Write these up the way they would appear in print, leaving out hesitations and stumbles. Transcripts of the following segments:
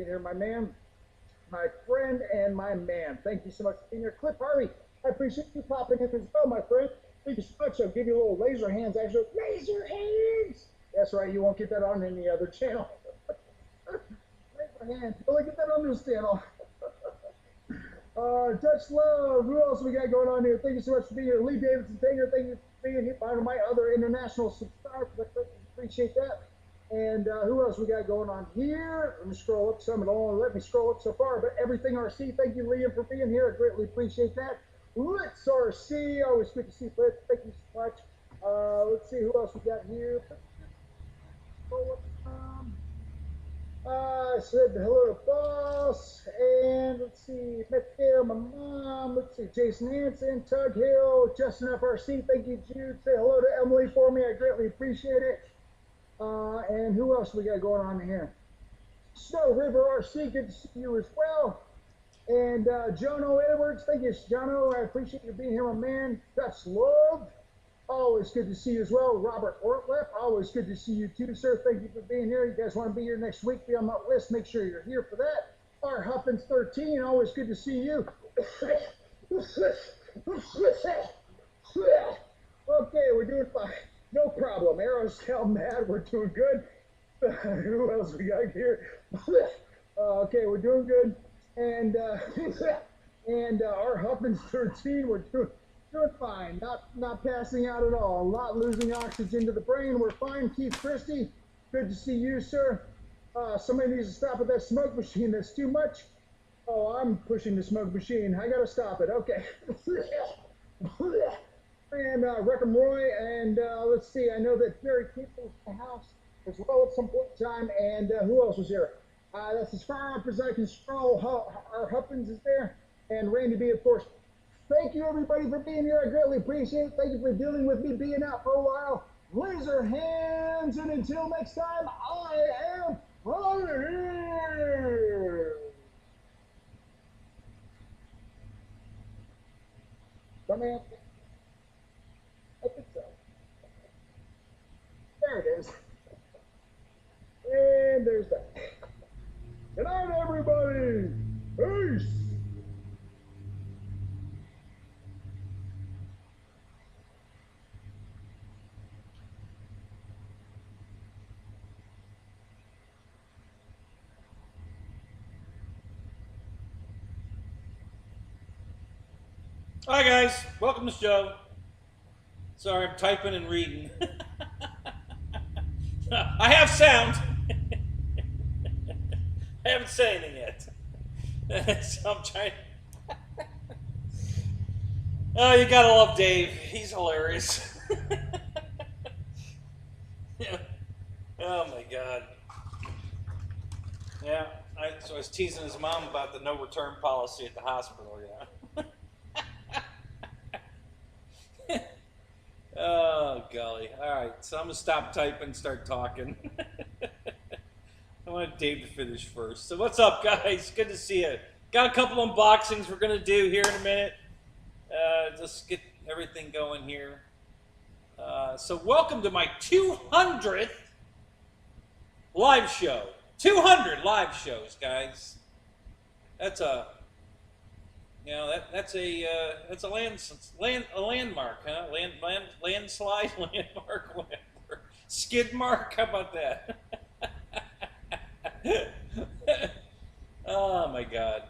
being here, my man, my friend, and my man. Thank you so much for being here. Cliff Harvey, I appreciate you popping in as well, my friend. Thank you so much. I'll give you a little laser hands, actually. Laser hands! That's right, you won't get that on any other channel. Laser hands. You'll only get that on this channel. Dutch Love, who else we got going on here? Thank you so much for being here. Lee Davidson Tanger, thank you for being here. One of my other international subscribers, appreciate that. And who else we got going on here? Let me scroll up some. It only let me scroll up so far, but everything RC, thank you, Liam, for being here. I greatly appreciate that. Let's RC, always good to see Blitz. Thank you so much. Let's see who else we got here. I said hello to Boss, and let's see, Metcalf, my mom, let's see, Jason Hansen, Tug Hill, Justin FRC, thank you, Jude. Say hello to Emily for me, I greatly appreciate it. And who else we got going on here? Snow River RC, good to see you as well. And Jono Edwards, thank you, Jono, I appreciate you being here, my man. Dutch Love, always good to see you as well. Robert Ortleff, always good to see you too, sir. Thank you for being here. You guys want to be here next week, be on that list, make sure you're here for that. R. Huffins13, always good to see you. Okay, we're doing fine. No problem. Arrows tell mad, we're doing good. Who else we got here? Okay, we're doing good. And our Huffins13, we're doing fine. Not passing out at all. Not losing oxygen to the brain. We're fine. Keith Christie, good to see you, sir. Somebody needs to stop at that smoke machine. That's too much. Oh, I'm pushing the smoke machine. I gotta stop it. Okay. And Reckham Roy, and let's see, I know that Jerry Keeper was in the house as well at some point in time, and who else was here? That's as far up as I can scroll. Our Huffins is there, and Randy B, of course. Thank you, everybody, for being here. I greatly appreciate it. Thank you for dealing with me being out for a while. Laser hands, and until next time, I am out of here. Come in. I think so. There it is. And there's that. Good night, everybody. Peace. Hi guys, welcome to the show. Sorry, I'm typing and reading. I have sound. I haven't said anything yet. So I'm trying. Oh, you gotta love Dave. He's hilarious. Yeah. Oh my God. Yeah, so I was teasing his mom about the no return policy at the hospital, yeah. Oh, golly. All right, so I'm going to stop typing and start talking. I want Dave to finish first. So what's up, guys? Good to see you. Got a couple unboxings we're going to do here in a minute. Just get everything going here. So welcome to my 200th live show. 200 live shows, guys. That's a... You know, that's a landmark, huh? Landslide, landmark, whatever. Skid mark, how about that? Oh my God.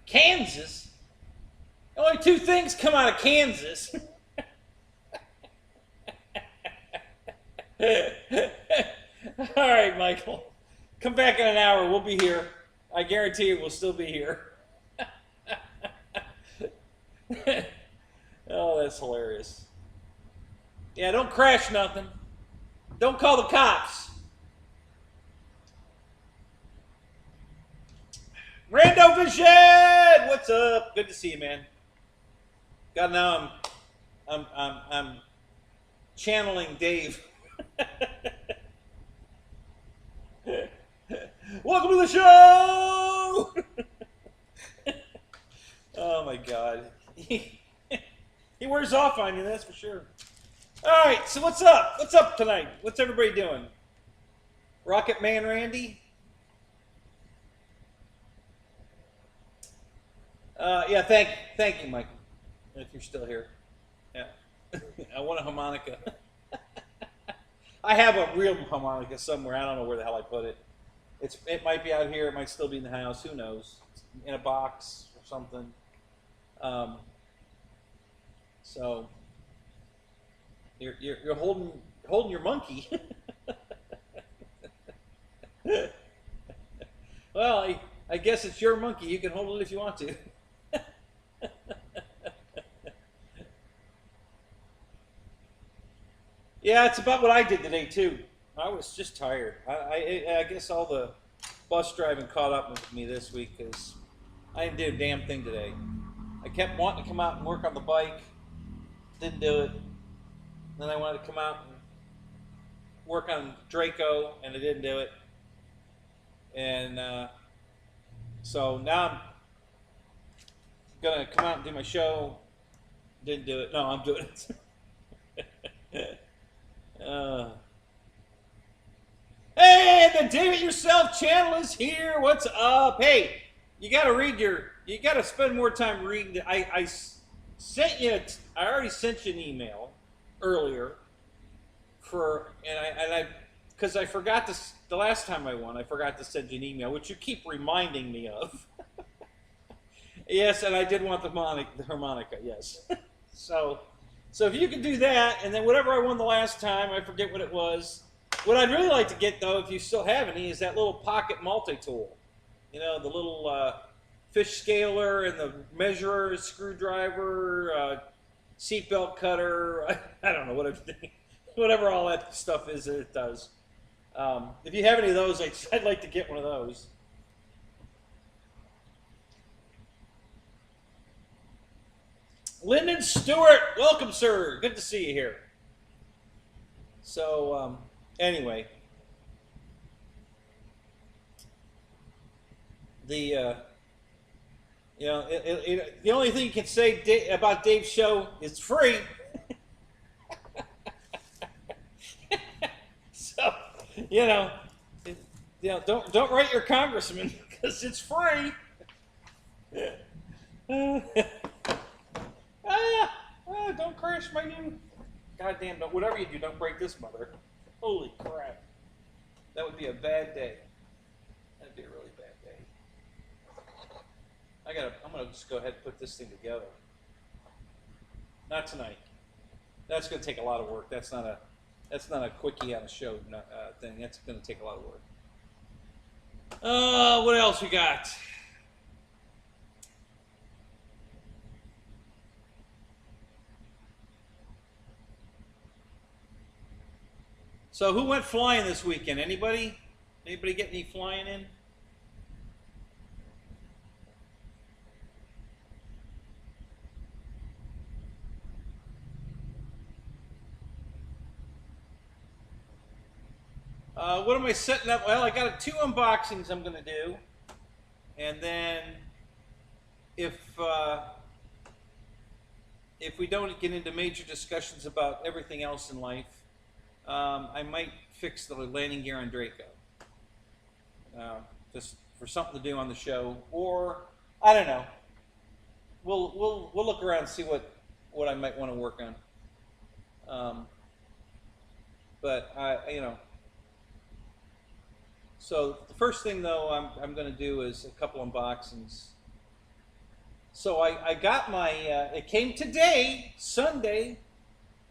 Kansas? Only two things come out of Kansas. All right, Michael. Come back in an hour. We'll be here. I guarantee you we'll still be here. Oh, that's hilarious. Yeah, don't crash nothing. Don't call the cops. Rando Vision! What's up? Good to see you, man. God, now I'm channeling Dave. Welcome to the show! my God. He wears off on you, that's for sure. All right, so what's up? What's up tonight? What's everybody doing? Rocket Man Randy? Yeah, thank you, Michael, if you're still here. Yeah, I want a harmonica. I have a real harmonica somewhere. I don't know where the hell I put it. It might be out here. It might still be in the house. Who knows? In a box or something. So you're holding your monkey. Well, I guess it's your monkey. You can hold it if you want to. Yeah, it's about what I did today too. I was just tired. I guess all the bus driving caught up with me this week because I didn't do a damn thing today. I kept wanting to come out and work on the bike, didn't do it. Then I wanted to come out and work on Draco, and I didn't do it. And so now I'm gonna come out and do my show. Didn't do it. No, I'm doing it. Hey, the David Yourself channel is here. What's up? Hey, you gotta spend more time reading. I sent you. I already sent you an email earlier because I forgot the last time I won. I forgot to send you an email, which you keep reminding me of. Yes, and I did want the harmonica. Yes. So if you could do that, and then whatever I won the last time, I forget what it was. What I'd really like to get, though, if you still have any, is that little pocket multi-tool. You know, the little fish scaler and the measurer, screwdriver, seatbelt cutter. I don't know whatever all that stuff is that it does. If you have any of those, I'd like to get one of those. Lyndon Stewart, welcome, sir. Good to see you here. So, anyway, the only thing you can say about Dave's show is free. So, don't write your congressman because it's free. Don't crash my new. Goddamn! Whatever you do, don't break this mother. Holy crap! That would be a bad day. That'd be a really bad day. I'm gonna just go ahead and put this thing together. Not tonight. That's gonna take a lot of work. That's not a quickie on a show thing. That's gonna take a lot of work. What else we got? So who went flying this weekend? Anybody? Anybody get any flying in? What am I setting up? Well, I got 2 unboxings I'm going to do. And then if we don't get into major discussions about everything else in life, I might fix the landing gear on Draco, just for something to do on the show, or I don't know. We'll look around and see what I might want to work on. But So the first thing though I'm going to do is a couple unboxings. So I got my. It came today, Sunday.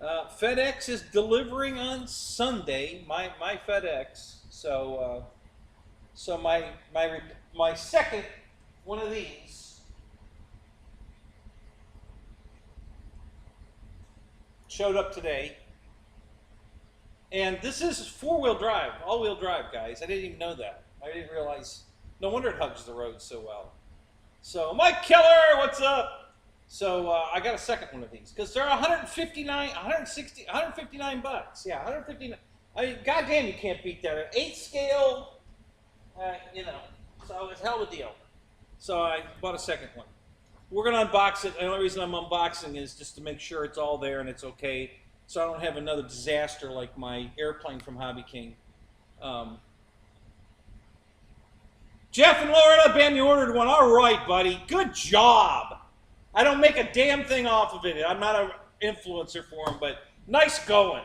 FedEx is delivering on Sunday. My FedEx. So my second one of these showed up today, and this is 4-wheel drive, all-wheel drive, guys. I didn't even know that. I didn't realize. No wonder it hugs the road so well. So Mike Keller, what's up? So I got a second one of these because they're 159 bucks. Yeah, 159. I mean, goddamn, you can't beat that. An 8 scale, so it's hell of a deal. So I bought a second one. we're going to unbox it. The only reason I'm unboxing is just to make sure it's all there and it's okay, so I don't have another disaster like my airplane from HobbyKing. Jeff and Loretta, Ben, you ordered one. All right, buddy. Good job. I don't make a damn thing off of it. I'm not an influencer for them, but nice going.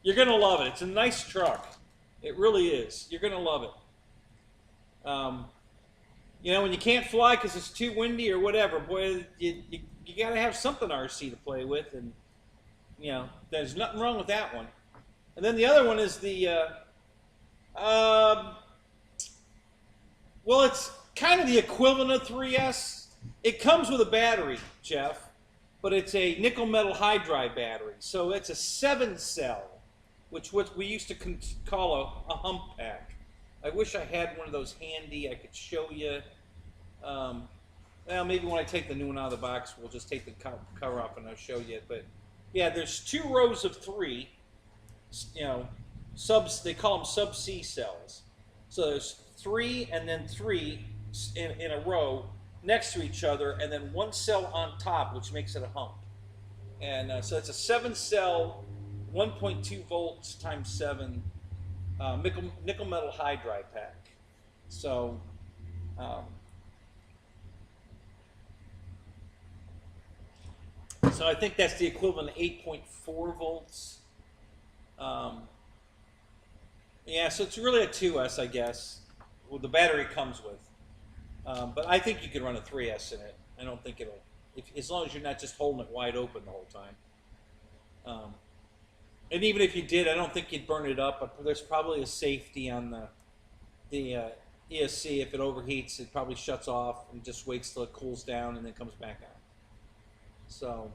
You're going to love it. It's a nice truck. It really is. You're going to love it. You know, when you can't fly because it's too windy or whatever, boy, you got to have something RC to play with. And, you know, there's nothing wrong with that one. And then the other one is the... well, it's kind of the equivalent of 3S. It comes with a battery, Jeff, but it's a nickel metal hydride battery. So it's a 7-cell, which what we used to call a hump pack. I wish I had one of those handy. I could show you. Well, maybe when I take the new one out of the box, we'll just take the cover off and I'll show you. But yeah, there's 2 rows of 3. You know, they call them sub-C cells. So there's 3 and then 3 in a row next to each other, and then 1 cell on top, which makes it a hump. And so it's a 7-cell, 1.2 volts times 7 nickel metal hydride pack. So so I think that's the equivalent of 8.4 volts. Yeah, so it's really a 2S, I guess. Well, the battery comes with. But I think you could run a 3S in it. I don't think it'll, as long as you're not just holding it wide open the whole time. And even if you did, I don't think you'd burn it up. But there's probably a safety on the ESC. If it overheats, it probably shuts off and just waits till it cools down and then comes back on. So,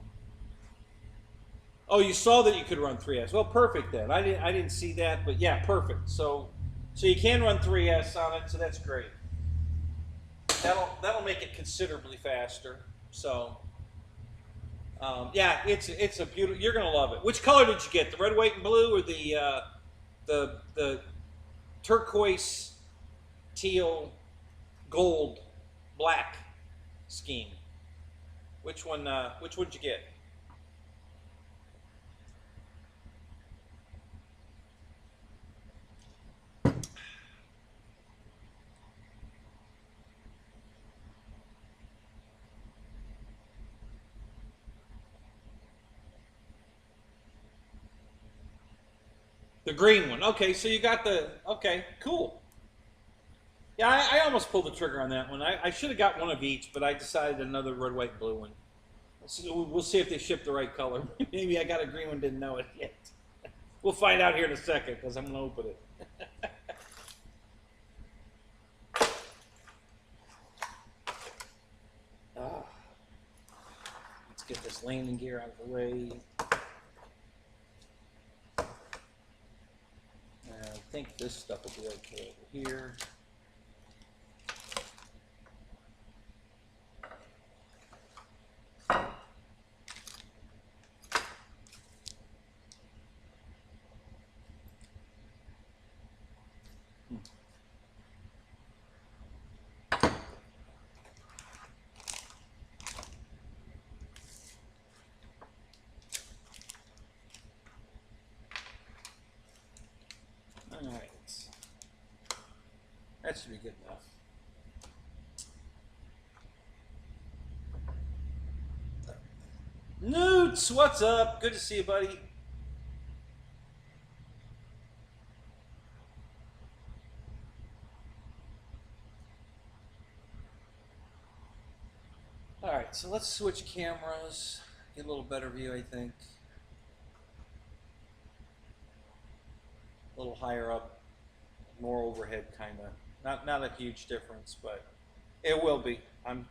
oh, you saw that you could run 3S. Well, perfect then. I didn't see that, but yeah, perfect. So you can run 3S on it, so that's great. That'll make it considerably faster. So, yeah, it's a beautiful. You're gonna love it. Which color did you get? The red, white, and blue, or the turquoise, teal, gold, black scheme? Which one? Which one did you get? The green one. Okay, so you got the, okay, cool. Yeah, I almost pulled the trigger on that one. I should have got one of each, but I decided another red, white, blue one. So we'll see if they ship the right color. Maybe I got a green one, didn't know it yet. We'll find out here in a second, because I'm going to open it. Let's get this landing gear out of the way. I think this stuff will be okay over here. Alright. That should be good enough. Newts, what's up? Good to see you, buddy. Alright, so let's switch cameras. Get a little better view, I think. A little higher up, more overhead, kind of. Not a huge difference, but it will be. When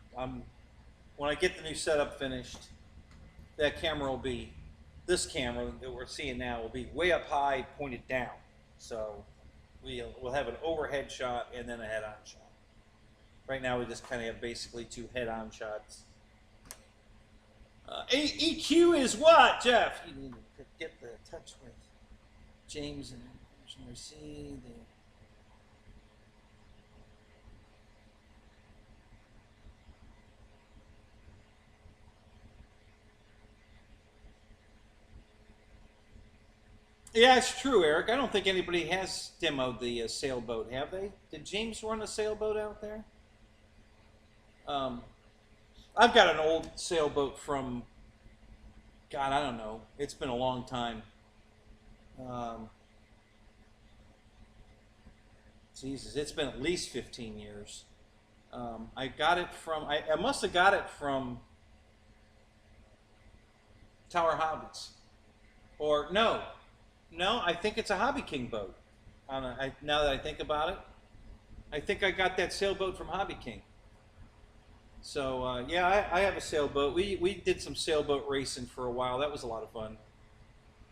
I get the new setup finished, that camera will be, this camera that we're seeing now will be way up high, pointed down. So we'll have an overhead shot and then a head-on shot. Right now we just kind of have basically 2 head-on shots. EQ is what, Jeff? You need to get the touch with James and Mercy. Yeah, it's true, Eric. I don't think anybody has demoed the sailboat, have they? Did James run a sailboat out there? Um, I've got an old sailboat from, God, I don't know. It's been a long time. Um, Jesus, it's been at least 15 years. I got it from, I must have got it from Tower Hobbies. Or, no, I think it's a HobbyKing boat. Now that I think about it, I think I got that sailboat from HobbyKing. So yeah, I have a sailboat. We did some sailboat racing for a while. That was a lot of fun.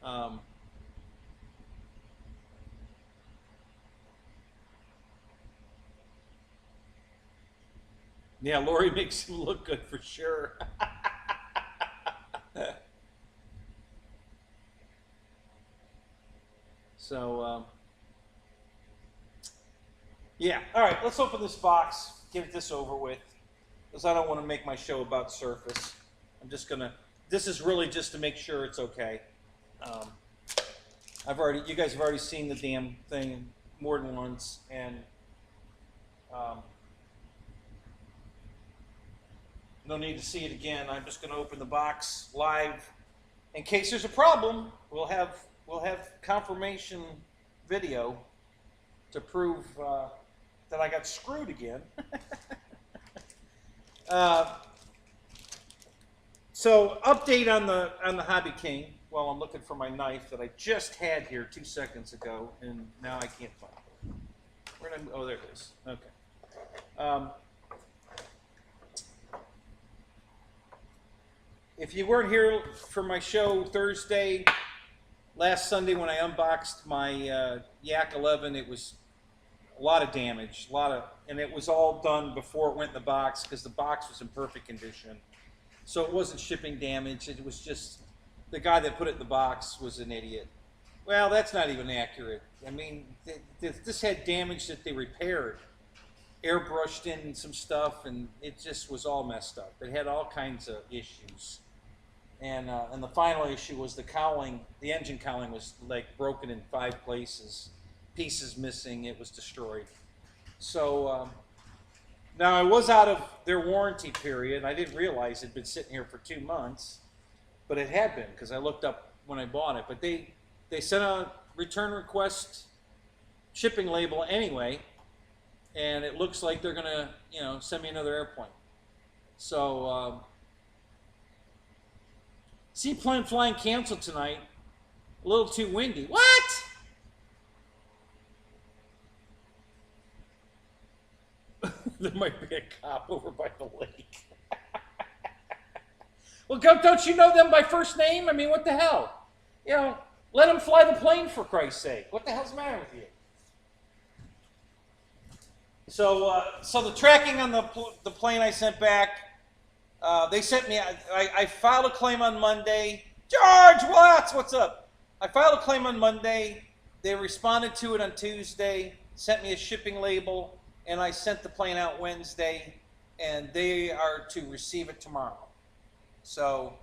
Um, yeah, Lori makes him look good for sure. So yeah, all right. Let's open this box. Get this over with, because I don't want to make my show about surface. I'm just gonna. This is really just to make sure it's okay. Um, you guys have already seen the damn thing more than once, and um, no need to see it again. I'm just going to open the box live. In case there's a problem, we'll have confirmation video to prove that I got screwed again. So update on the HobbyKing. While I'm looking for my knife that I just had here 2 seconds ago, and now I can't find it. Where did I? Oh, there it is. Okay. If you weren't here for my show Thursday, last Sunday when I unboxed my Yak 11, it was a lot of damage, and it was all done before it went in the box because the box was in perfect condition. So it wasn't shipping damage. It was just the guy that put it in the box was an idiot. Well, that's not even accurate. I mean, this had damage that they repaired, airbrushed in some stuff, and it just was all messed up. It had all kinds of issues. And the final issue was the cowling. The engine cowling was like broken in 5 places, pieces missing. It was destroyed. So now I was out of their warranty period. I didn't realize it'd been sitting here for 2 months, but it had been because I looked up when I bought it. But they sent a return request shipping label anyway, and it looks like they're gonna send me another airplane. So seaplane flying canceled tonight. A little too windy. What? There might be a cop over by the lake. Well, don't you know them by first name? I mean, what the hell? Let them fly the plane for Christ's sake. What the hell's the matter with you? So, so the tracking on the plane I sent back, they sent me. I filed a claim on Monday. George Watts, what's up? I filed a claim on Monday. They responded to it on Tuesday. Sent me a shipping label, and I sent the plane out Wednesday, and they are to receive it tomorrow. So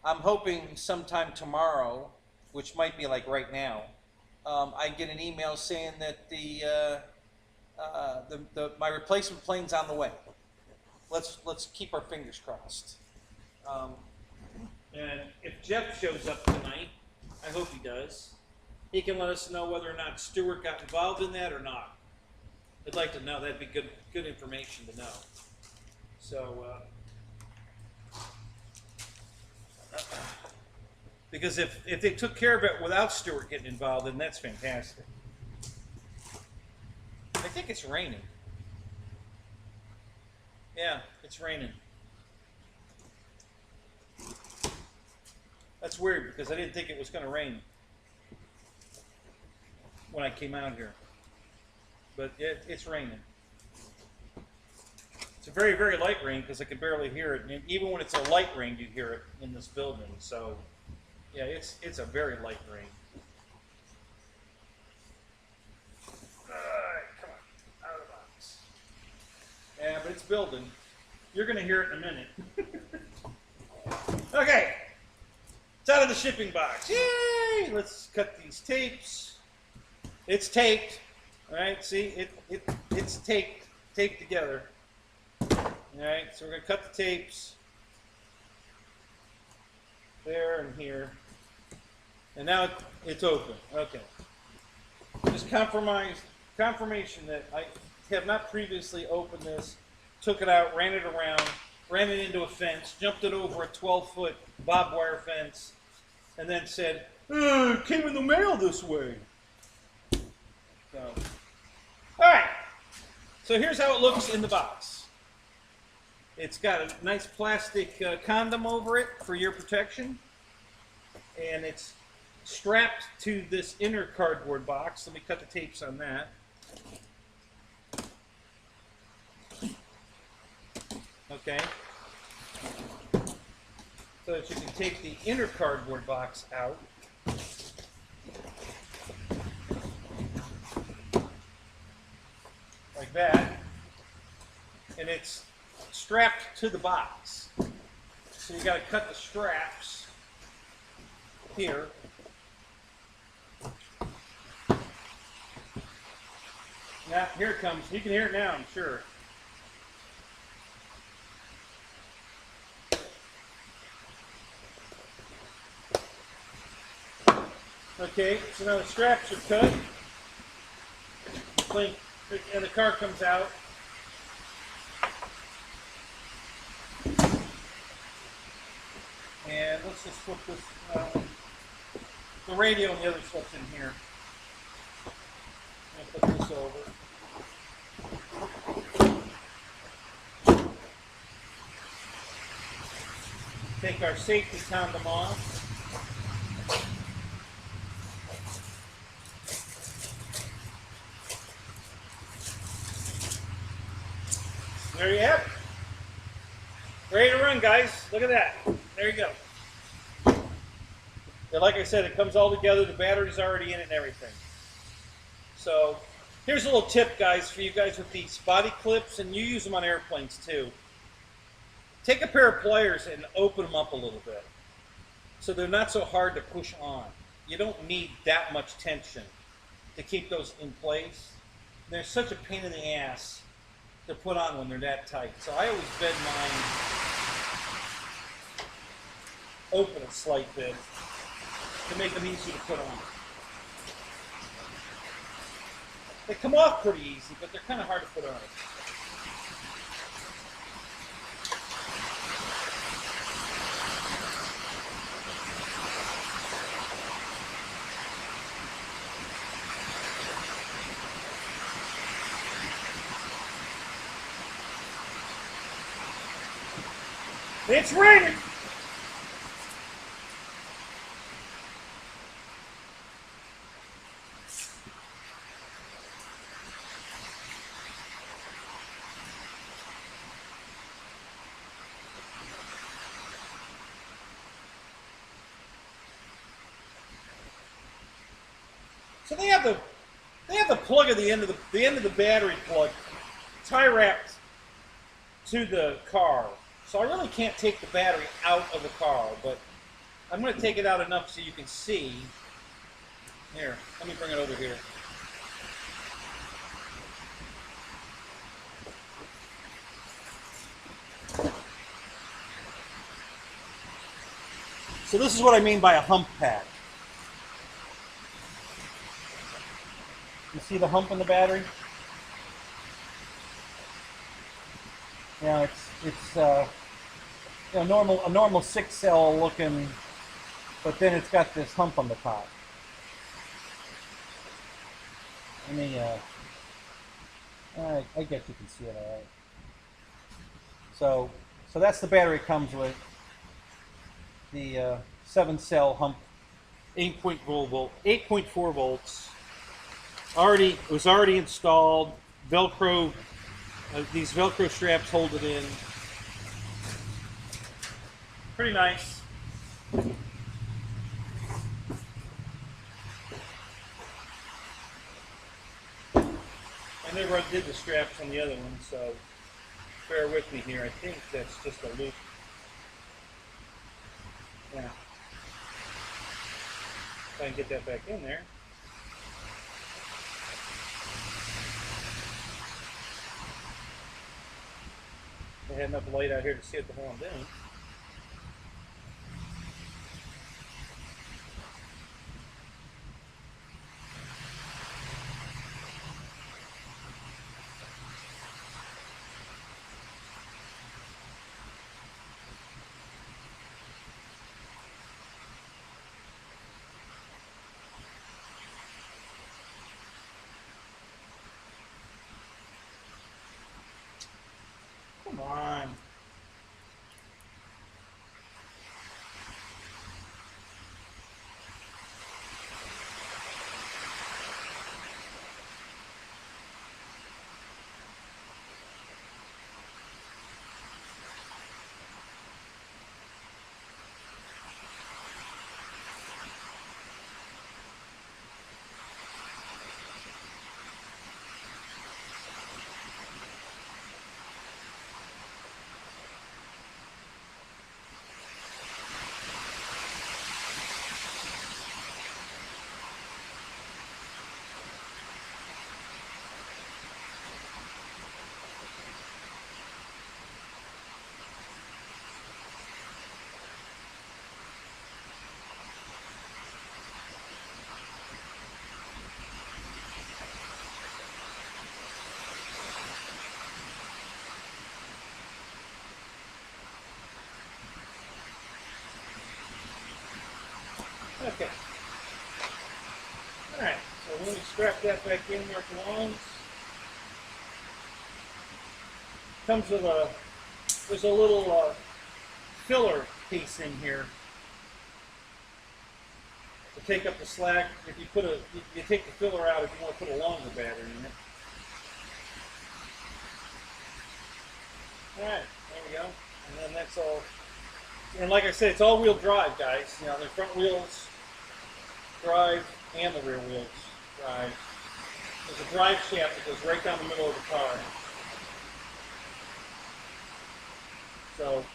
I'm hoping sometime tomorrow, which might be like right now, I get an email saying that my replacement plane's on the way. Let's keep our fingers crossed. And if Jeff shows up tonight, I hope he does, he can let us know whether or not Stuart got involved in that or not. I'd like to know. That'd be good information to know. So, because if they took care of it without Stuart getting involved, then that's fantastic. I think it's raining. Yeah, it's raining. That's weird because I didn't think it was going to rain when I came out here. But it's raining. It's a very, very light rain because I could barely hear it. And even when it's a light rain, you hear it in this building. So, yeah, it's a very light rain. All right, come on, out of the box. Yeah, but it's building. You're going to hear it in a minute. Okay. It's out of the shipping box. Yay! Let's cut these tapes. It's taped. All right, see, it's taped together. All right, so we're gonna cut the tapes there and here, and now it's open. Okay, just confirmation that I have not previously opened this. Took it out, ran it around, ran it into a fence, jumped it over a 12-foot barbed wire fence, and then said, "It came in the mail this way." So, all right. So here's how it looks in the box. It's got a nice plastic condom over it for your protection, and it's strapped to this inner cardboard box. Let me cut the tapes on that. Okay. So that you can take the inner cardboard box out. Like that. And it's strapped to the box. So you got to cut the straps here. Now, here it comes. You can hear it now, I'm sure. Okay, so now the straps are cut. And the car comes out. And let's just flip this, the radio and the other stuff's in here. I'm going to put this over. Take our safety condom off. There you have it. Ready to run, guys. Look at that. There you go. And like I said, it comes all together. The battery's already in it and everything. So here's a little tip, guys, for you guys with these body clips, and you use them on airplanes too. Take a pair of pliers and open them up a little bit so they're not so hard to push on. You don't need that much tension to keep those in place. They're such a pain in the ass to put on when they're that tight. So I always bend mine open a slight bit to make them easy to put on. They come off pretty easy, but they're kind of hard to put on. It's raining! So they have the plug at the end of the battery plug tie wrapped to the car. So I really can't take the battery out of the car, but I'm going to take it out enough so you can see. Here, let me bring it over here. So this is what I mean by a hump pad. You see the hump in the battery? Yeah, it's a normal 6-cell looking, but then it's got this hump on the top. Let me, I guess you can see it all right. So that's the battery it comes with. The 7-cell hump, 8.4 volts. It was already installed. Velcro. These Velcro straps hold it in. Pretty nice. I never undid the straps on the other one, so bear with me here. I think that's just a loop. Yeah. If I can get that back in there. I had enough light out here to see what the hell I'm doing. Come on. Okay. Alright, so when we strap that back in where it belongs, comes with there's a little filler piece in here to take up the slack. If you put you take the filler out if you want to put a longer battery in it. Alright, there we go. And then that's all. And like I said, it's all-wheel drive, guys. You know, the front wheels drive and the rear wheels drive. There's a drive shaft that goes right down the middle of the car. So,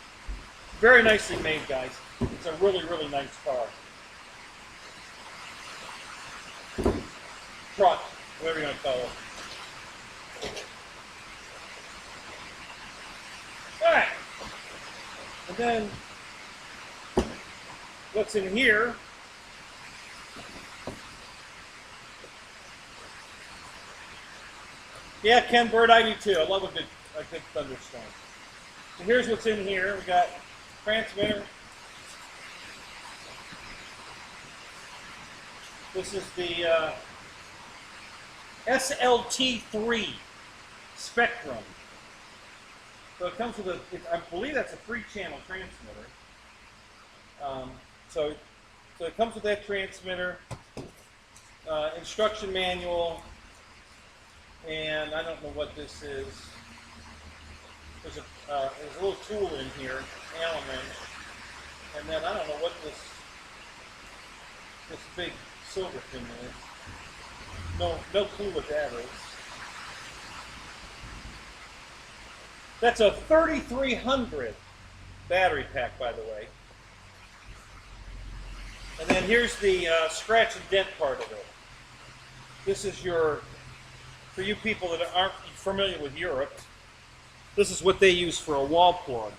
very nicely made, guys. It's a really, really nice car. Truck, whatever you want to call it. Alright. And then, what's in here? Yeah, Ken Bird, I do too. I love a good thunderstorm. So here's what's in here. We got transmitter. This is the SLT3 Spectrum. So it comes with I believe that's a 3-channel transmitter. So it comes with that transmitter, instruction manual, and I don't know what this is. There's a little tool in here, Allen wrench, and then I don't know what this big silver thing is. No clue what that is. That's a 3300 battery pack, by the way. And then here's the scratch and dent part of it. This is for you people that aren't familiar with Europe, this is what they use for a wall plug.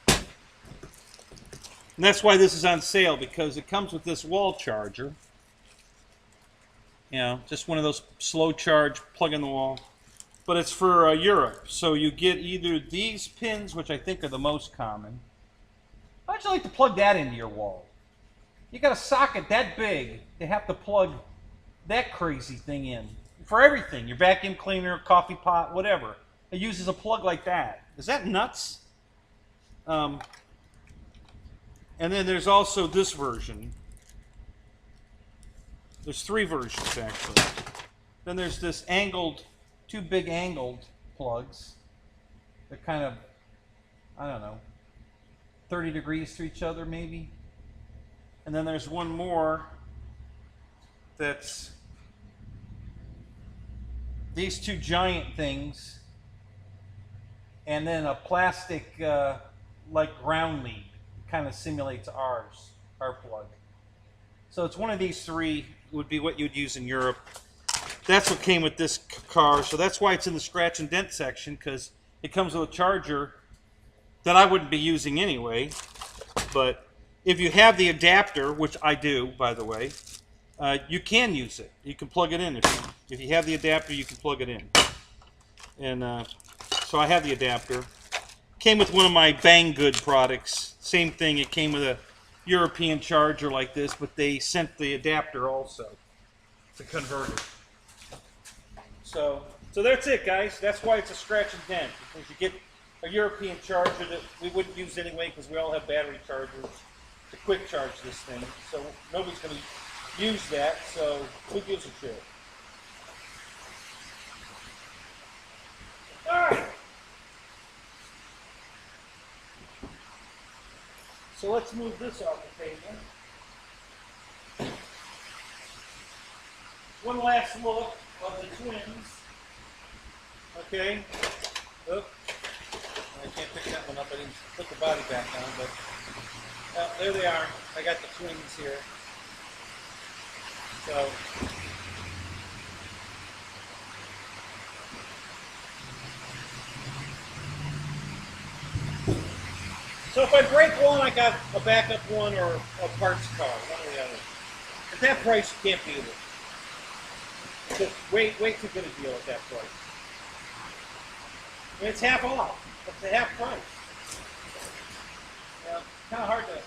And that's why this is on sale, because it comes with this wall charger. You know, just one of those slow charge, plug in the wall. But it's for Europe, so you get either these pins, which I think are the most common. How'd you like to plug that into your wall? You got a socket that big to have to plug that crazy thing in. For everything, your vacuum cleaner, coffee pot, whatever. It uses a plug like that. Is that nuts? And then there's also this version. There's 3 versions, actually. Then there's this angled, 2 big angled plugs. They're kind of, I don't know, 30 degrees to each other, maybe. And then there's one more that's these 2 giant things, and then a plastic like ground lead. Kind of simulates ours, our plug. So it's one of these three would be what you'd use in Europe. That's what came with this car, so that's why it's in the scratch and dent section, because it comes with a charger that I wouldn't be using anyway. But if you have the adapter, which I do, by the way, you can use it. You can plug it in. If you have the adapter, you can plug it in. And so I have the adapter. Came with one of my Banggood products. Same thing. It came with a European charger like this, but they sent the adapter also to convert it. So that's it, guys. That's why it's a scratch and dent, because you get a European charger that we wouldn't use anyway, because we all have battery chargers to quick charge this thing. So nobody's going to use that. So who gives a shit? All right. So let's move this off the table. One last look of the twins. Okay. Oh, I can't pick that one up. I didn't put the body back on, but there they are. I got the twins here. So if I break one, I got a backup one or a parts car, one or the other. At that price, you can't beat it. It's just way too good a deal at that price. I mean, it's half off. It's a half price. You know, it's kind of hard to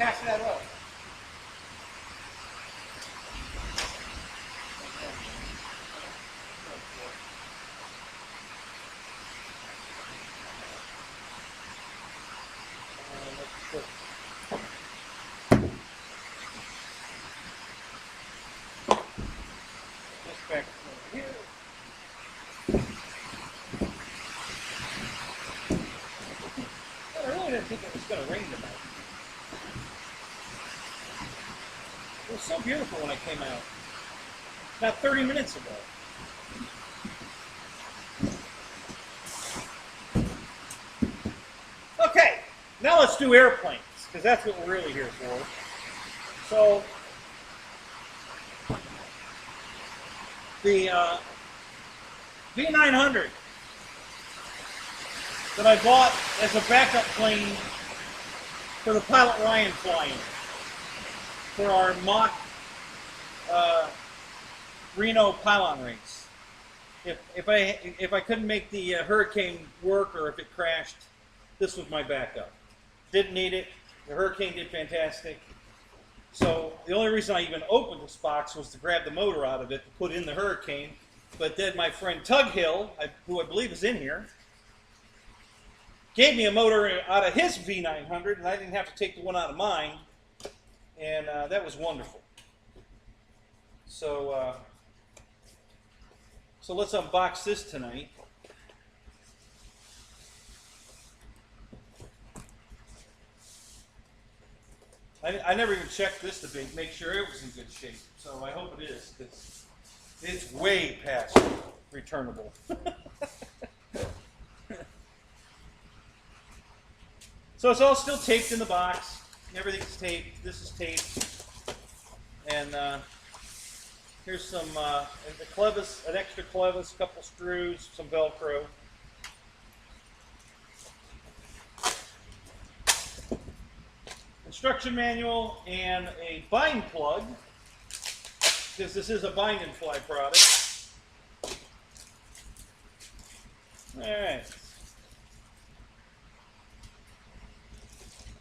pass that up. I didn't think it was going to rain tonight. It was so beautiful when I came out. About 30 minutes ago. Okay, now let's do airplanes, because that's what we're really here for. So, the V900 that I bought as a backup plane for the pilot Ryan flying for our mock Reno pylon race. If I couldn't make the Hurricane work, or if it crashed, this was my backup. Didn't need it. The Hurricane did fantastic. So the only reason I even opened this box was to grab the motor out of it to put in the Hurricane. But then my friend Tug Hill, who I believe is in here, gave me a motor out of his V900, and I didn't have to take the one out of mine, and that was wonderful. So, so let's unbox this tonight. I never even checked this to make sure it was in good shape, so I hope it is, because it's way past returnable. So it's all still taped in the box. Everything's taped. This is taped. And here's some the clevis, an extra clevis, a couple screws, some Velcro. Instruction manual and a bind plug, because this is a bind and fly product. All right.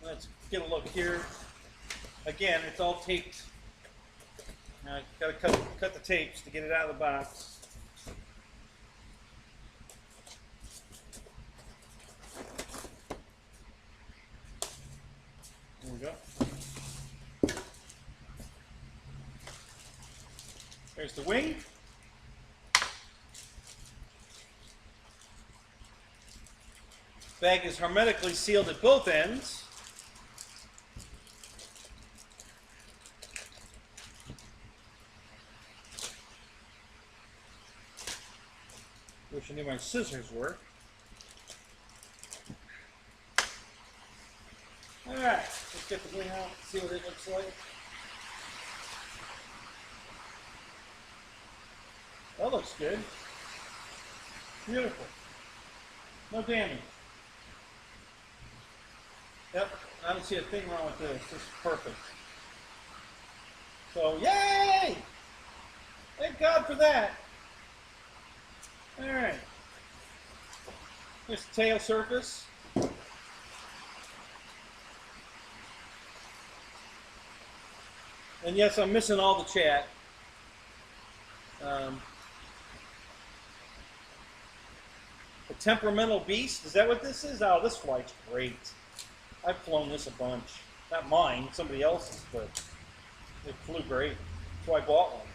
Let's get a look here. Again, it's all taped. Now, got to cut the tapes to get it out of the box. There we go. There's the wing. Bag is hermetically sealed at both ends. Wish I knew my scissors work. All right, let's get the wing out, see what it looks like. That looks good. Beautiful. No damage. Yep, I don't see a thing wrong with this. This is perfect. So, yay! Thank God for that. All right. Here's the tail surface. And yes, I'm missing all the chat. A temperamental beast? Is that what this is? Oh, this flight's great. I've flown this a bunch. Not mine, somebody else's, but it flew great. That's why I bought one.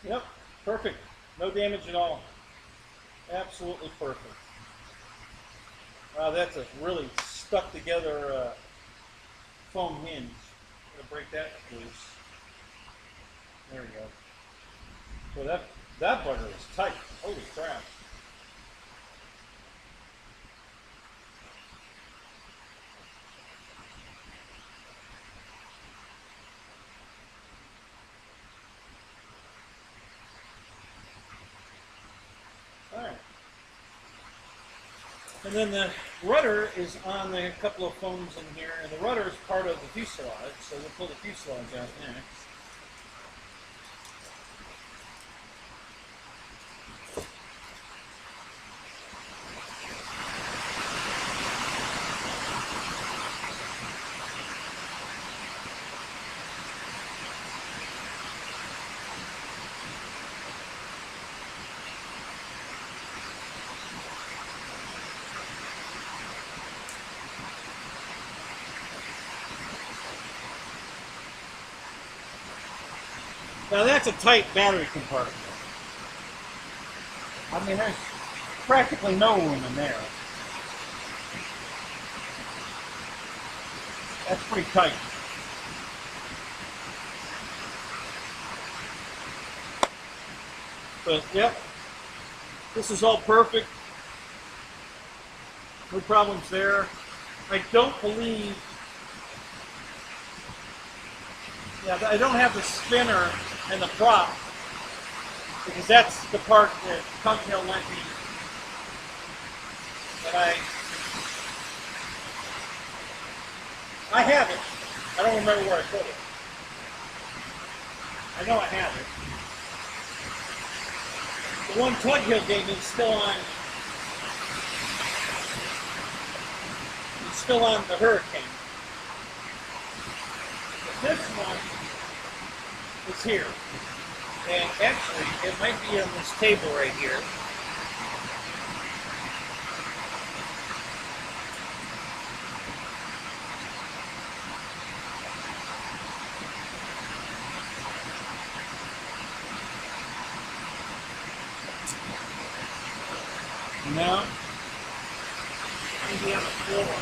Yep, perfect. No damage at all. Absolutely perfect. Wow, that's a really stuck together foam hinge. I'm gonna break that loose. There we go. So that bugger is tight. Holy crap. Alright. And then the rudder is on a couple of foams in here, and the rudder is part of the fuselage, so we'll pull the fuselage out next. Now that's a tight battery compartment. I mean, there's practically no room in there. That's pretty tight. But yep, this is all perfect. No problems there. I don't believe, yeah, I don't have the spinner and the prop, because that's the part that Tugtail lent me. But I have it. I don't remember where I put it. I know I have it. The one Tugtail gave me is still on. It's still on the Hurricane. But this one is here. And actually, it might be on this table right here. No. Maybe on the floor.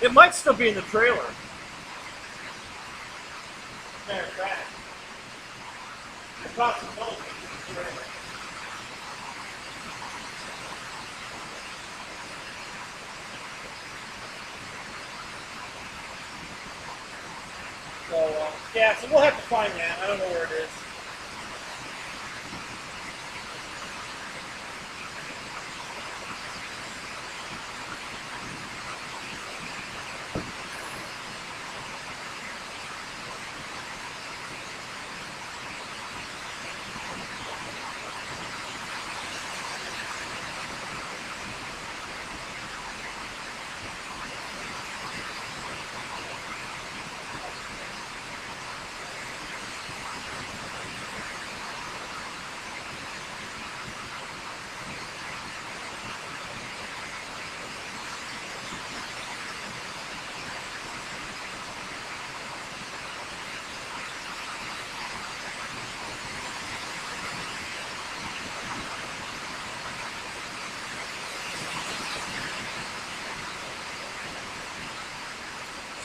It might still be in the trailer. Matter of fact, I caught some bullet in the trailer. So, yeah, so we'll have to find that. I don't know where it is.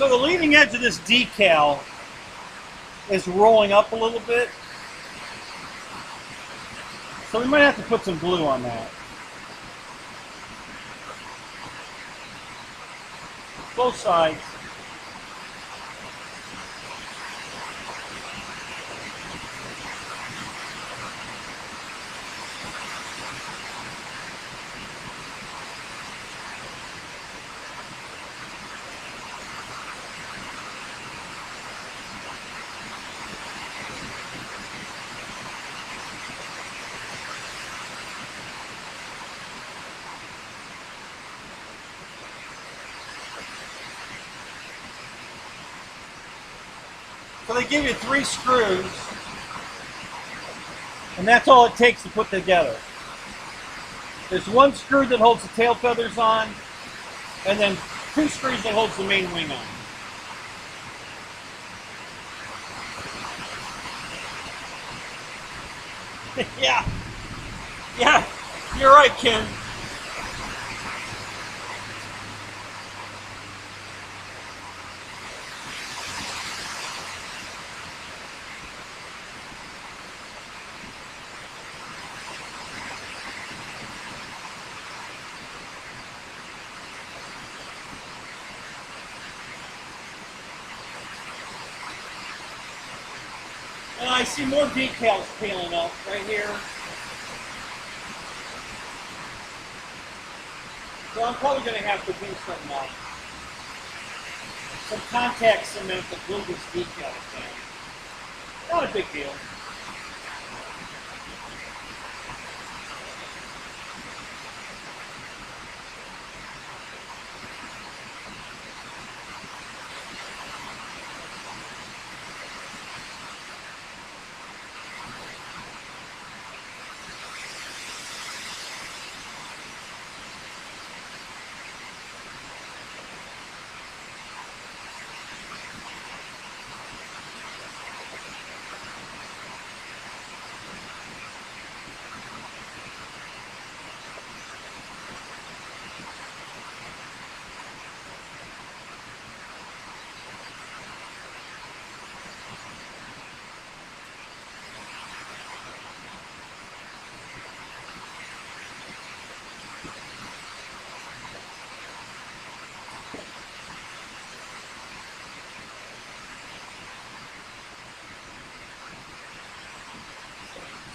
So the leading edge of this decal is rolling up a little bit. So we might have to put some glue on that. Both sides. So they give you 3 screws, and that's all it takes to put together. There's 1 screw that holds the tail feathers on, and then 2 screws that holds the main wing on. Yeah, you're right, Ken. And I see more decals peeling up right here. So I'm probably going to have to do some contact cement to glue this decal down. Not a big deal.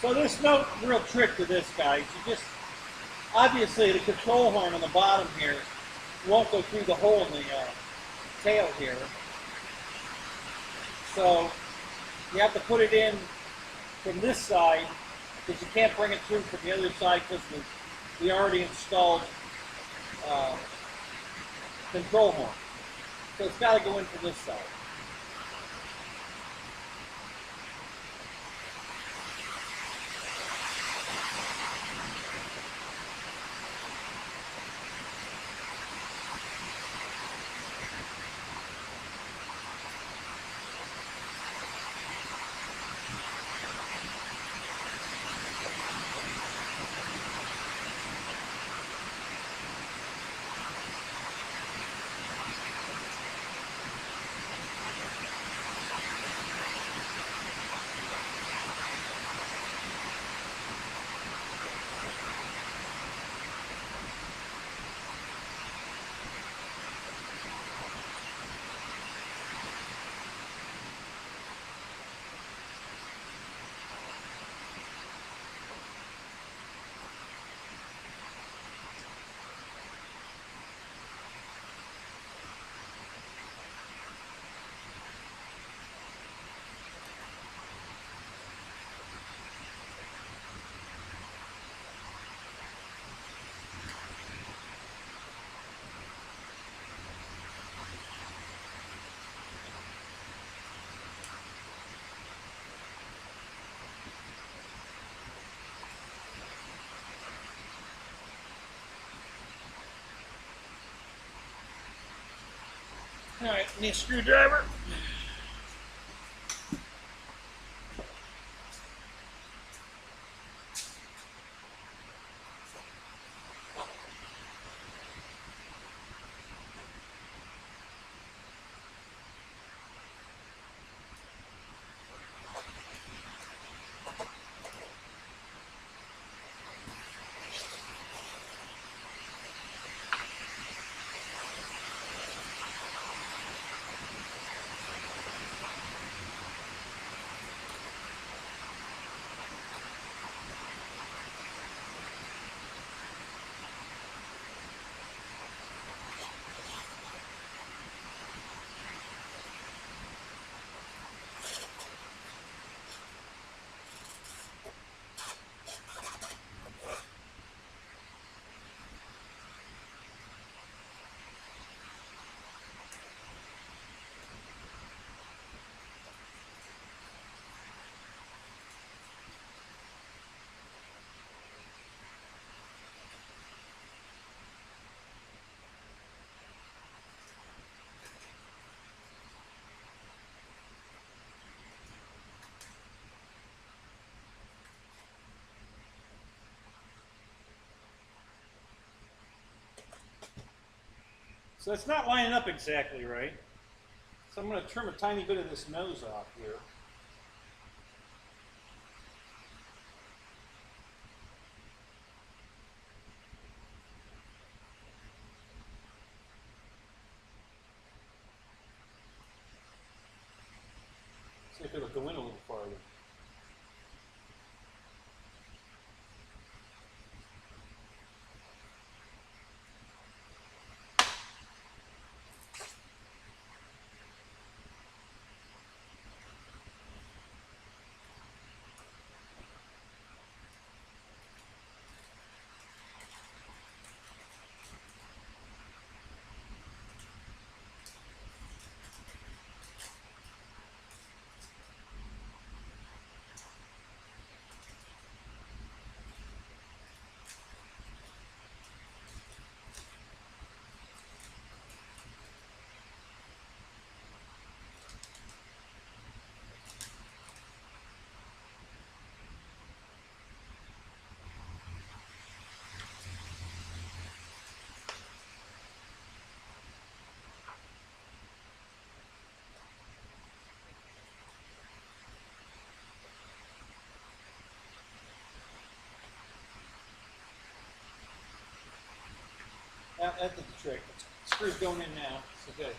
So there's no real trick to this, guys. You just, obviously the control horn on the bottom here won't go through the hole in the tail here. So you have to put it in from this side because you can't bring it through from the other side because of the already installed control horn. So it's got to go in from this side. All right, need a screwdriver. So it's not lining up exactly right. So I'm going to trim a tiny bit of this nose off here. See if it'll go in a little farther. That did the trick. The screw's going in now. It's okay.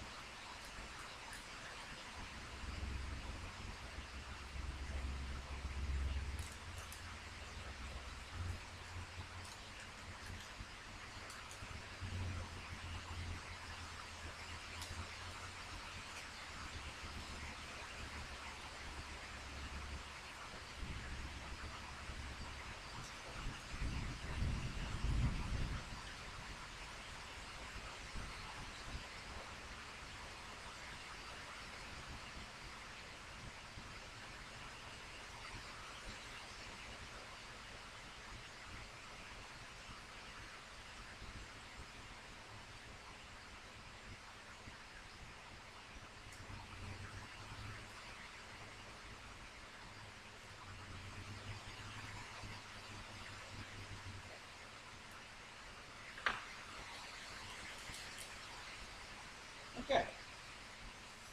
Okay.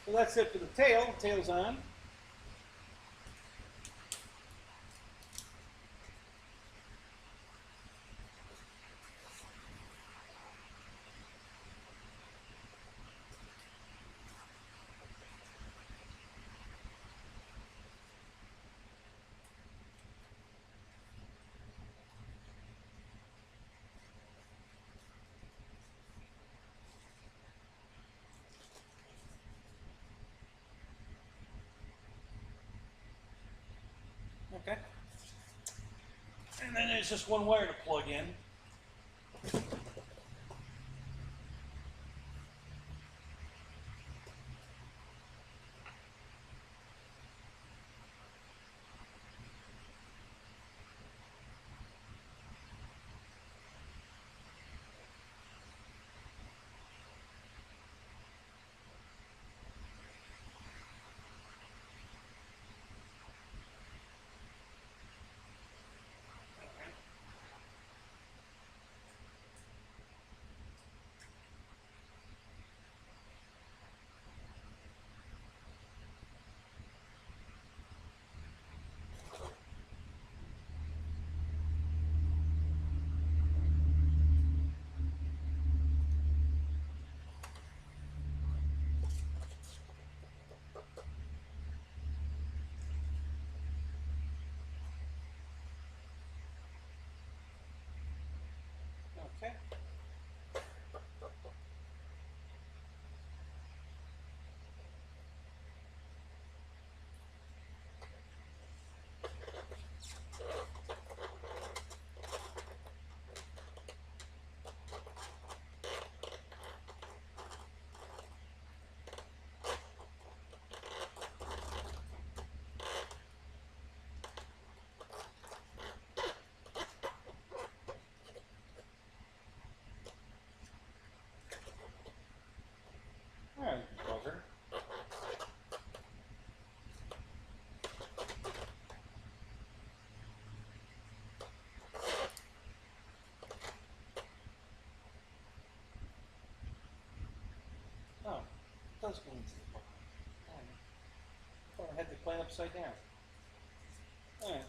So that's it for the tail. The tail's on. Okay. And then there's just one wire to plug in. does go into the bottom. I thought I had the plane upside down. Alright.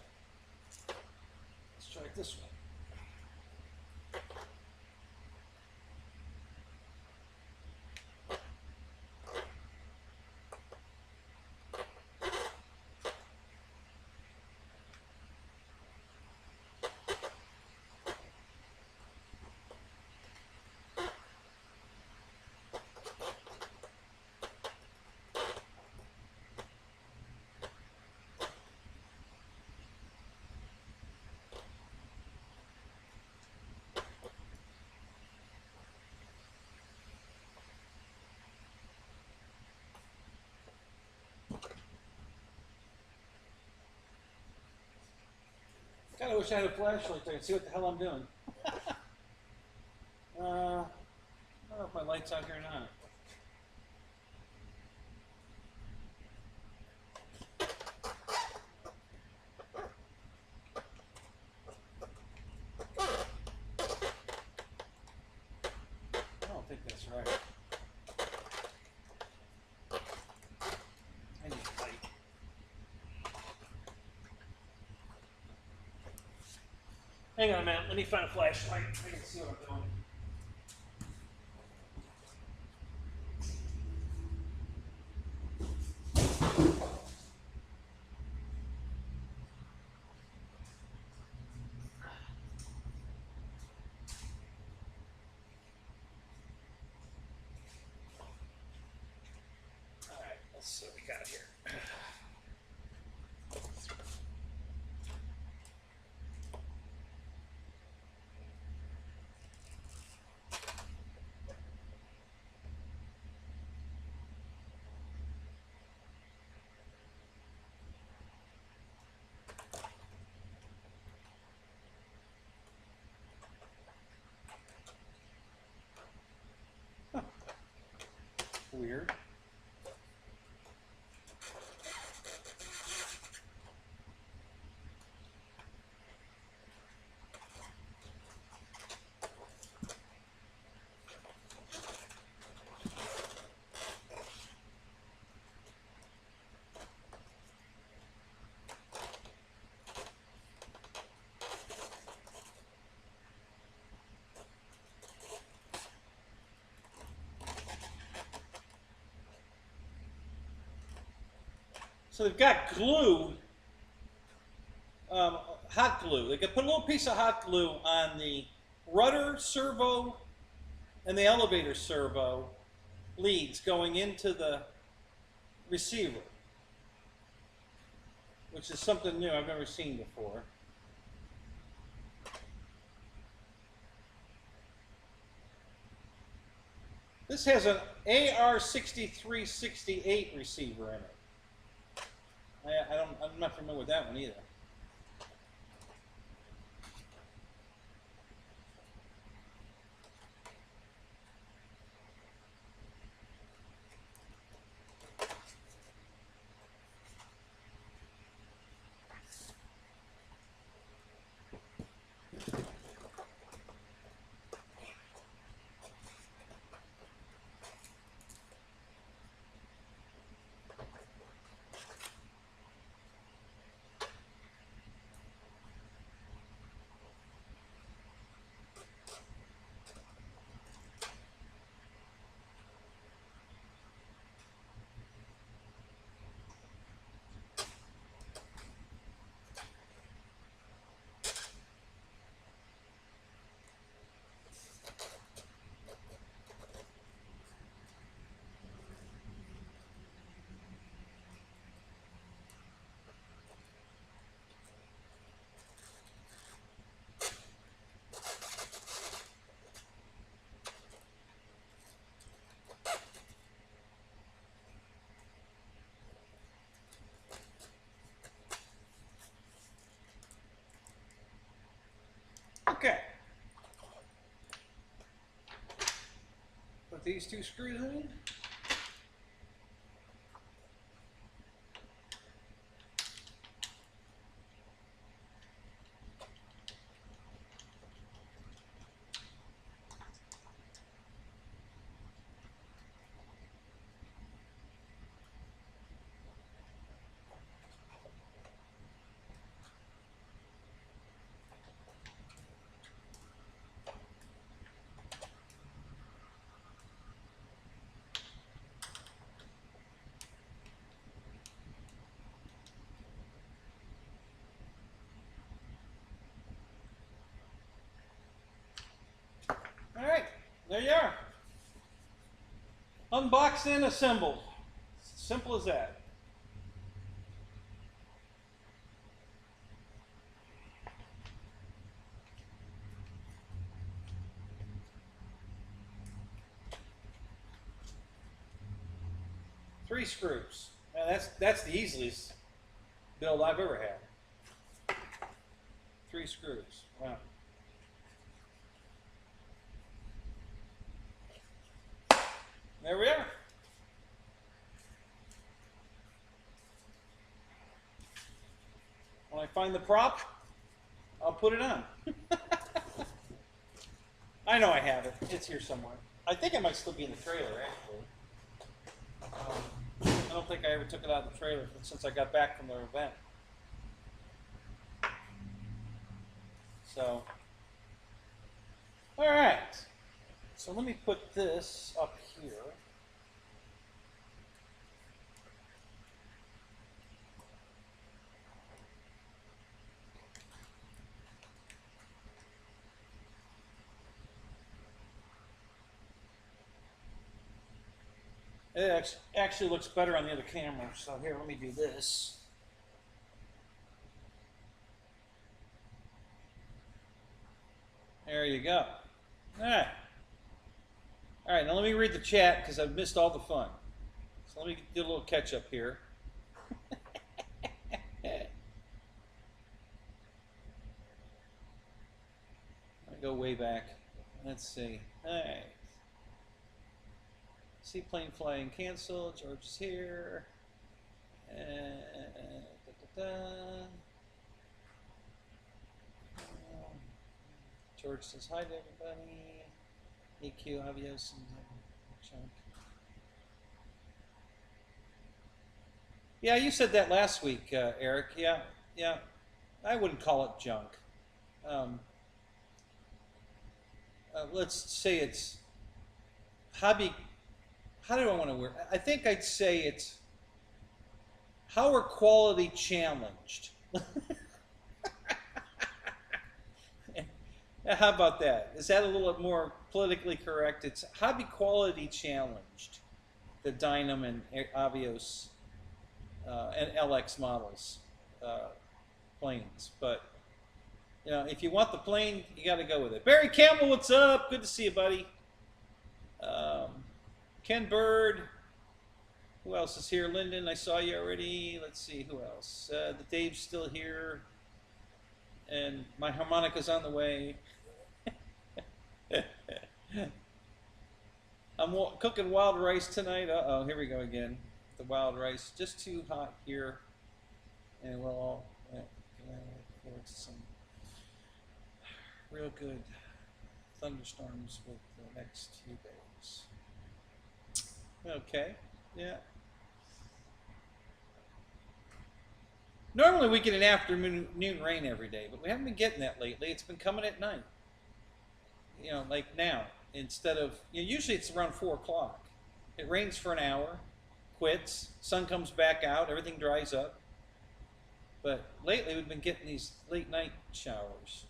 Let's try it this way. Kind of wish I had a flashlight so I could see what the hell I'm doing. I don't know if my light's out here or not. I don't think that's right. I need a light. Hang on a minute, let me find a flashlight. I can see what I'm doing. Alright, let's see what we got here. Weird. So they've got glue, hot glue. They could put a little piece of hot glue on the rudder servo and the elevator servo leads going into the receiver, which is something new I've never seen before. This has an AR6368 receiver in it. I'm not familiar with that one either. Okay. Put these two screws in. Unboxed and assembled. Simple as that. Three screws. Now that's the easiest build I've ever had. 3 screws. Wow. There we are. When I find the prop, I'll put it on. I know I have it. It's here somewhere. I think it might still be in the trailer, actually. I don't think I ever took it out of the trailer since I got back from the event. So, all right. So let me put this up here. It actually looks better on the other camera. So here, let me do this. There you go. All right. All right, now let me read the chat because I've missed all the fun. So let me do a little catch up here. I go way back. Let's see. All right. Seaplane flying canceled. George is here. George says hi to everybody. EQ, Aviation, junk. Yeah, you said that last week, Eric. Yeah. I wouldn't call it junk. Let's say it's hobby. How do I want to word? I think I'd say it's how are quality challenged. How about that? Is that a little more politically correct? It's hobby quality challenged, the Dynam and Avios and LX models planes. But you know, if you want the plane, you got to go with it. Barry Campbell, what's up? Good to see you, buddy. Ken Bird. Who else is here? Lyndon, I saw you already. Let's see, who else? The Dave's still here. And my harmonica's on the way. I'm cooking wild rice tonight. Uh-oh, here we go again. The wild rice. Just too hot here. And we'll all look forward to some real good thunderstorms with the next few days. Okay, yeah. Normally we get an afternoon rain every day, but we haven't been getting that lately. It's been coming at night. You know, like now, instead of, you know, usually it's around 4 o'clock. It rains for an hour, quits, sun comes back out, everything dries up. But lately we've been getting these late night showers.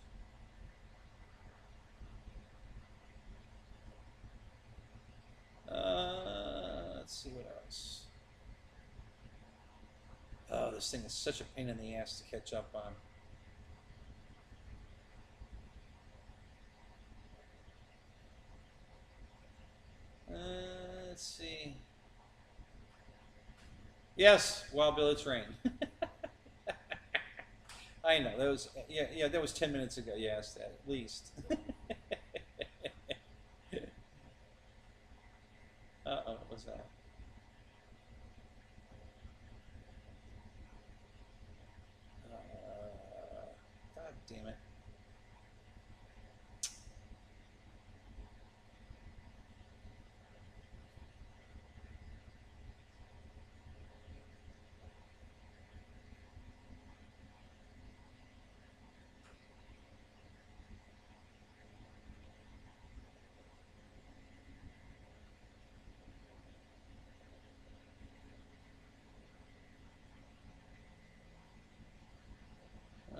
Let's see what else. Oh, this thing is such a pain in the ass to catch up on. Let's see. Yes, Wild Bill, it's rain. I know, that was, yeah, that was 10 minutes ago you asked that, at least. Uh-oh, what was that? God damn it.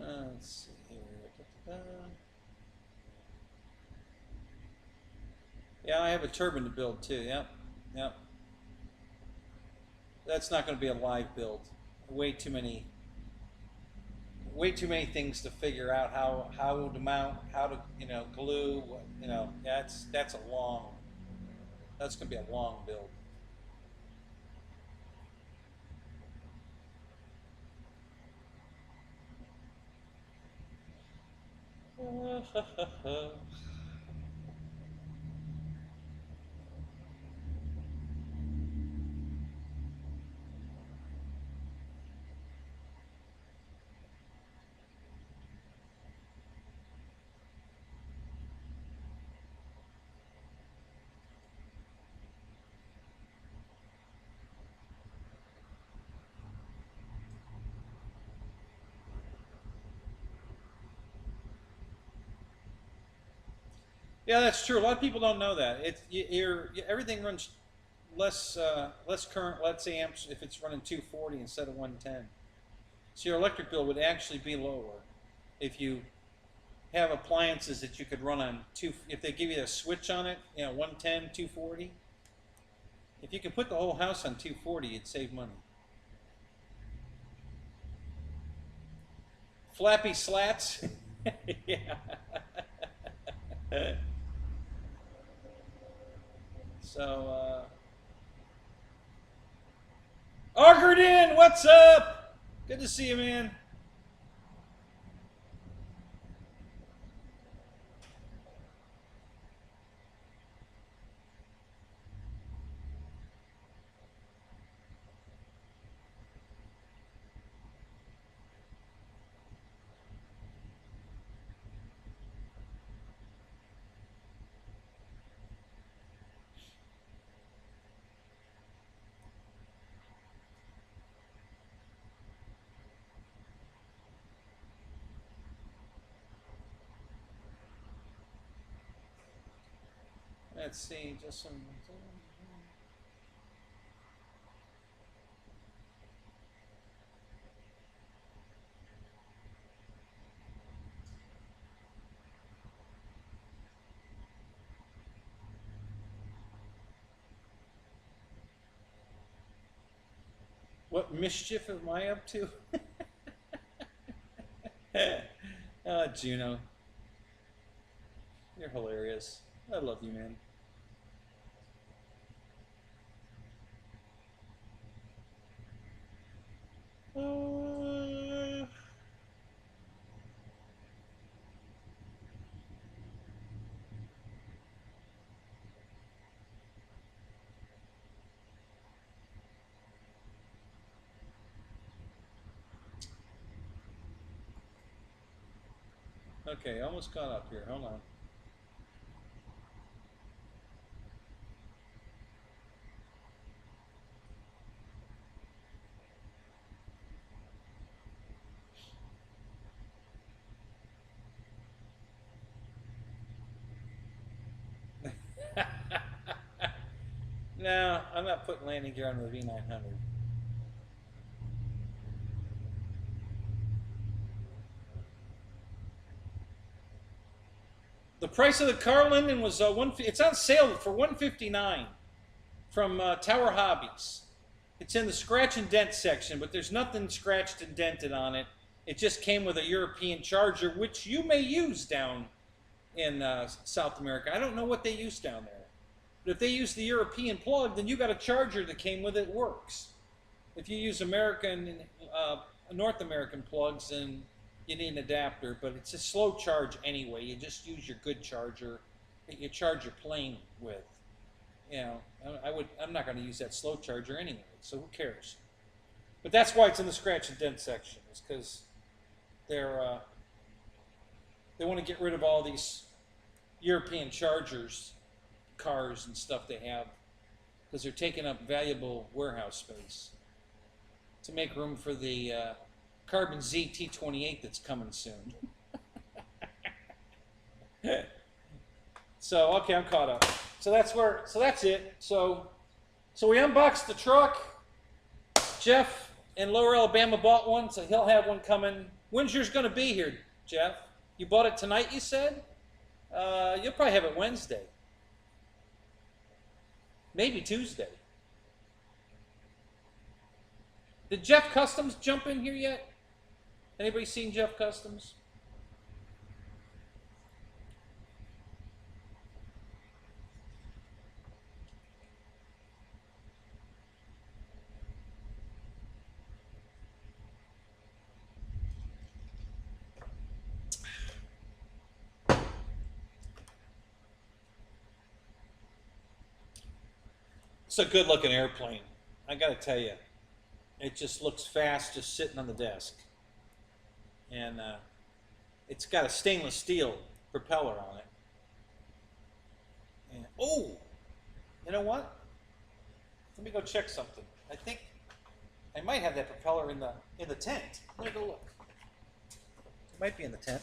Let's see here. Yeah, I have a turbine to build too. Yep. that's not going to be a live build. Way too many things to figure out how to mount, how to glue. That's going to be a long build. Yeah, that's true. A lot of people don't know that. Everything runs less current, less amps if it's running 240 instead of 110. So your electric bill would actually be lower if you have appliances that you could run on if they give you a switch on it, 110, 240. If you can put the whole house on 240, you'd save money. Flappy slats. Yeah. So, Argerden, what's up? Good to see you, man. Let's see, just some. What mischief am I up to? Juno. You're hilarious. I love you, man. Okay, almost caught up here. Hold on. No, I'm not putting landing gear on the V900. The price of the car, Lyndon, was it's on sale for $159 from Tower Hobbies. It's in the scratch and dent section, but there's nothing scratched and dented on it. It just came with a European charger, which you may use down in South America. I don't know what they use down there. But if they use the European plug, then you got a charger that came with it, works. If you use North American plugs, then you need an adapter, but it's a slow charge anyway. You just use your good charger that you charge your plane with. I'm not going to use that slow charger anyway, so who cares? But that's why it's in the scratch and dent section, is because they want to get rid of all these European chargers, cars and stuff they have, because they're taking up valuable warehouse space to make room for the Carbon Z T28 that's coming soon. So okay, I'm caught up. So that's it. So we unboxed the truck. Jeff in Lower Alabama bought one, so he'll have one coming. When's yours going to be here, Jeff? You bought it tonight, you said? You'll probably have it Wednesday. Maybe Tuesday. Did Jeff Customs jump in here yet? Anybody seen Jeff Customs? It's a good looking airplane. I gotta tell you, it just looks fast just sitting on the desk. And it's got a stainless steel propeller on it. And, oh, you know what? Let me go check something. I think I might have that propeller in the tent. Let me go look. It might be in the tent.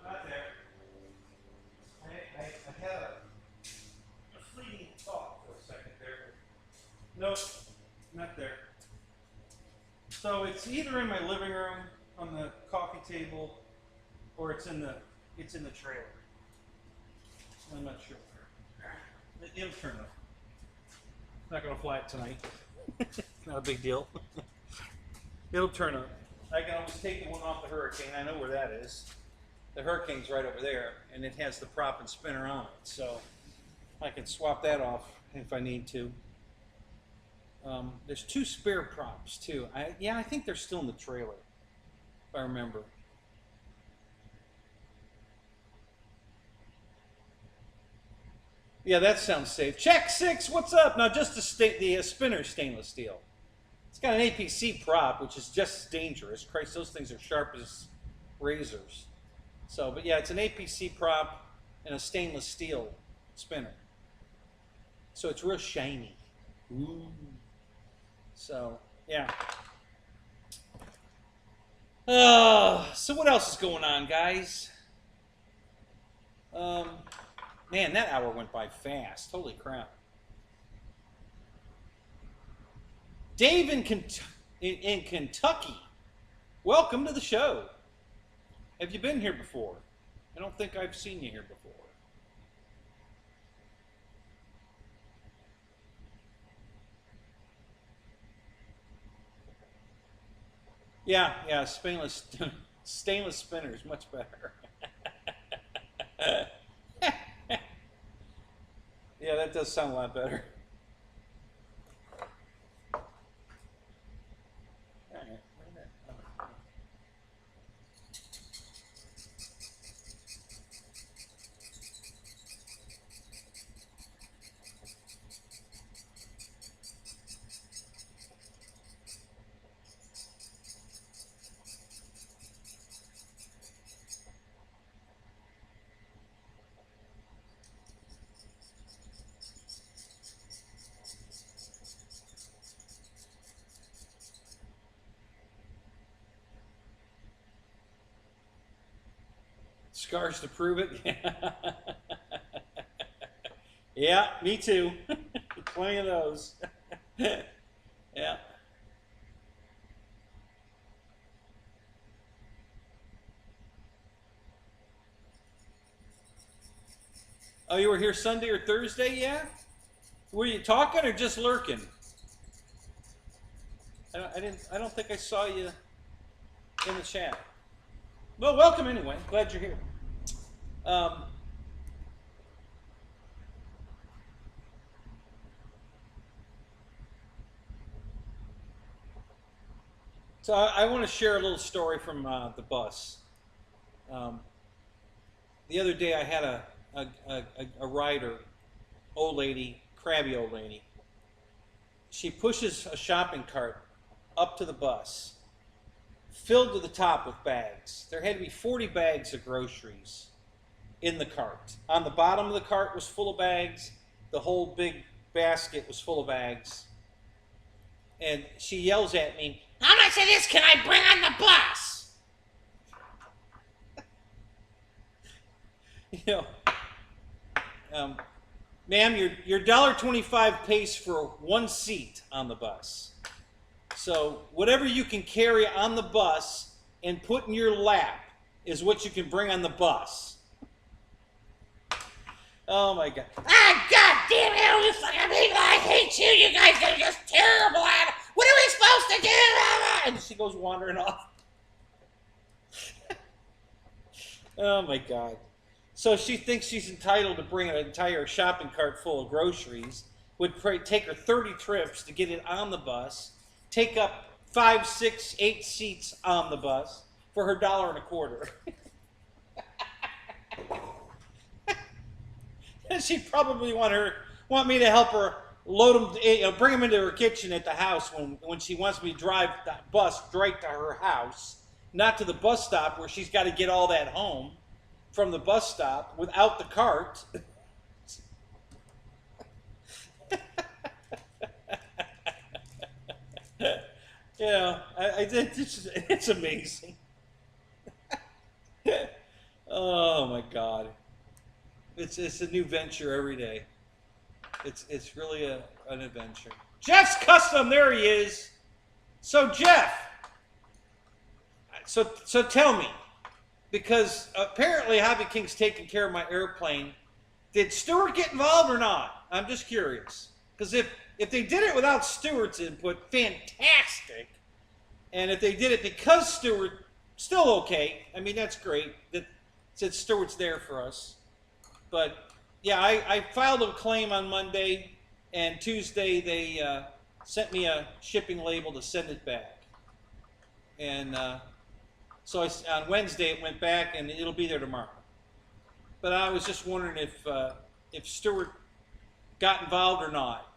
Not there. I had a fleeting thought for a second there. Nope, not there. So it's either in my living room on the coffee table, or it's in the trailer. I'm not sure. It'll turn up. Not gonna fly it tonight. Not a big deal. It'll turn up. I can always take the one off the Hurricane. I know where that is. The Hurricane's right over there, and it has the prop and spinner on it. So I can swap that off if I need to. There's 2 spare props too. I think they're still in the trailer, if I remember. Yeah, that sounds safe. Check 6, what's up? Now just the spinner stainless steel. It's got an APC prop, which is just as dangerous. Christ, those things are sharp as razors. So, but yeah, it's an APC prop and a stainless steel spinner. So it's real shiny. Ooh. So, yeah. So what else is going on, guys? Man, that hour went by fast. Holy crap. Dave in Kentucky, welcome to the show. Have you been here before? I don't think I've seen you here before. Yeah, stainless spinner is much better. Yeah, that does sound a lot better. Scars to prove it. Yeah, me too. Plenty of those. Yeah. Oh, you were here Sunday or Thursday, yeah? Were you talking or just lurking? I don't think I saw you. in the chat. Well, welcome anyway. Glad you're here. So I want to share a little story from the bus. The other day I had a rider, old lady, crabby old lady. She pushes a shopping cart up to the bus, filled to the top with bags. There had to be 40 bags of groceries in the cart. On the bottom of the cart was full of bags. The whole big basket was full of bags. And she yells at me, "How much of this can I bring on the bus?" You know, ma'am, your $1.25 pays for one seat on the bus. So whatever you can carry on the bus and put in your lap is what you can bring on the bus. Oh my God. Ah, God damn it, you fucking people, I hate you. You guys are just terrible at it. What are we supposed to do? And she goes wandering off. Oh my God. So she thinks she's entitled to bring an entire shopping cart full of groceries. Would take her 30 trips to get it on the bus. Take up 5, 6, 8 seats on the bus for her $1.25. And she'd probably want me to help her load them, bring them into her kitchen at the house when she wants me to drive the bus straight to her house, not to the bus stop where she's got to get all that home from the bus stop without the cart. You know, it's amazing. Oh my God. It's a new venture every day. It's really an adventure. Jeff's Custom, there he is. So Jeff, so tell me, because apparently HobbyKing's taking care of my airplane. Did Stuart get involved or not? I'm just curious. Because if they did it without Stuart's input, fantastic. And if they did it because Stuart, still okay. I mean, that's great that since Stuart's there for us. But yeah, I filed a claim on Monday, and Tuesday they sent me a shipping label to send it back. And so on Wednesday it went back, and it'll be there tomorrow. But I was just wondering if Stuart got involved or not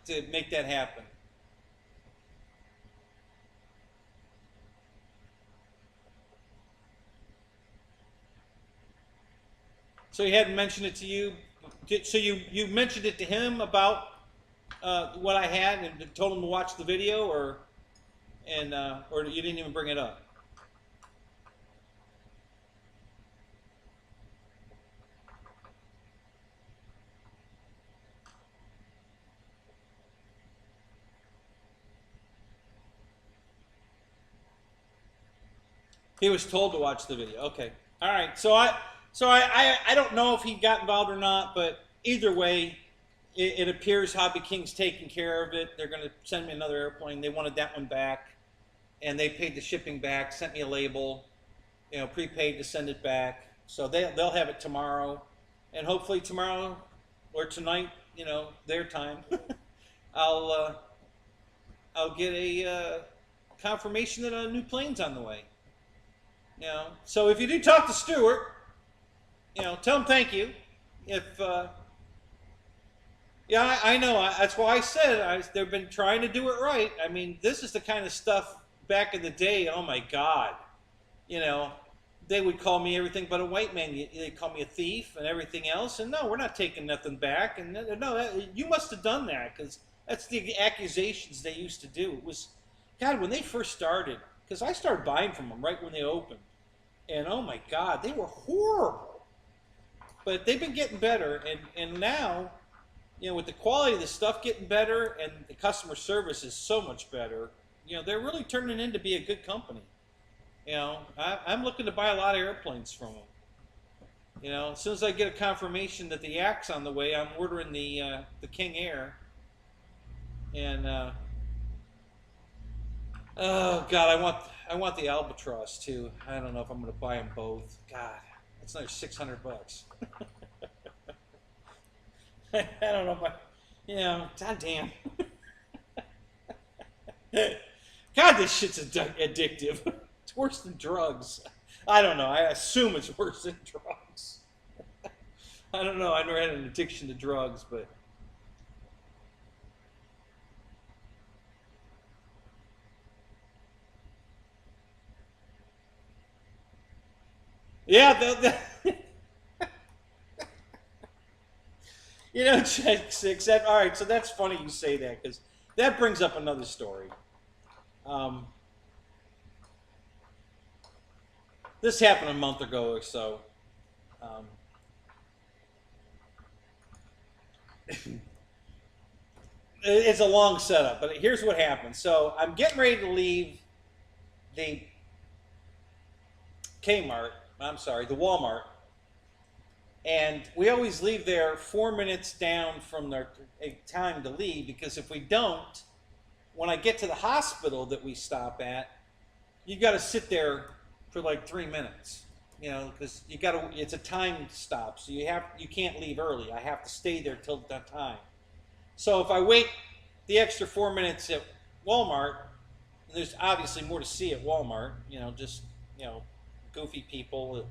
to make that happen. So he hadn't mentioned it to you. So you mentioned it to him about what I had and told him to watch the video, or you didn't even bring it up? He was told to watch the video. Okay. All right. So I don't know if he got involved or not, but either way, it appears HobbyKing's taking care of it. They're going to send me another airplane. They wanted that one back, and they paid the shipping back, sent me a label, prepaid to send it back. So they'll have it tomorrow, and hopefully tomorrow or tonight, their time, I'll get a confirmation that a new plane's on the way. So if you do talk to Stuart, tell him thank you. If yeah, I know. That's why I said they've been trying to do it right. I mean, this is the kind of stuff back in the day. Oh my God, they would call me everything but a white man. They call me a thief and everything else. And no, we're not taking nothing back. And no, you must have done that, because that's the accusations they used to do. It was, God, when they first started, because I started buying from them right when they opened. And oh my God, they were horrible. But they've been getting better, and now, with the quality of the stuff getting better and the customer service is so much better, they're really turning in to be a good company. I'm looking to buy a lot of airplanes from them. As soon as I get a confirmation that the Yak's on the way, I'm ordering the King Air, and Oh God, I want the albatross too. I don't know if I'm gonna buy them both. God, that's another $600. I don't know if I, you know, god damn. God, this shit's addictive. It's worse than drugs. I don't know. I assume it's worse than drugs. I don't know. I never had an addiction to drugs, but yeah, you know, check six. All right, so that's funny you say that because that brings up another story. Um, this happened a month ago or so. Um, it's a long setup, but here's what happened. So I'm getting ready to leave the Kmart. I'm sorry, the Walmart, and we always leave there 4 minutes down from their time to leave because if we don't, when I get to the hospital that we stop at, you got to sit there for like 3 minutes, you know, because you got to. It's a time stop, so you can't leave early. I have to stay there till that time. So if I wait the extra 4 minutes at Walmart, and there's obviously more to see at Walmart, you know, just you know, goofy people that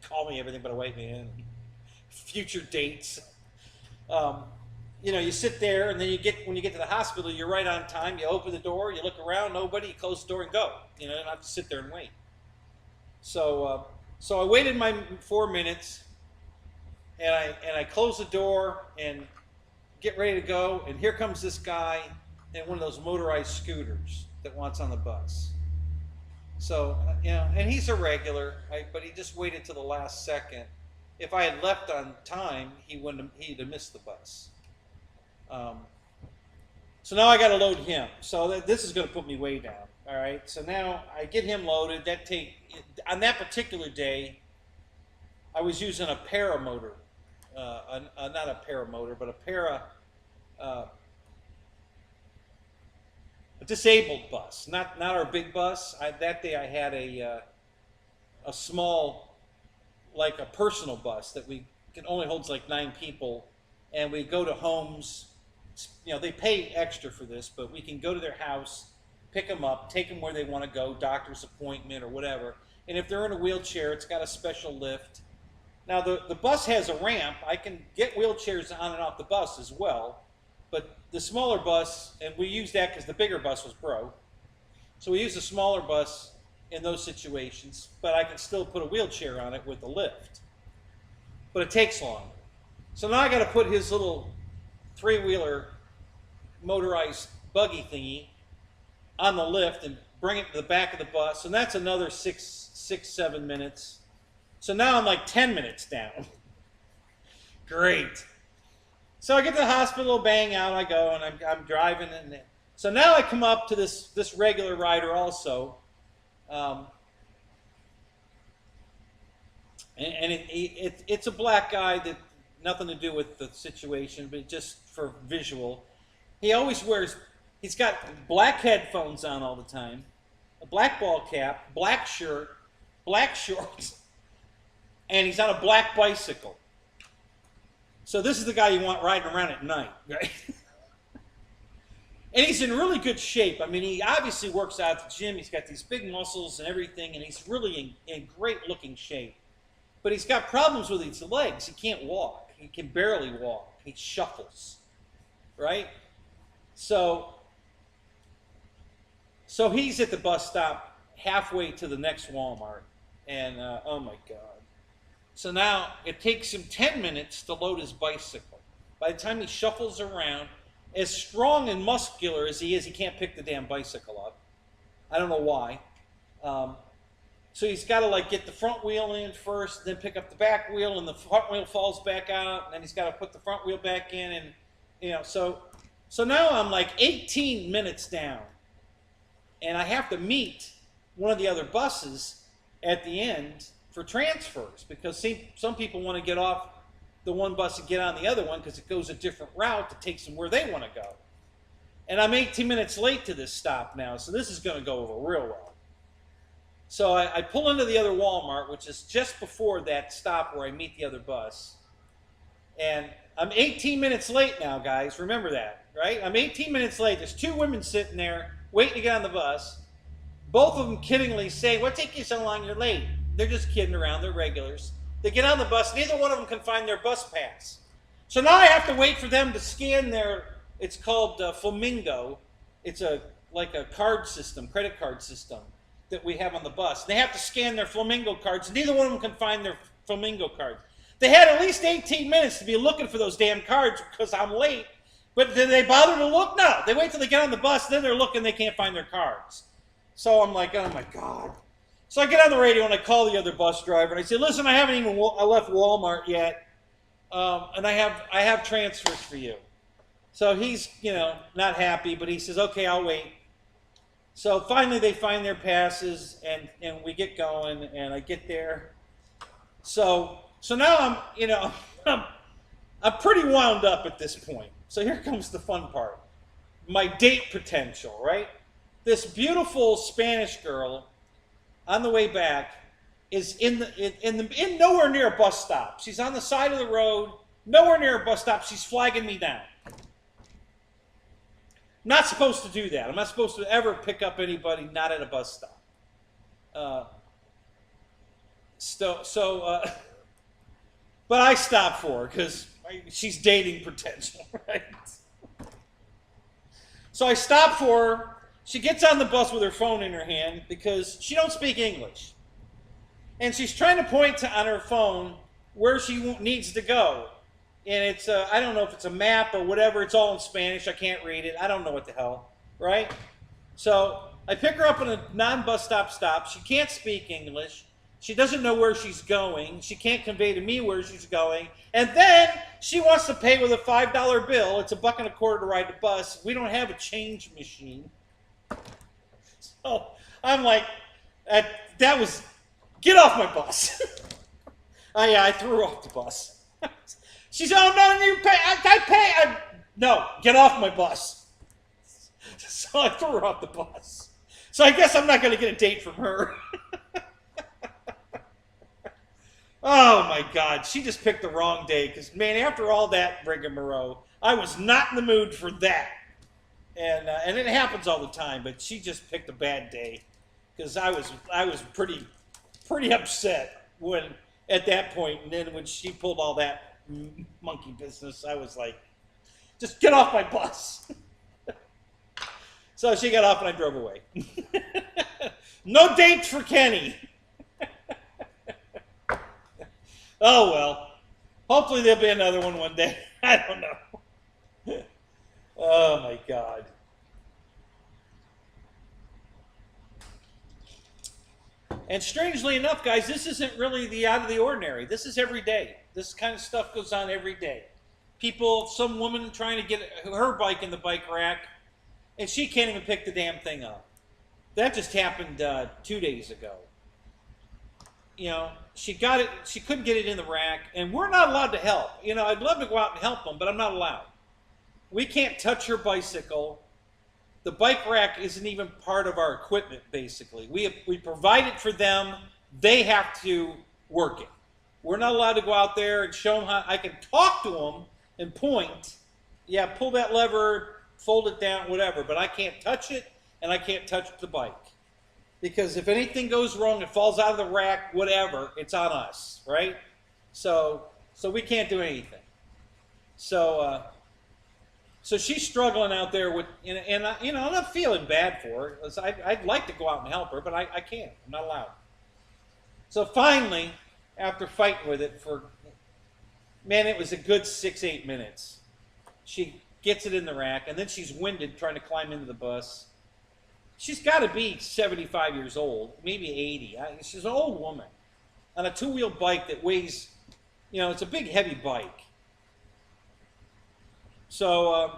call me everything but a white man, future dates. Um, you know, you sit there, and then when you get to the hospital, you're right on time. You open the door, you look around, nobody, you close the door and go. You know, you don't have to sit there and wait. So I waited my 4 minutes, and I closed the door and get ready to go. And here comes this guy in one of those motorized scooters that wants on the bus. So you know, and he's a regular, right? But he just waited till the last second. If I had left on time, he'd have missed the bus. Um, so now I got to load him. So this is going to put me way down. All right. So now I get him loaded. On that particular day, I was using a paramotor, not a paramotor, but a disabled bus, not our big bus. That day I had a small, like a personal bus that we can only holds like 9 people, and we go to homes. You know, they pay extra for this, but we can go to their house, pick them up, take them where they want to go, doctor's appointment or whatever. And if they're in a wheelchair, it's got a special lift. Now the bus has a ramp. I can get wheelchairs on and off the bus as well, but the smaller bus, and we use that because the bigger bus was broke. So we use the smaller bus in those situations, but I can still put a wheelchair on it with a lift. But it takes longer. So now I got to put his little 3-wheeler motorized buggy thingy on the lift and bring it to the back of the bus, and that's another 7 minutes. So now I'm like 10 minutes down. Great. So I get to the hospital, bang, out I go, and I'm driving. And so now I come up to this regular rider also. It's a black guy that nothing to do with the situation, but just for visual. He always he's got black headphones on all the time, a black ball cap, black shirt, black shorts, and he's on a black bicycle. So this is the guy you want riding around at night, right? And he's in really good shape. I mean, he obviously works out at the gym. He's got these big muscles and everything, and he's really in great looking shape. But he's got problems with his legs. He can't walk. He can barely walk. He shuffles, right? So he's at the bus stop halfway to the next Walmart, and oh my God. So now it takes him 10 minutes to load his bicycle. By the time he shuffles around, as strong and muscular as he is, he can't pick the damn bicycle up. I don't know why. So he's got to like get the front wheel in first, then pick up the back wheel, and the front wheel falls back out, and then he's got to put the front wheel back in, and you know, so now I'm like 18 minutes down, and I have to meet one of the other buses at the end for transfers because some people want to get off the one bus and get on the other one because it goes a different route that takes them where they want to go. And I'm 18 minutes late to this stop now, so this is going to go over real well. So I pull into the other Walmart, which is just before that stop where I meet the other bus. And I'm 18 minutes late now, guys. Remember that, right? I'm 18 minutes late. There's two women sitting there waiting to get on the bus. Both of them kiddingly say, "What take you so long? You're late." They're just kidding around. They're regulars. They get on the bus. Neither one of them can find their bus pass. So now I have to wait for them to scan their, it's called Flamingo. It's like a card system, credit card system that we have on the bus. They have to scan their Flamingo cards. Neither one of them can find their Flamingo cards. They had at least 18 minutes to be looking for those damn cards because I'm late. But did they bother to look? No. They wait till they get on the bus, then they're looking, they can't find their cards. So I'm like, oh my God. So I get on the radio and I call the other bus driver and I say, "Listen, I haven't even left Walmart yet, and I have transfers for you." So he's, not happy, but he says, "Okay, I'll wait." So finally they find their passes and we get going and I get there. So now I'm pretty wound up at this point. So here comes the fun part. My date potential, right? This beautiful Spanish girl on the way back is in nowhere near a bus stop. She's on the side of the road, nowhere near a bus stop. She's flagging me down. Not supposed to do that. I'm not supposed to ever pick up anybody not at a bus stop. But I stopped for her because she's dating potential, right? So I stopped for her. She gets on the bus with her phone in her hand because she don't speak English. And she's trying to point on her phone where she needs to go. And it's, I don't know if it's a map or whatever. It's all in Spanish. I can't read it. I don't know what the hell, right? So I pick her up in a non-bus stop. She can't speak English. She doesn't know where she's going. She can't convey to me where she's going. And then she wants to pay with a $5 bill. It's $1.25 to ride the bus. We don't have a change machine. So I'm like, that was, get off my bus. I threw her off the bus. She said, "Oh, no, you pay. I pay." No, get off my bus. So I threw her off the bus. So I guess I'm not going to get a date from her. Oh, my God. She just picked the wrong day. Because, man, after all that rigmarole, I was not in the mood for that. And it happens all the time, but she just picked a bad day. Because I was pretty upset at that point. And then when she pulled all that monkey business, I was like, just get off my bus. So she got off and I drove away. No dates for Kenny. Oh well, hopefully there'll be another one day. I don't know. Oh my God. And strangely enough, guys, this isn't really the out of the ordinary. This is every day. This kind of stuff goes on every day. Some woman trying to get her bike in the bike rack, and she can't even pick the damn thing up. That just happened 2 days ago. She got it. She couldn't get it in the rack, and we're not allowed to help. I'd love to go out and help them, but I'm not allowed. We can't touch her bicycle. The bike rack isn't even part of our equipment, basically. We provide it for them. They have to work it. We're not allowed to go out there and show them how. I can talk to them and point. Yeah, pull that lever, fold it down, whatever. But I can't touch it, and I can't touch the bike. Because if anything goes wrong, it falls out of the rack, whatever, it's on us, right? So we can't do anything. So she's struggling out there with, and I'm not feeling bad for her. I'd like to go out and help her, but I can't. I'm not allowed. So finally, after fighting with it man, it was a good 6-8 minutes. She gets it in the rack, and then she's winded trying to climb into the bus. She's got to be 75 years old, maybe 80. She's an old woman on a two-wheel bike that weighs, it's a big, heavy bike. So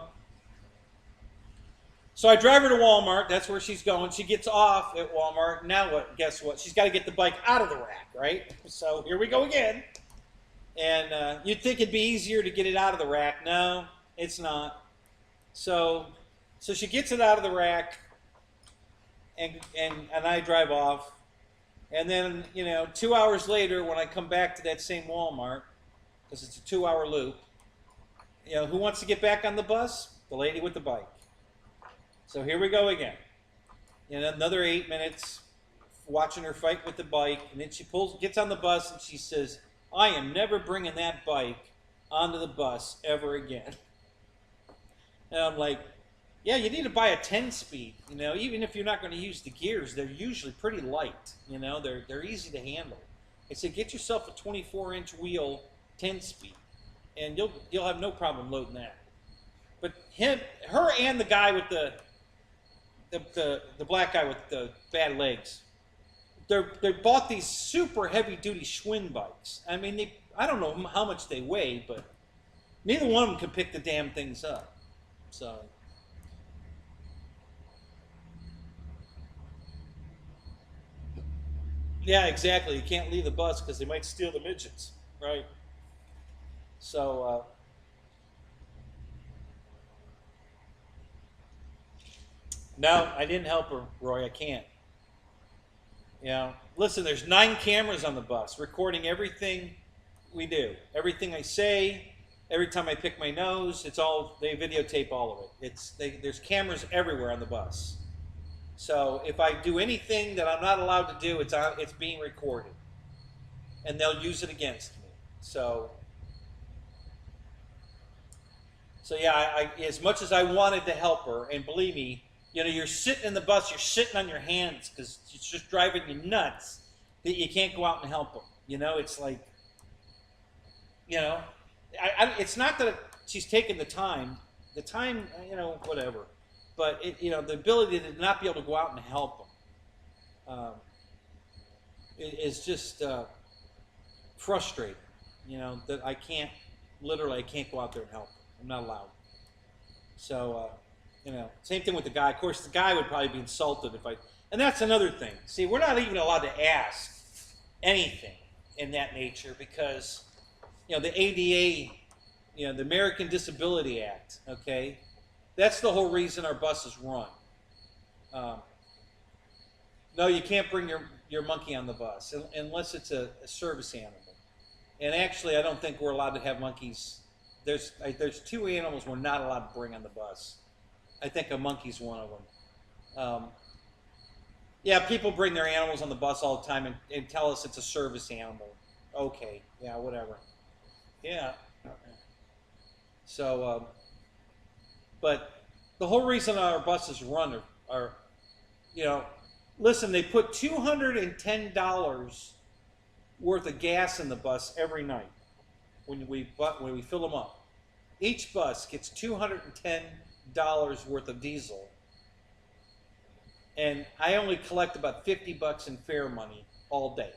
I drive her to Walmart. That's where she's going. She gets off at Walmart. Now what? Guess what? She's got to get the bike out of the rack, right? So here we go again. And you'd think it'd be easier to get it out of the rack. No, it's not. So So she gets it out of the rack, and I drive off. And then, 2 hours later, when I come back to that same Walmart, because it's a 2-hour loop, who wants to get back on the bus? The lady with the bike. So here we go again. Another 8 minutes watching her fight with the bike, and then she gets on the bus, and she says, "I am never bringing that bike onto the bus ever again." And I'm like, yeah, you need to buy a 10-speed. Even if you're not going to use the gears, they're usually pretty light. They're easy to handle. I said, get yourself a 24-inch wheel 10-speed, and you'll have no problem loading that. But her, and the guy with the black guy with the bad legs, they bought these super heavy-duty Schwinn bikes. I mean, I don't know how much they weigh, but neither one of them can pick the damn things up. So. Yeah, exactly. You can't leave the bus because they might steal the midgets, right? So, no, I didn't help her, Roy. I can't. Listen, there's 9 cameras on the bus recording everything we do. Everything I say, every time I pick my nose, they videotape all of it. There's cameras everywhere on the bus. So if I do anything that I'm not allowed to do, it's being recorded. And they'll use it against me. So yeah, as much as I wanted to help her, and believe me, you're sitting in the bus, you're sitting on your hands because it's just driving you nuts that you can't go out and help them. It's like, it's not that she's taking the time, whatever. But, the ability to not be able to go out and help them is just frustrating, that I can't go out there and help them. I'm not allowed. So, same thing with the guy. Of course, the guy would probably be insulted if and that's another thing. See, we're not even allowed to ask anything in that nature because, the ADA, the American Disability Act, okay? That's the whole reason our buses run. No, you can't bring your monkey on the bus unless it's a service animal. And actually, I don't think we're allowed to have monkeys. There's 2 animals we're not allowed to bring on the bus. I think a monkey's one of them. Yeah, people bring their animals on the bus all the time and tell us it's a service animal. Okay, yeah, whatever. Yeah. So, but the whole reason our buses run are listen, they put $210 worth of gas in the bus every night when we fill them up. Each bus gets $210 worth of diesel, and I only collect about $50 in fare money all day.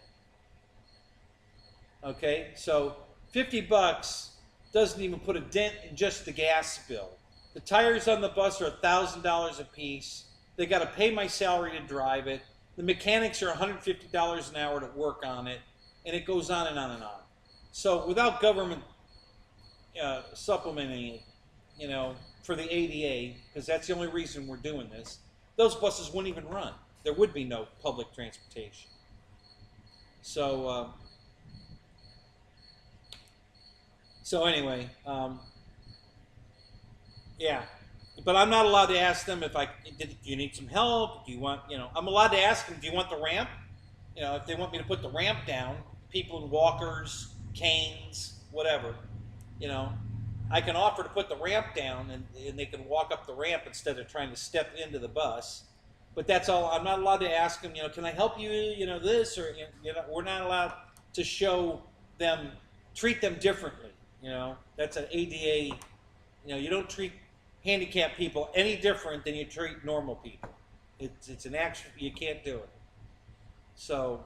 Okay, so $50 doesn't even put a dent in just the gas bill. The tires on the bus are $1,000 a piece. They got to pay my salary to drive it. The mechanics are $150 an hour to work on it, and it goes on and on and on. So without government supplementing it, for the ADA, because that's the only reason we're doing this, those buses wouldn't even run. There would be no public transportation. So, anyway, yeah. But I'm not allowed to ask them do you need some help? Do you want, I'm allowed to ask them, do you want the ramp? If they want me to put the ramp down, people in walkers, canes, whatever, I can offer to put the ramp down and they can walk up the ramp instead of trying to step into the bus. But that's all. I'm not allowed to ask them, can I help you, this, or, we're not allowed to treat them differently. That's an ADA, you don't treat handicapped people any different than you treat normal people. It's an action, you can't do it. So,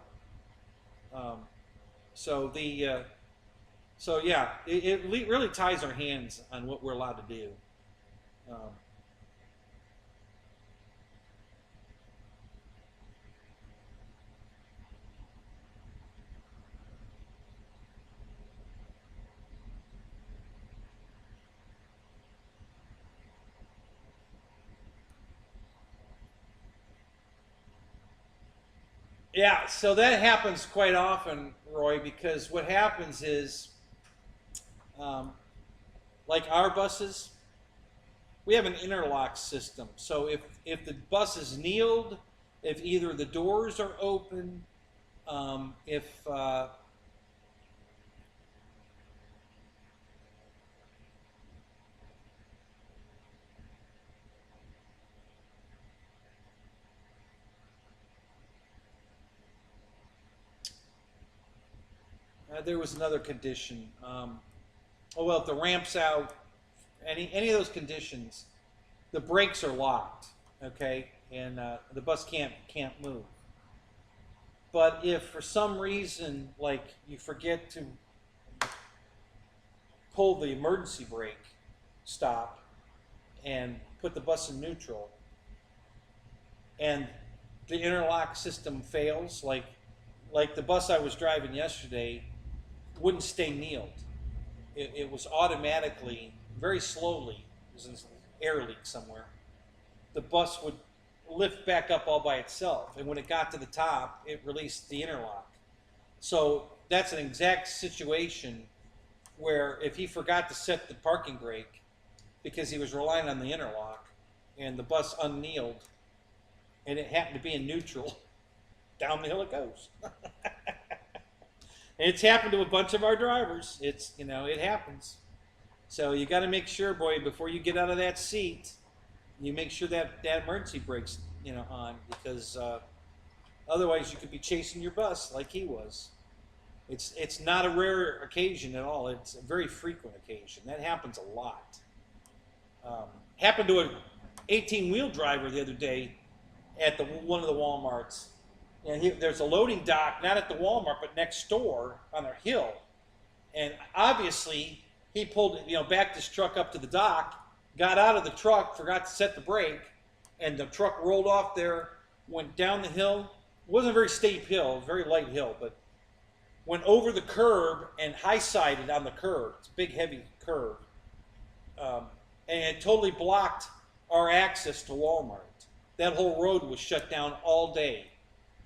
so yeah, it really ties our hands on what we're allowed to do. Yeah, so that happens quite often, Roy, because what happens is, um, like our buses, we have an interlock system. So if the bus is kneeled, if either the doors are open, if there was another condition. Oh well, if the ramp's out, any of those conditions, the brakes are locked, okay, and the bus can't move. But if for some reason, like you forget to pull the emergency brake stop and put the bus in neutral, and the interlock system fails, like the bus I was driving yesterday wouldn't stay kneeled. It was automatically, very slowly, it was an air leak somewhere. The bus would lift back up all by itself, and when it got to the top, it released the interlock. So that's an exact situation where if he forgot to set the parking brake because he was relying on the interlock and the bus unkneeled and it happened to be in neutral, down the hill it goes. And it's happened to a bunch of our drivers. It's, you know, it happens. So you got to make sure, boy, before you get out of that seat, you make sure that that emergency brake's, you know, on, because otherwise you could be chasing your bus like he was. It's not a rare occasion at all. It's a very frequent occasion. That happens a lot. Happened to an 18-wheel driver the other day at one of the Walmarts. And there's a loading dock, not at the Walmart, but next door on a hill. And obviously, he pulled, you know, backed his truck up to the dock, got out of the truck, forgot to set the brake, and the truck rolled off there, went down the hill. It wasn't a very steep hill, very light hill, but went over the curb and high-sided on the curb. It's a big, heavy curb. And it totally blocked our access to Walmart. That whole road was shut down all day,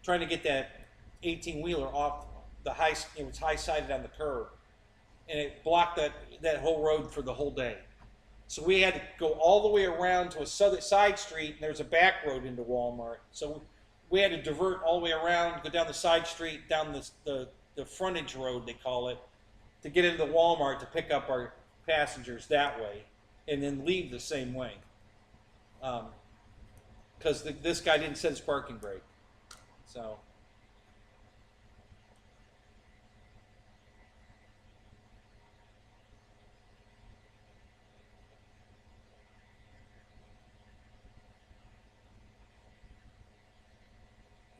trying to get that 18-wheeler off the high, it was high-sided on the curb. And it blocked that whole road for the whole day. So we had to go all the way around to a side street, and there's a back road into Walmart. So we had to divert all the way around, go down the side street, down the frontage road, they call it, to get into the Walmart to pick up our passengers that way, and then leave the same way. Because this guy didn't set his parking brake. So.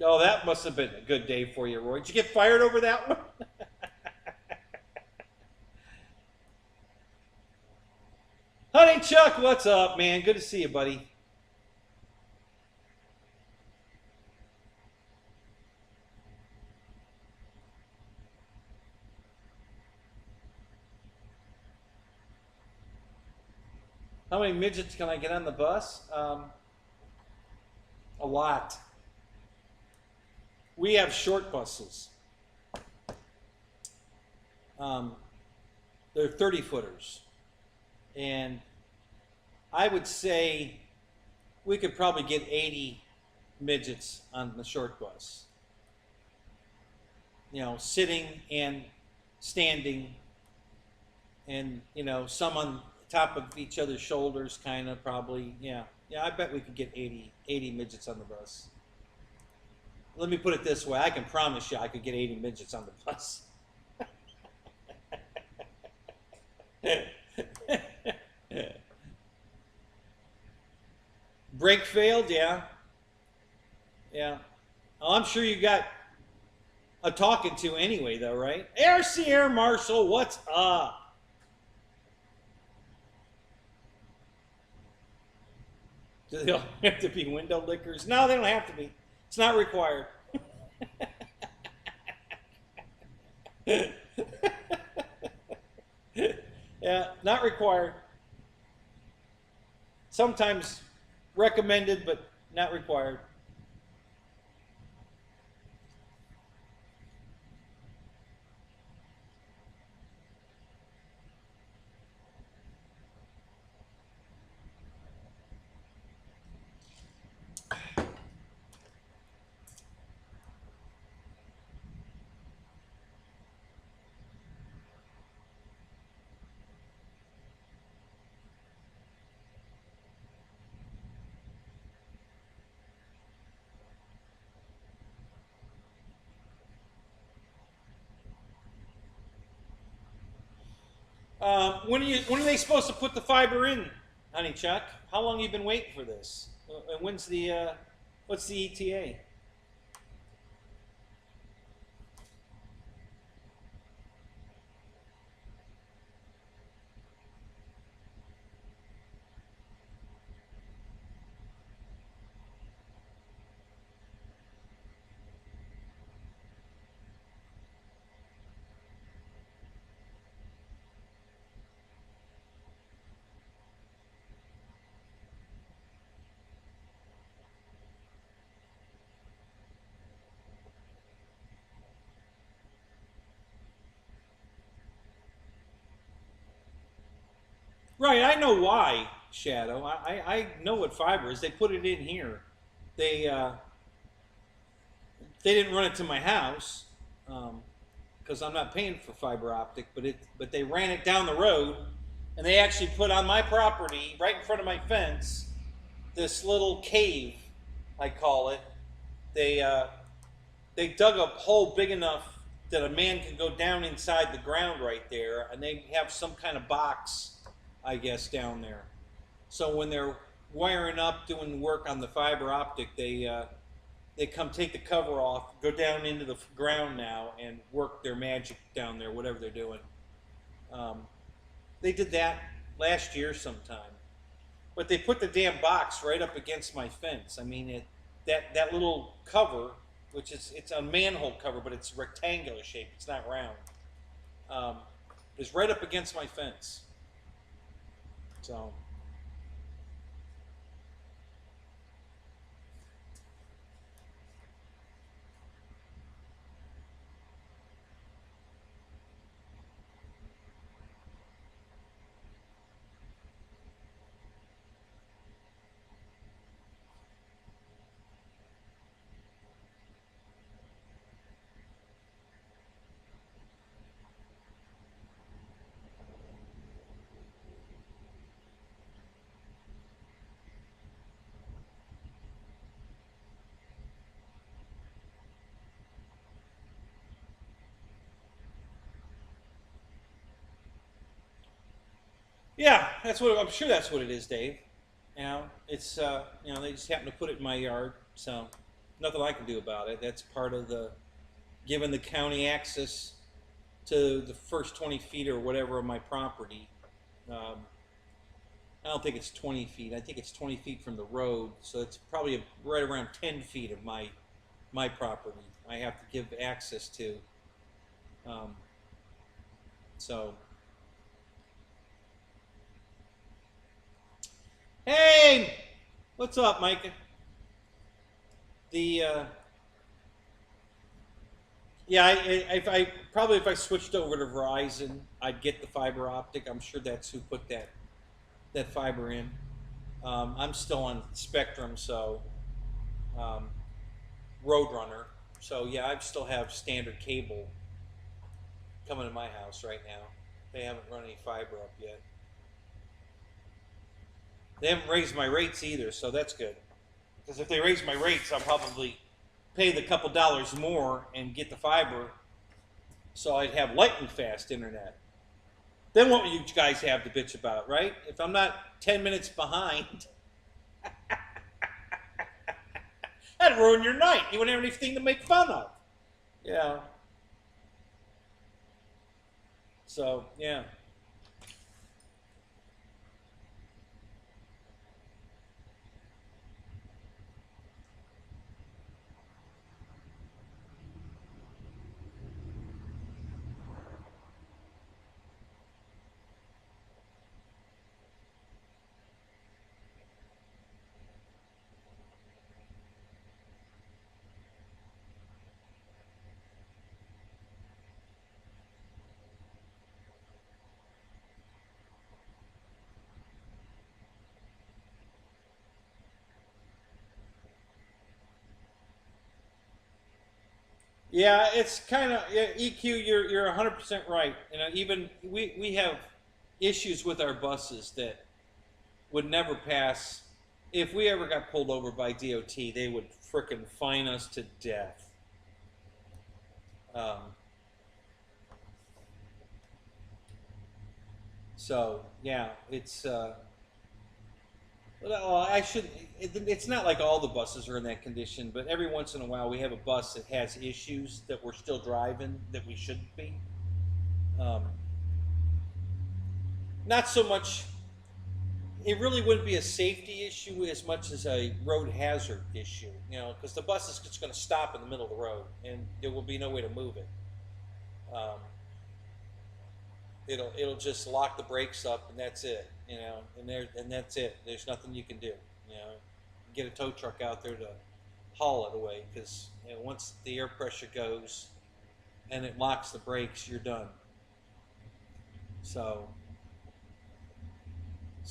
Oh, that must have been a good day for you, Roy. Did you get fired over that one? Honey Chuck, what's up, man? Good to see you, buddy. How many midgets can I get on the bus? A lot. We have short buses. They're 30-footers. And I would say we could probably get 80 midgets on the short bus. You know, sitting and standing, and, you know, some on top of each other's shoulders, kind of, probably. Yeah, I bet we could get 80 midgets on the bus. Let me put it this way, I can promise you I could get 80 midgets on the bus. Brake failed, yeah. Yeah. Oh, I'm sure you got a talking to anyway, though, right? RC Air Marshal, what's up? Do they all have to be window lickers? No, they don't have to be. It's not required. Yeah, not required. Sometimes recommended, but not required. When are they supposed to put the fiber in, honey Chuck? How long have you been waiting for this? And when's the what's the ETA? Right, I know why, Shadow. I know what fiber is. They put it in here. They uh, they didn't run it to my house because I'm not paying for fiber optic, but they ran it down the road, and they actually put on my property, right in front of my fence, this little cave, I call it. They they dug a hole big enough that a man could go down inside the ground right there, and they have some kind of box, I guess, down there. So when they're wiring up, doing work on the fiber optic, they come take the cover off, go down into the ground now, and work their magic down there, whatever they're doing. They did that last year sometime, but they put the damn box right up against my fence. I mean, that little cover, which it's a manhole cover, but it's rectangular shape. It's not round. Is right up against my fence. So. Yeah, that's what I'm sure. That's what it is, Dave. You know, it's they just happen to put it in my yard, so nothing I can do about it. That's part of the giving the county access to the first 20 feet or whatever of my property. Um, I don't think it's 20 feet. I think it's 20 feet from the road, so it's probably right around 10 feet of my property. I have to give access to. Um, so. Hey, what's up, Micah? The yeah, if I switched over to Verizon, I'd get the fiber optic. I'm sure that's who put that fiber in. I'm still on Spectrum, so Roadrunner. So yeah, I still have standard cable coming to my house right now. They haven't run any fiber up yet. They haven't raised my rates either, so that's good. Because if they raise my rates, I'll probably pay the couple dollars more and get the fiber, so I'd have lightning fast internet. Then what would you guys have to bitch about, right? If I'm not 10 minutes behind, that'd ruin your night. You wouldn't have anything to make fun of. Yeah. So, yeah. Yeah, it's kind of yeah, EQ. You're 100% right. You know, even we have issues with our buses that would never pass. If we ever got pulled over by DOT, they would frickin' fine us to death. Um, So yeah, it's well, I should. It's not like all the buses are in that condition, but every once in a while we have a bus that has issues that we're still driving that we shouldn't be. Um, Not so much. It really wouldn't be a safety issue as much as a road hazard issue, because the bus is just going to stop in the middle of the road, and there will be no way to move it. Um, it'll just lock the brakes up, and that's it, and that's it. There's nothing you can do, get a tow truck out there to haul it away, because once the air pressure goes and it locks the brakes, you're done. So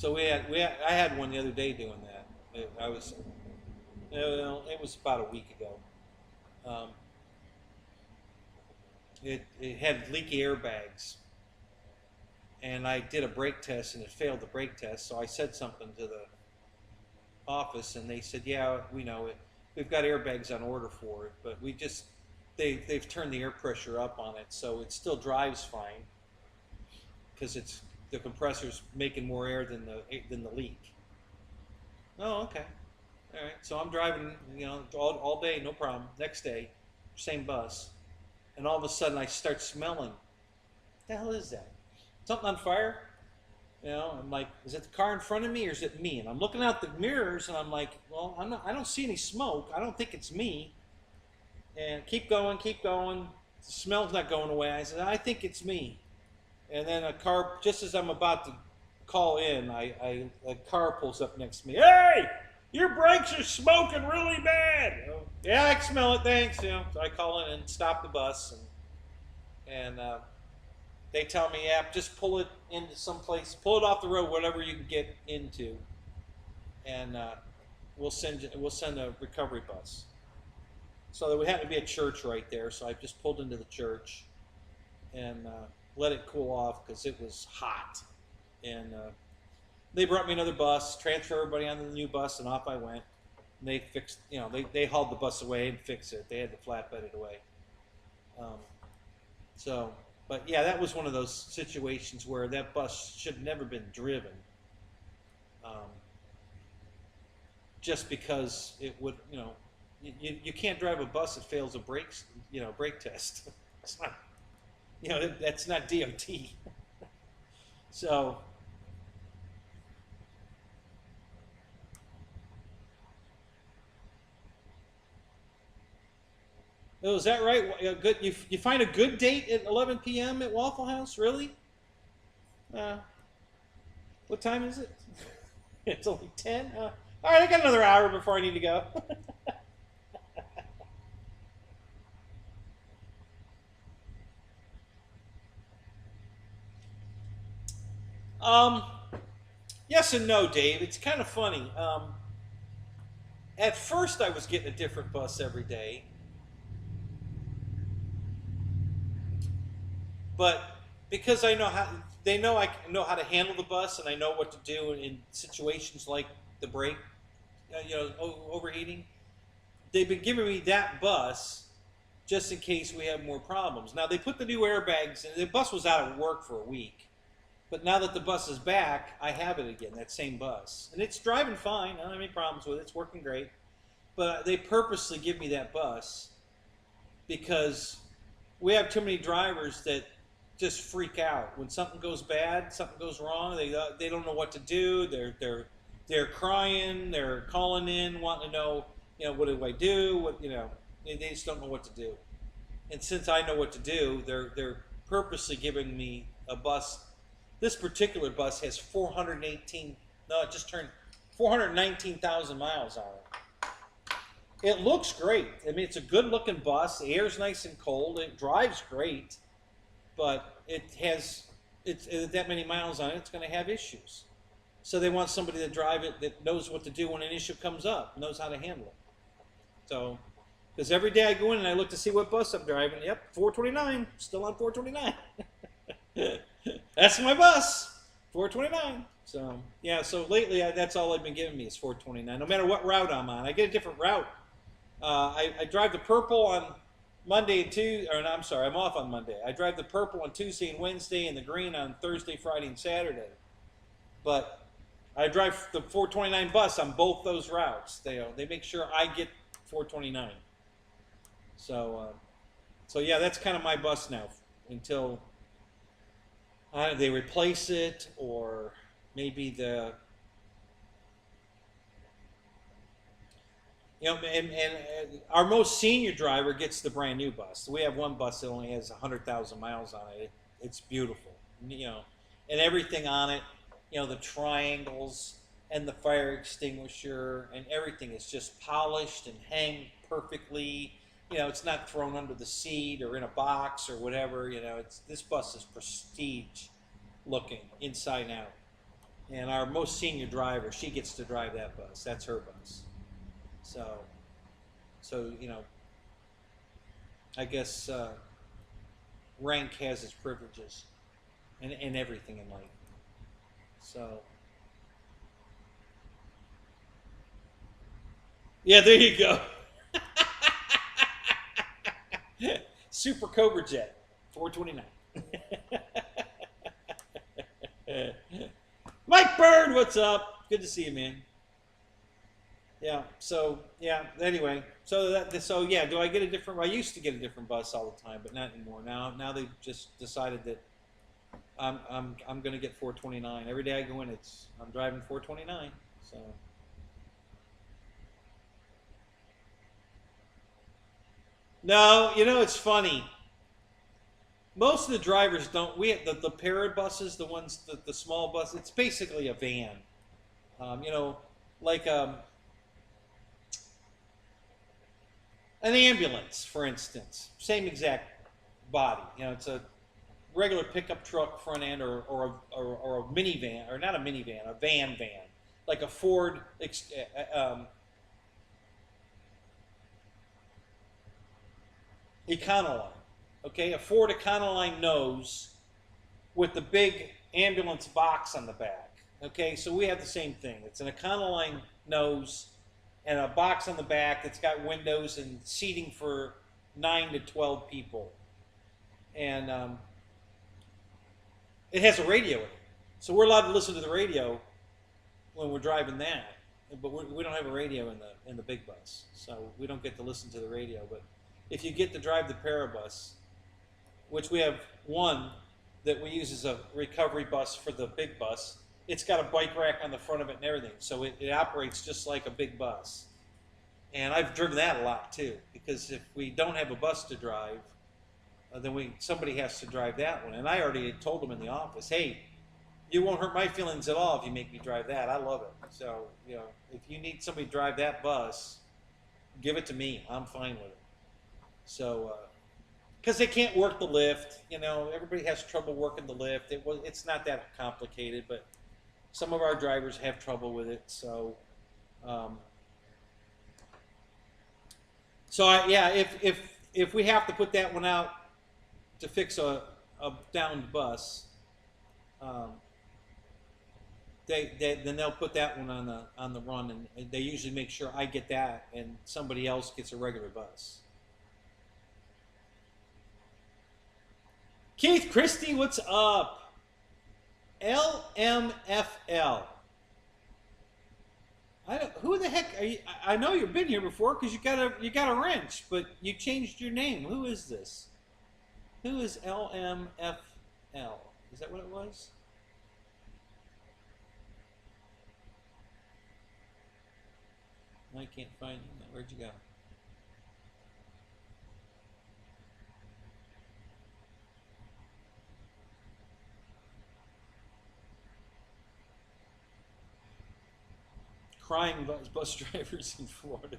I had one the other day doing that. It was about a week ago. It had leaky airbags, and I did a brake test, and it failed the brake test. So I said something to the office, and they said, "Yeah, we know it. We've got airbags on order for it, but they've turned the air pressure up on it, so it still drives fine because the compressor's making more air than the leak." Oh, okay, all right. So I'm driving, all day, no problem. Next day, same bus, and all of a sudden I start smelling. What the hell is that? Something on fire? I'm like, is it the car in front of me or is it me? And I'm looking out the mirrors and I'm like, well, I don't see any smoke. I don't think it's me. And keep going. The smell's not going away. I said, I think it's me. And then a car, just as I'm about to call in, a car pulls up next to me. Hey, your brakes are smoking really bad. Oh, yeah, I can smell it, thanks. So I call in and stop the bus, and they tell me, yeah, just pull it into someplace, pull it off the road, whatever you can get into, and we'll send a recovery bus. So there happened to be a church right there, so I just pulled into the church and let it cool off because it was hot. And they brought me another bus, transferred everybody onto the new bus, and off I went. And they fixed, they hauled the bus away and fixed it. They had to flatbed it away. But yeah, that was one of those situations where that bus should have never been driven. Just because it would, you can't drive a bus that fails a brake test. It's not, that's not DOT. So, oh, is that right? Good. You find a good date at 11 p.m. at Waffle House? Really? What time is it? It's only 10. All right, I got another hour before I need to go. Yes and no, Dave. It's kind of funny. At first, I was getting a different bus every day. But because I know how I know how to handle the bus, and I know what to do in situations like the brake, overheating. They've been giving me that bus just in case we have more problems. Now they put the new airbags in. The bus was out of work for a week, but now that the bus is back, I have it again. That same bus, and it's driving fine. I don't have any problems with it. It's working great. But they purposely give me that bus because we have too many drivers that just freak out when something goes bad, something goes wrong. They don't know what to do. They're crying. They're calling in, wanting to know, what do I do? They just don't know what to do. And since I know what to do, they're purposely giving me a bus. This particular bus has 418. No, it just turned 419,000 miles on it. It looks great. I mean, it's a good-looking bus. The air's nice and cold. It drives great. But it's that many miles on it, it's going to have issues. So they want somebody to drive it that knows what to do when an issue comes up, knows how to handle it. So, because every day I go in and I look to see what bus I'm driving. Yep, 429, still on 429. That's my bus, 429. So, yeah, so lately that's all they've been giving me is 429, no matter what route I'm on. I get a different route. I drive the purple on Monday and Tuesday, or no, I'm sorry, I'm off on Monday. I drive the purple on Tuesday and Wednesday, and the green on Thursday, Friday, and Saturday. But I drive the 429 bus on both those routes. They make sure I get 429. So yeah, that's kind of my bus now until they replace it, or maybe and our most senior driver gets the brand new bus. We have one bus that only has 100,000 miles on it. It's beautiful, and everything on it, the triangles and the fire extinguisher and everything is just polished and hang perfectly. It's not thrown under the seat or in a box or whatever. This bus is prestige looking inside and out. And our most senior driver, she gets to drive that bus. That's her bus. So I guess rank has its privileges and everything in life. So yeah, there you go. Super Cobra Jet, 429. Mike Bird, what's up? Good to see you, man. Yeah. So yeah. Anyway, so yeah. Do I get a different? I used to get a different bus all the time, but not anymore. Now they've just decided that I'm going to get 429 every day I go in. I'm driving 429. So. No, it's funny. Most of the drivers don't. We have the Parrot buses, the ones, the small bus. It's basically a van. Like an ambulance, for instance. Same exact body. It's a regular pickup truck front end, or a minivan, or not a minivan, a van, like a Ford. Econoline, okay, a Ford Econoline nose with the big ambulance box on the back. Okay, so we have the same thing. It's an Econoline nose and a box on the back that's got windows and seating for 9 to 12 people, and it has a radio in it, so we're allowed to listen to the radio when we're driving that. But we don't have a radio in the big bus, so we don't get to listen to the radio. But if you get to drive the Parabus, which we have one that we use as a recovery bus for the big bus, it's got a bike rack on the front of it and everything, so it operates just like a big bus. And I've driven that a lot too, because if we don't have a bus to drive, then somebody has to drive that one. And I already told them in the office, hey, you won't hurt my feelings at all if you make me drive that. I love it. So if you need somebody to drive that bus, give it to me. I'm fine with it. So, because they can't work the lift, everybody has trouble working the lift. It's not that complicated, but some of our drivers have trouble with it. So, if we have to put that one out to fix a downed bus, then they'll put that one on the run, and they usually make sure I get that, and somebody else gets a regular bus. Keith Christie, what's up? LMFL. Who the heck are you? I know you've been here before because you got a wrench, but you changed your name. Who is this? Who is LMFL? Is that what it was? I can't find you. Where'd you go? Crying bus drivers in Florida.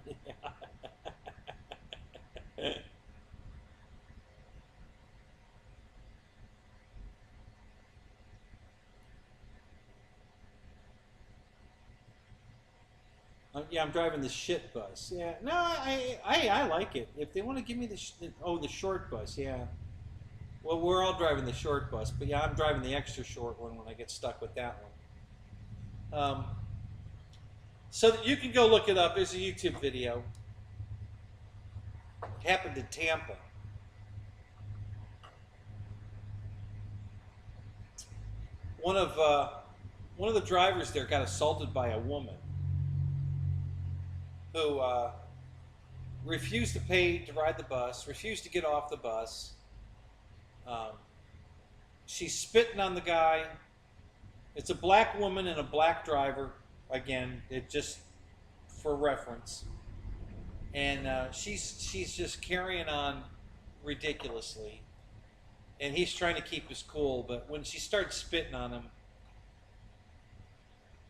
Yeah, I'm driving the shit bus. Yeah, no, I like it. If they want to give me the short bus, yeah. Well, we're all driving the short bus, but yeah, I'm driving the extra short one when I get stuck with that one. So you can go look it up. There's a YouTube video. It happened in Tampa. one of the drivers there got assaulted by a woman who refused to pay to ride the bus, refused to get off the bus. Um, she's spitting on the guy. It's a black woman and a black driver. Again, it just for reference. And she's just carrying on ridiculously. And he's trying to keep his cool, but when she starts spitting on him,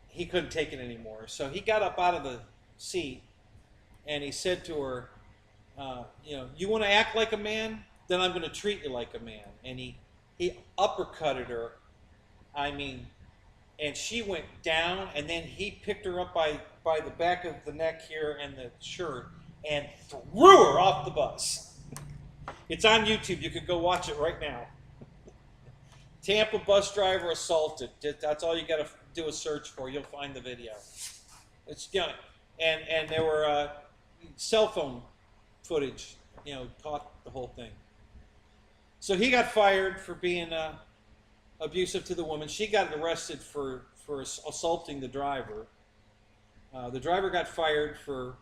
he couldn't take it anymore. So he got up out of the seat and he said to her, you want to act like a man? Then I'm going to treat you like a man. And he uppercutted her. I mean, and she went down, and then he picked her up by the back of the neck here and the shirt and threw her off the bus. It's on YouTube. You can go watch it right now. Tampa bus driver assaulted. That's all you got to do a search for. You'll find the video. It's and there were cell phone footage, caught the whole thing. So he got fired for being abusive to the woman. She got arrested for assaulting the driver. The driver got fired for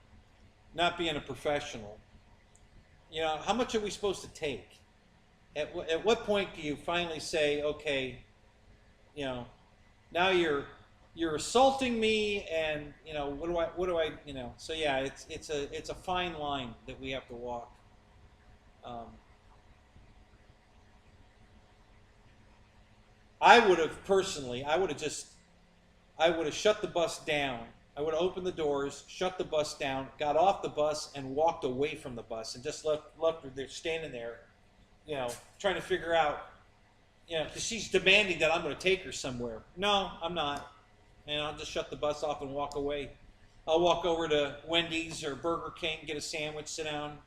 not being a professional. How much are we supposed to take? At what point do you finally say, okay, now you're assaulting me, and what do I So yeah, it's a fine line that we have to walk. I would have shut the bus down. I would have opened the doors, shut the bus down, got off the bus, and walked away from the bus, and just left her there standing there, trying to figure out, because she's demanding that I'm going to take her somewhere. No, I'm not. And I'll just shut the bus off and walk away. I'll walk over to Wendy's or Burger King, get a sandwich, sit down,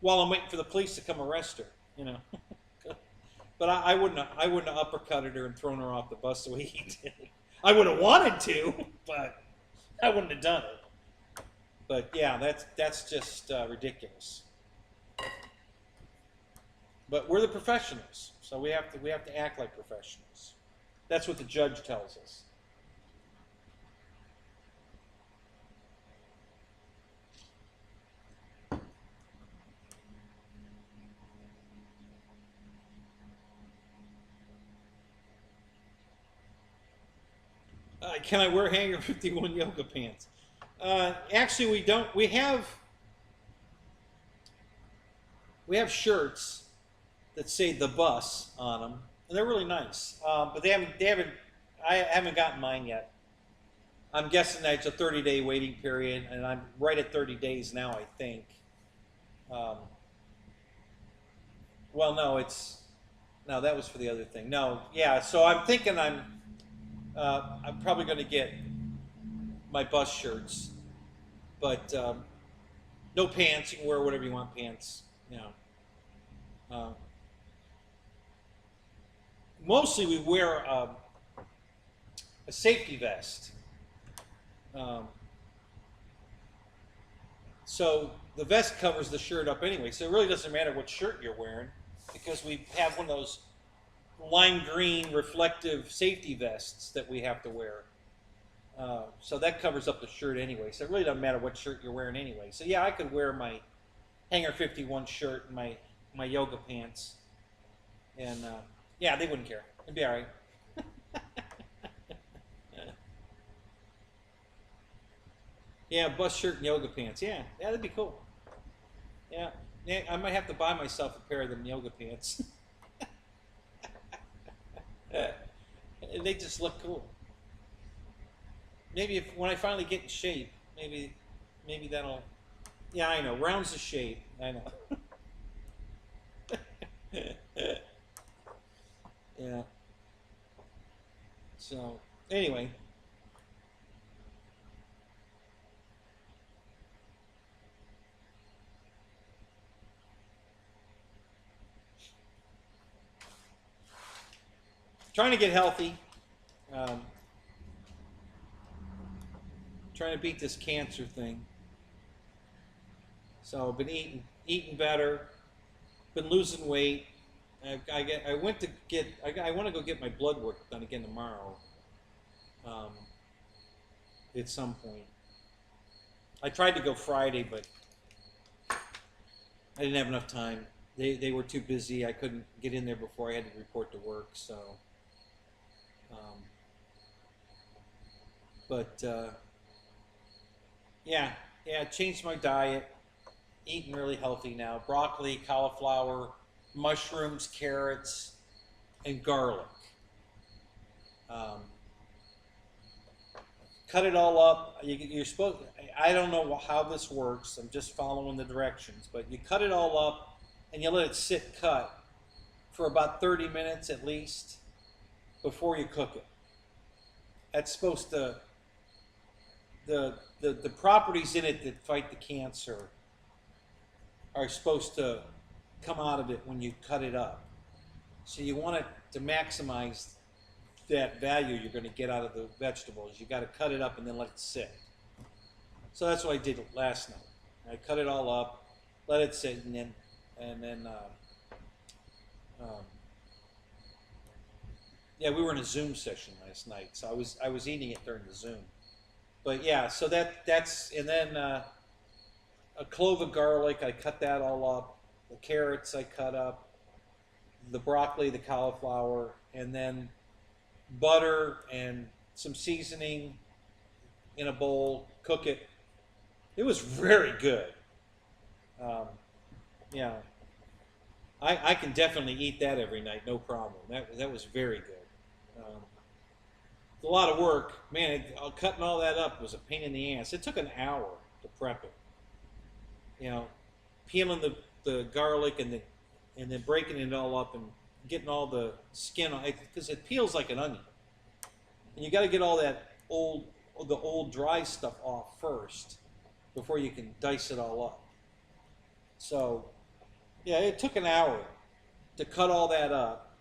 while I'm waiting for the police to come arrest her. But I wouldn't have uppercutted her and thrown her off the bus the way he did. I would have wanted to, but I wouldn't have done it. But yeah, that's just ridiculous. But we're the professionals, so we have to act like professionals. That's what the judge tells us. Can I wear Hangar 51 yoga pants? Actually, we don't. We have shirts that say "the bus" on them, and they're really nice. But I haven't gotten mine yet. I'm guessing that it's a 30-day waiting period, and I'm right at 30 days now, I think. Well, no, that was for the other thing. No, yeah. So I'm thinking I'm probably going to get my bus shirts, but no pants. You can wear whatever you want, pants. Mostly we wear a safety vest. So the vest covers the shirt up anyway, so it really doesn't matter what shirt you're wearing, because we have one of those lime green reflective safety vests that we have to wear. So that covers up the shirt anyway, so it really doesn't matter what shirt you're wearing anyway. So yeah, I could wear my Hangar 51 shirt and my yoga pants, and yeah, they wouldn't care. It'd be all right. Yeah, bus shirt and yoga pants. Yeah, that'd be cool. Yeah, I might have to buy myself a pair of them yoga pants. They just look cool. Maybe when I finally get in shape, maybe that'll. Yeah, I know. Rounds of shape. I know. Yeah. So anyway. Trying to get healthy. Trying to beat this cancer thing. So I've been eating better, been losing weight, I went to get. I want to go get my blood work done again tomorrow. Um, at some point. I tried to go Friday, but I didn't have enough time. They were too busy. I couldn't get in there before I had to report to work. So, um, but yeah, changed my diet. Eating really healthy now. Broccoli, cauliflower, mushrooms, carrots, and garlic. Um, cut it all up. You're supposed. I don't know how this works. I'm just following the directions. But you cut it all up, and you let it sit cut for about 30 minutes at least before you cook it. That's supposed to the properties in it that fight the cancer are supposed to come out of it when you cut it up. So you want it to maximize that value you're going to get out of the vegetables. You got to cut it up and then let it sit. So that's what I did last night. I cut it all up, let it sit, and then yeah, we were in a Zoom session last night, so I was eating it during the Zoom. But yeah, so that's and then a clove of garlic. I cut that all up. The carrots I cut up. The broccoli, the cauliflower, and then butter and some seasoning in a bowl. Cook it. It was very good. Yeah, I can definitely eat that every night, no problem. That was very good. It's a lot of work, man. Cutting all that up was a pain in the ass. It took an hour to prep it. You know, peeling the garlic and then breaking it all up and getting all the skin on it because it peels like an onion. And you got to get all the old dry stuff off first before you can dice it all up. So, yeah, it took an hour to cut all that up.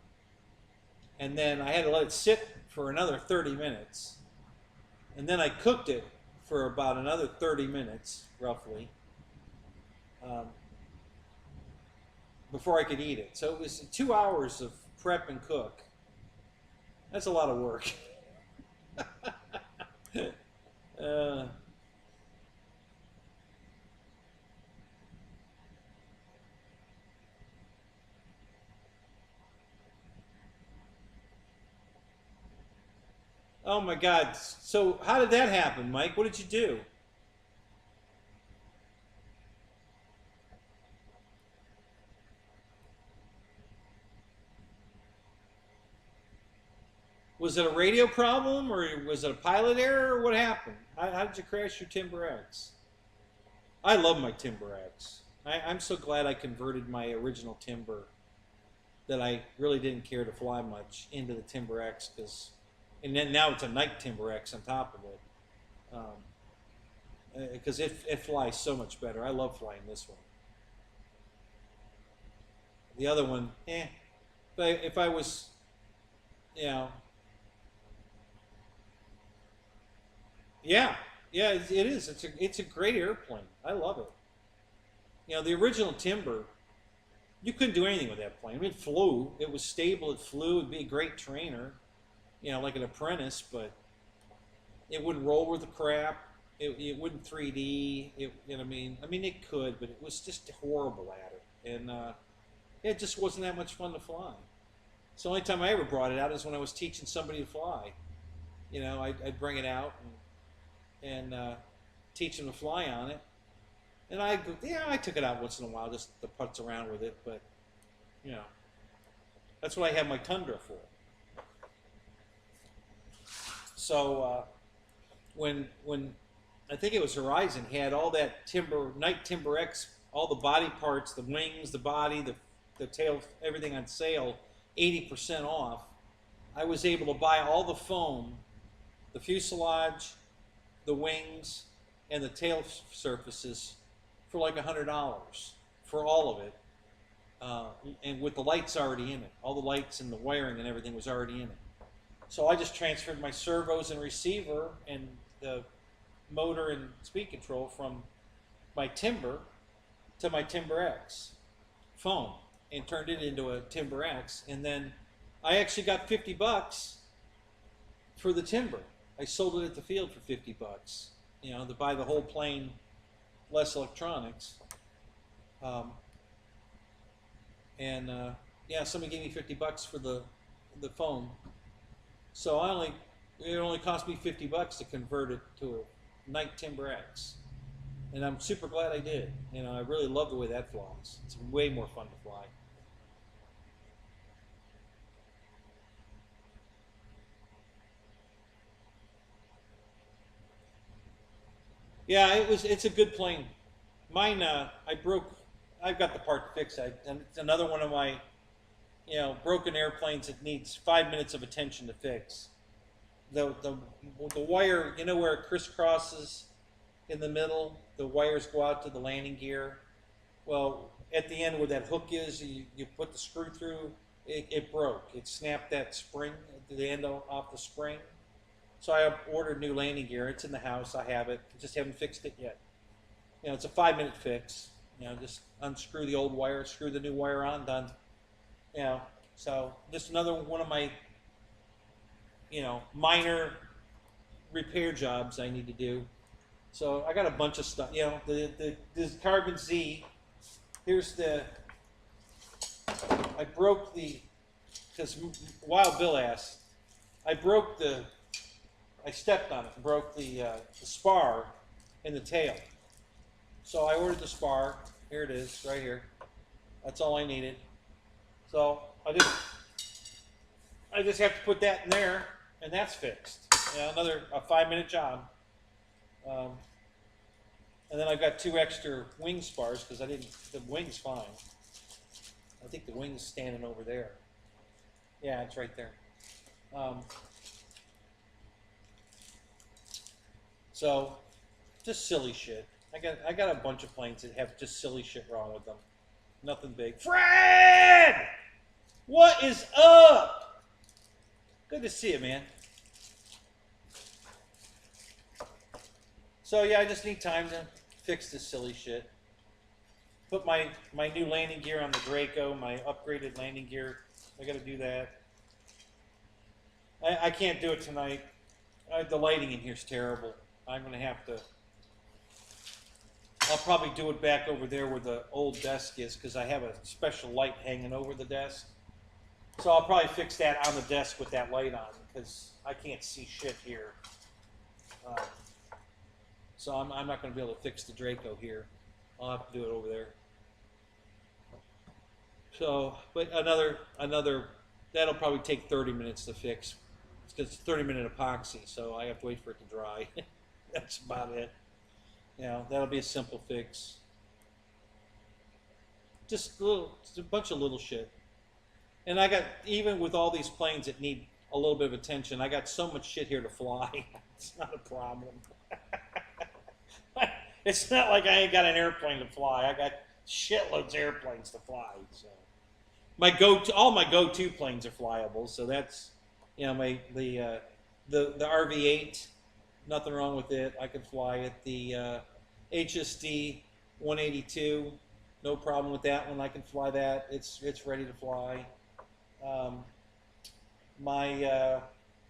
And then I had to let it sit for another 30 minutes. And then I cooked it for about another 30 minutes, roughly, before I could eat it. So it was 2 hours of prep and cook. That's a lot of work. Oh my God. So how did that happen, Mike? What did you do? Was it a radio problem or was it a pilot error or what happened? How did you crash your Timber X? I love my Timber X. I'm so glad I converted my original Timber that I really didn't care to fly much into the Timber X and then now it's a night Timber X on top of it because it flies so much better. I love flying this one. The other one, if I was, you know, yeah, it is. It's a great airplane. I love it. You know, the original Timber, you couldn't do anything with that plane. I mean, it flew. It was stable. It flew. It'd be a great trainer, you know, like an apprentice, but it wouldn't roll with the crap. It wouldn't 3D. You know what I mean? I mean, it could, but it was just horrible at it. And it just wasn't that much fun to fly. So the only time I ever brought it out is when I was teaching somebody to fly. You know, I'd bring it out and teach them to fly on it. And I took it out once in a while just to putz around with it, but, you know, that's what I have my Tundra for. So when I think it was Horizon had all that night Timber X, all the body parts, the wings, the body, the tail, everything on sale, 80% off, I was able to buy all the foam, the fuselage, the wings, and the tail surfaces for like $100 for all of it, and with the lights already in it. All the lights and the wiring and everything was already in it. So I just transferred my servos and receiver and the motor and speed control from my Timber to my Timber X foam. and turned it into a timber X. And then I actually got $50 for the timber. I sold it at the field for $50, you know, to buy the whole plane, less electronics. Yeah, somebody gave me $50 for the foam. So it only cost me $50 to convert it to a Night Timber X. And I'm super glad I did. You know, I really love the way that flies. It's way more fun to fly. Yeah, it's a good plane. Mine, I've got the part fixed. And it's another one of my, you know, broken airplanes that needs 5 minutes of attention to fix. The wire, you know where it crisscrosses in the middle, the wires go out to the landing gear. Well, at the end where that hook is, you put the screw through, it broke. It snapped that spring, the end off the spring. So I ordered new landing gear. It's in the house. I have it. Just haven't fixed it yet. You know, it's a 5-minute fix. You know, just unscrew the old wire, screw the new wire on, done. You know, so just another one of my, you know, minor repair jobs I need to do. So I got a bunch of stuff. You know, this Carbon Z. Here's I broke because Wild Bill asked, I stepped on it and broke the spar in the tail. So I ordered the spar. Here it is, right here. That's all I needed. So I just have to put that in there, and that's fixed. You know, another 5-minute job. And then I've got 2 extra wing spars because the wing's fine. I think the wing's standing over there. Yeah, it's right there. So, just silly shit. I got a bunch of planes that have just silly shit wrong with them. Nothing big. Fred! What is up? Good to see you, man. So yeah, I just need time to fix this silly shit. Put my new landing gear on the Draco, my upgraded landing gear. I gotta do that. I can't do it tonight. The lighting in here is terrible. I'm gonna have to. I'll probably do it back over there where the old desk is because I have a special light hanging over the desk. So I'll probably fix that on the desk with that light on because I can't see shit here. So I'm not going to be able to fix the Draco here. I'll have to do it over there. So, but another that'll probably take 30 minutes to fix. It's 30-minute epoxy, so I have to wait for it to dry. That's about it. You know, that'll be a simple fix. Just a bunch of little shit. And I got, even with all these planes that need a little bit of attention, I got so much shit here to fly. It's not a problem. It's not like I ain't got an airplane to fly. I got shitloads of airplanes to fly. So all my go-to planes are flyable. So that's, you know, the RV8, nothing wrong with it. I can fly it. The HSD 182, no problem with that one. I can fly that. It's ready to fly. My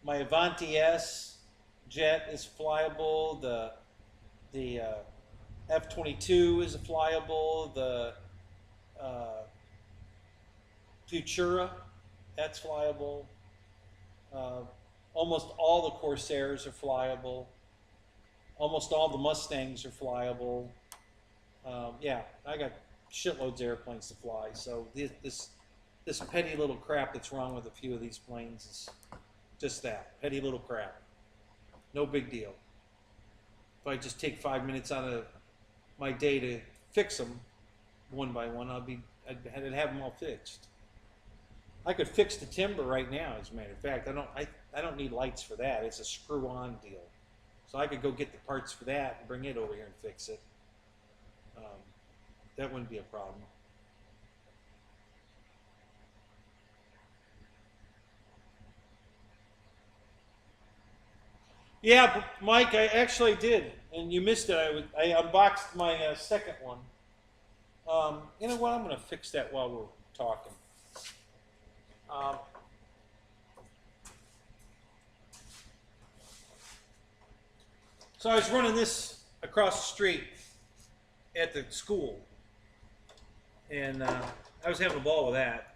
Avanti S jet is flyable. The F-22 is flyable. The Futura, that's flyable. Almost all the Corsairs are flyable. Almost all the Mustangs are flyable. Yeah, I got shitloads of airplanes to fly. So this petty little crap that's wrong with a few of these planes is just that, petty little crap. No big deal. If I just take 5 minutes out of my day to fix them one by one, I'd have them all fixed. I could fix the timber right now, as a matter of fact. I don't need lights for that. It's a screw-on deal. So I could go get the parts for that and bring it over here and fix it. That wouldn't be a problem. Yeah, Mike, I actually did, and you missed it. I unboxed my second one. You know what? I'm going to fix that while talking. So I was running this across the street at the school, and I was having a ball with that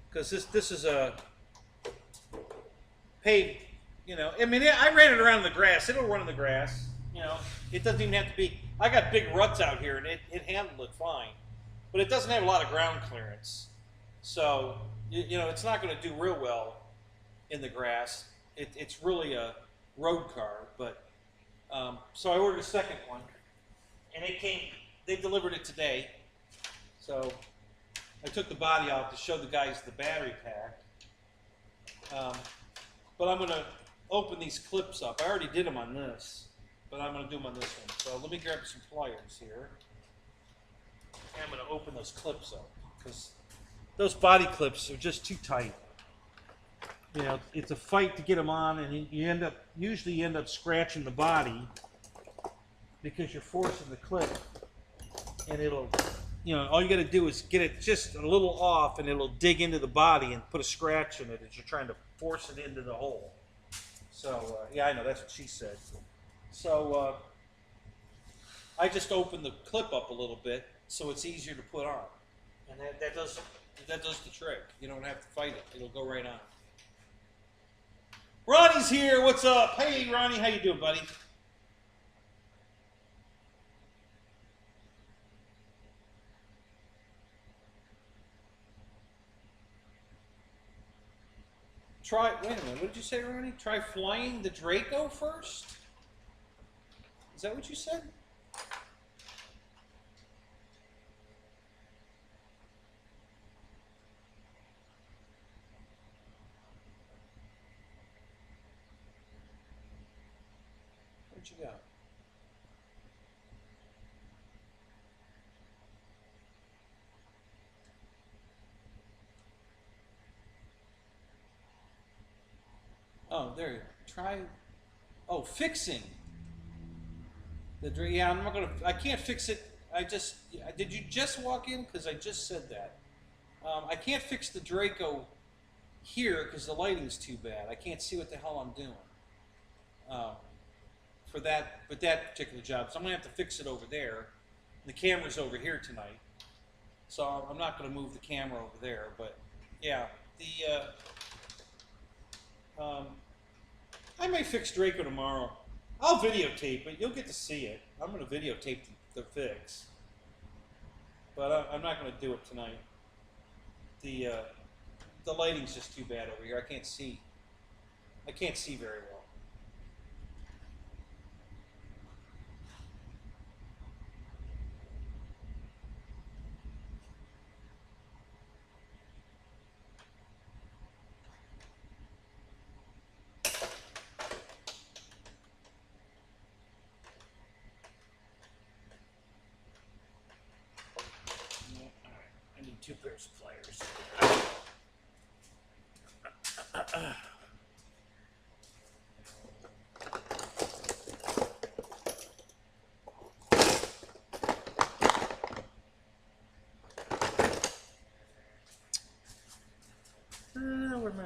because this is a paved, you know. I mean, I ran it around in the grass. It'll run in the grass, you know. It doesn't even have to be. I got big ruts out here, and it handled it fine, but it doesn't have a lot of ground clearance, so you know it's not going to do real well in the grass. It's really a road car, but so I ordered a second one, and it came. They delivered it today, so I took the body out to show the guys the battery pack. But I'm going to open these clips up. I already did them on this, but I'm going to do them on this one. So let me grab some pliers here, and I'm going to open those clips up because those body clips are just too tight. You know, it's a fight to get them on, and you usually end up scratching the body because you're forcing the clip, and it'll, you know, all you got to do is get it just a little off, and it'll dig into the body and put a scratch in it as you're trying to force it into the hole. So yeah, I know that's what she said. So I just opened the clip up a little bit so it's easier to put on, and that does the trick. You don't have to fight it; it'll go right on. Ronnie's here. What's up? Hey, Ronnie, how you doing, buddy? Wait a minute, what did you say, Ronnie? Try flying the Draco first? Is that what you said? Where'd you go? Oh, there you go. Try. Oh, fixing. Yeah, I'm not gonna. I can't fix it. Did you just walk in? Because I just said that. I can't fix the Draco here because the lighting's too bad. I can't see what the hell I'm doing. With that particular job, so I'm gonna have to fix it over there. The camera's over here tonight, so I'm not gonna move the camera over there. But yeah, I may fix Draco tomorrow. I'll videotape it. You'll get to see it. I'm going to videotape the fix. But I'm not going to do it tonight. The lighting's just too bad over here. I can't see. I can't see very well. I need 2 pairs of pliers. Where am I?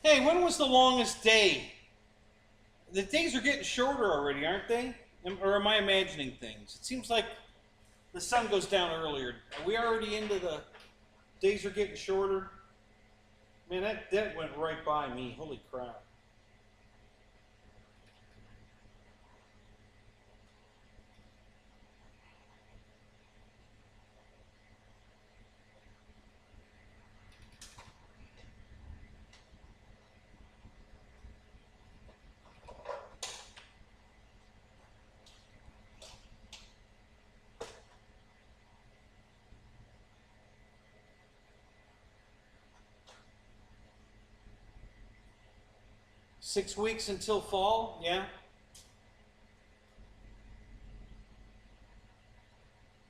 Hey, when was the longest day? The days are getting shorter already, aren't they? Or am I imagining things? It seems like the sun goes down earlier. Are we already into the days are getting shorter? Man, that went right by me. Holy crap. Six weeks until fall, yeah.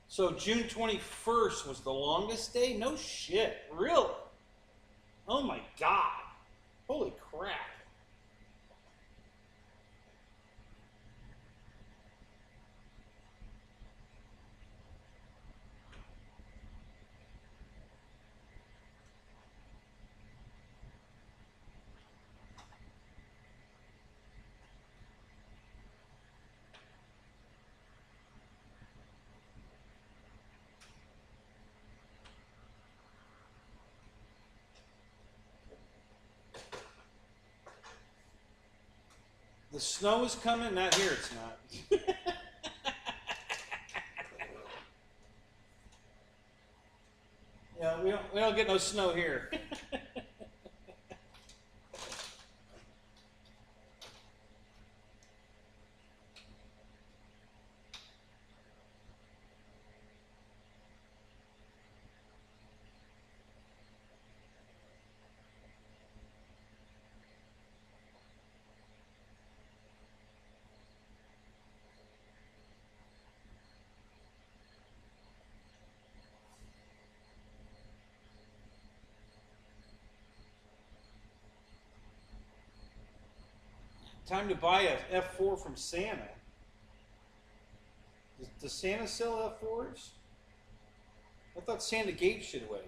So June 21st was the longest day? No shit, really? Oh my god. Holy crap. The snow is coming? Not here, it's not. Yeah, we don't get no snow here. Time to buy a F4 from Santa. Does Santa sell F4s? I thought Santa gave shit away.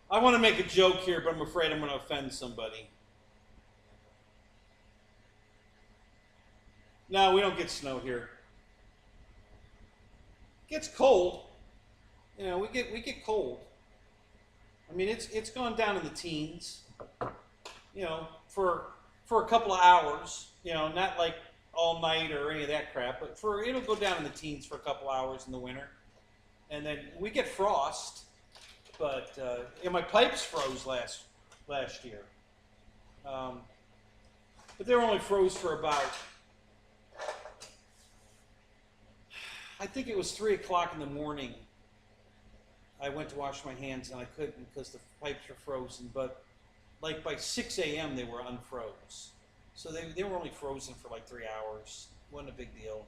I want to make a joke here, but I'm afraid I'm going to offend somebody. No, we don't get snow here. It gets cold. You know, we get cold. I mean, it's gone down in the teens. You know, for a couple of hours. You know, not like all night or any of that crap, but it'll go down in the teens for a couple hours in the winter, and then we get frost. But my pipes froze last year. But they were only froze for about, I think it was 3 o'clock in the morning. I went to wash my hands and I couldn't because the pipes were frozen. But like by 6 a.m. they were unfroze. So they were only frozen for like 3 hours. Wasn't a big deal.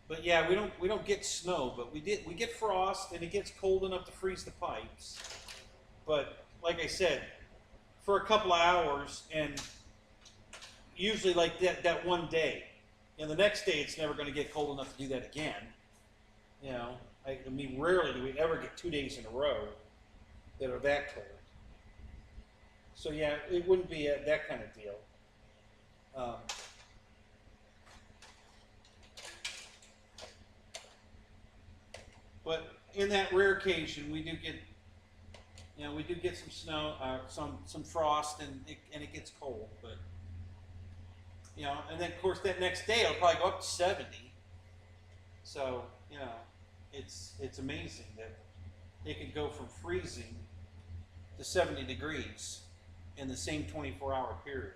But yeah, we don't get snow, but we get frost, and it gets cold enough to freeze the pipes. But like I said, for a couple of hours, and usually like that one day, and the next day it's never going to get cold enough to do that again. You know, I mean, rarely do we ever get 2 days in a row that are that cold. So yeah, it wouldn't be that kind of deal. But in that rare occasion, we do get, you know, we do get some snow, some frost, and it gets cold. But you know, and then of course that next day it'll probably go up to 70. So you know, it's amazing that it can go from freezing to 70 degrees in the same 24-hour period.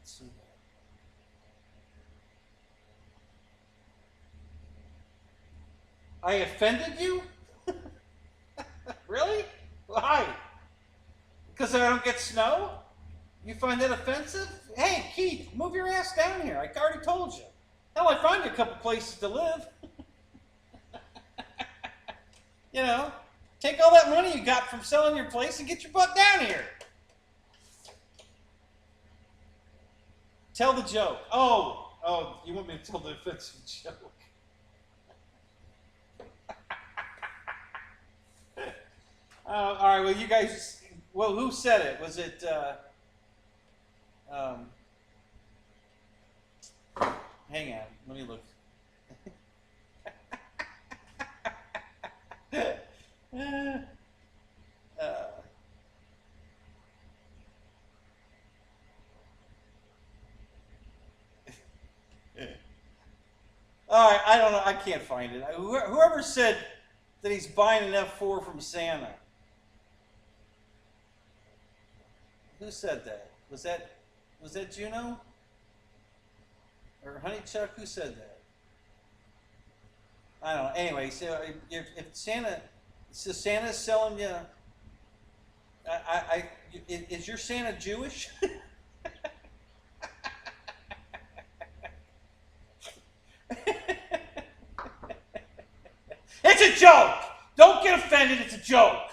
see. I offended you? Really? Why? Because I don't get snow? You find that offensive? Hey, Keith, move your ass down here. I already told you. Hell, I found you a couple places to live. You know, take all that money you got from selling your place and get your butt down here. Tell the joke. Oh, you want me to tell the offensive joke? All right, well, you guys, well, who said it? Was it, hang on, let me look. All right, I don't know, I can't find it. Whoever said that he's buying an F4 from Santa. Who said that? Was that Juno? Or Honeychuck? Who said that? I don't know. Anyway, so if Santa's selling you, is your Santa Jewish? It's a joke. Don't get offended. It's a joke.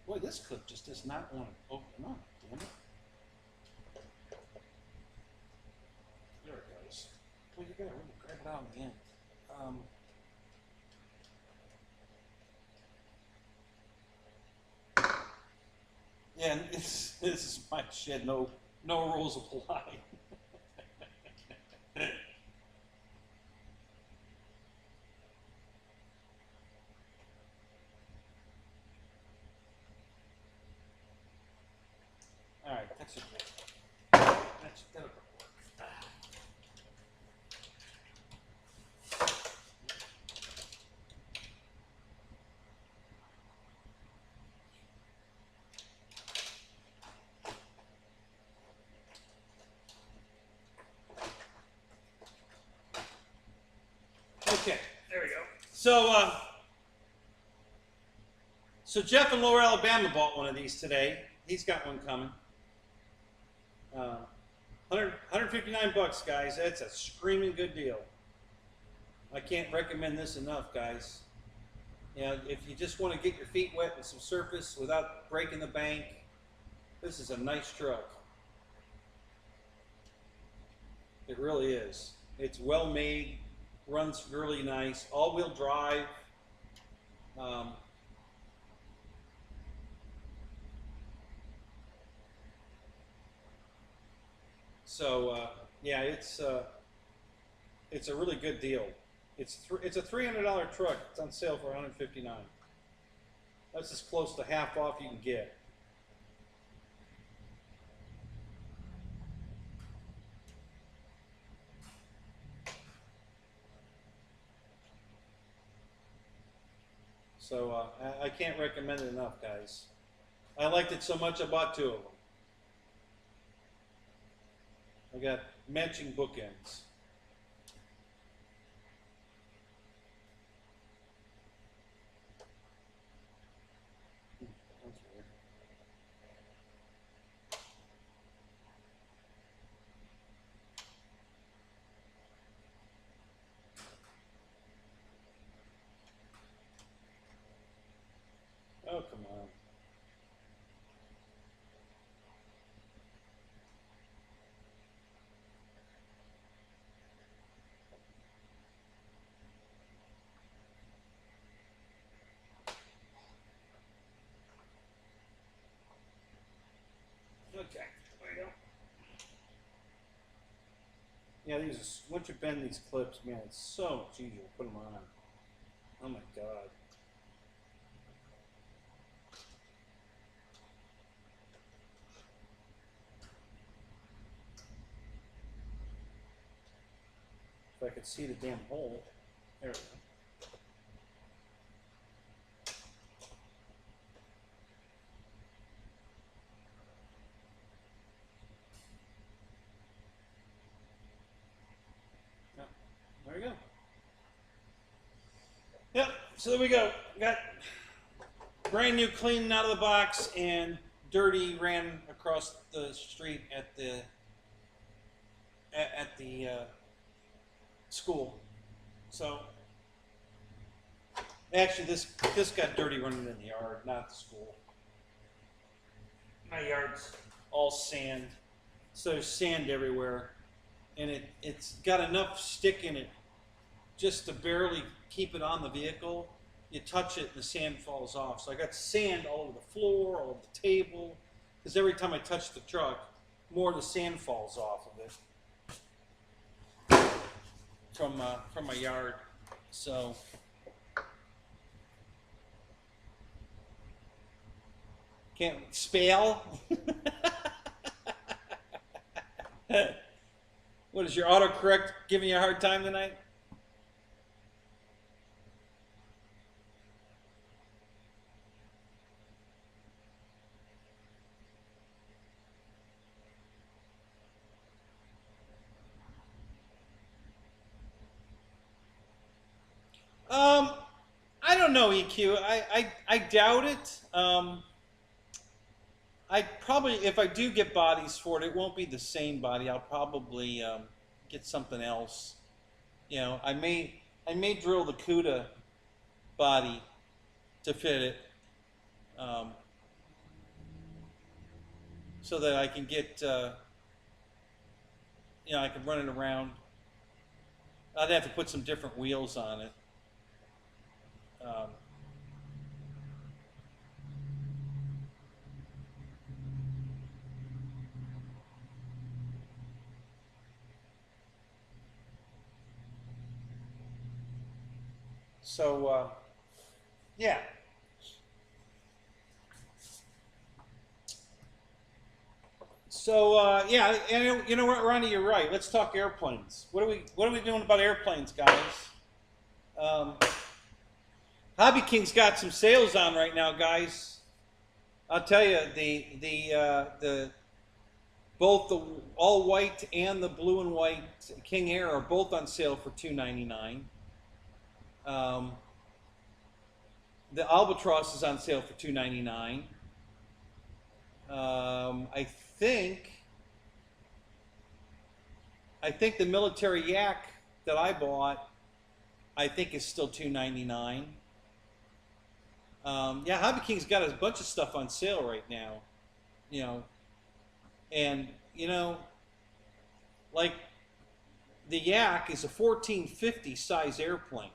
Boy, this clip just does not want to open up, damn it. There it goes. Well, you gotta really grab it out in the end. Yeah, this is my shed. No rules apply. All right, that's it. That'll work. Okay, there we go. So Jeff in Lower Alabama bought one of these today. He's got one coming. 159 bucks, guys. That's a screaming good deal. I can't recommend this enough, guys. You know, if you just want to get your feet wet with some surface without breaking the bank, this is a nice truck. It really is. It's well made, runs really nice, all-wheel drive. Yeah, it's a really good deal. It's a $300 truck. It's on sale for $159. That's as close to half off you can get. So I can't recommend it enough, guys. I liked it so much I bought two of them. I got matching bookends. That's weird. Oh, come on. Okay, there we go. Yeah, once you bend these clips, man, it's so much easier to put them on. Oh my God. If I could see the damn hole. There we go. Yeah, there we go. Yep, so there we go. Got brand new clean out of the box, and dirty ran across the street at the school. So actually, this got dirty running in the yard, not the school. My yard's all sand, so there's sand everywhere, and it's got enough stick in it just to barely keep it on the vehicle. You touch it and the sand falls off. So I got sand all over the floor, all over the table, because every time I touch the truck, more of the sand falls off of it from my yard. So can't spell. What is your autocorrect giving you a hard time tonight? I don't know, EQ. I doubt it. I probably, if I do get bodies for it, it won't be the same body. I'll probably get something else. You know, I may drill the CUDA body to fit it, so that I can get, you know, I can run it around. I'd have to put some different wheels on it. So, yeah. So, yeah, and you know what, Ronnie, you're right. Let's talk airplanes. What are we doing about airplanes, guys? HobbyKing's got some sales on right now, guys. I'll tell you, both the all white and the blue and white King Air are both on sale for $299. The Albatross is on sale for $299. I think the military yak that I bought, I think is still $299. Yeah, HobbyKing's got a bunch of stuff on sale right now, you know, and you know, like the yak is a 1450 size airplane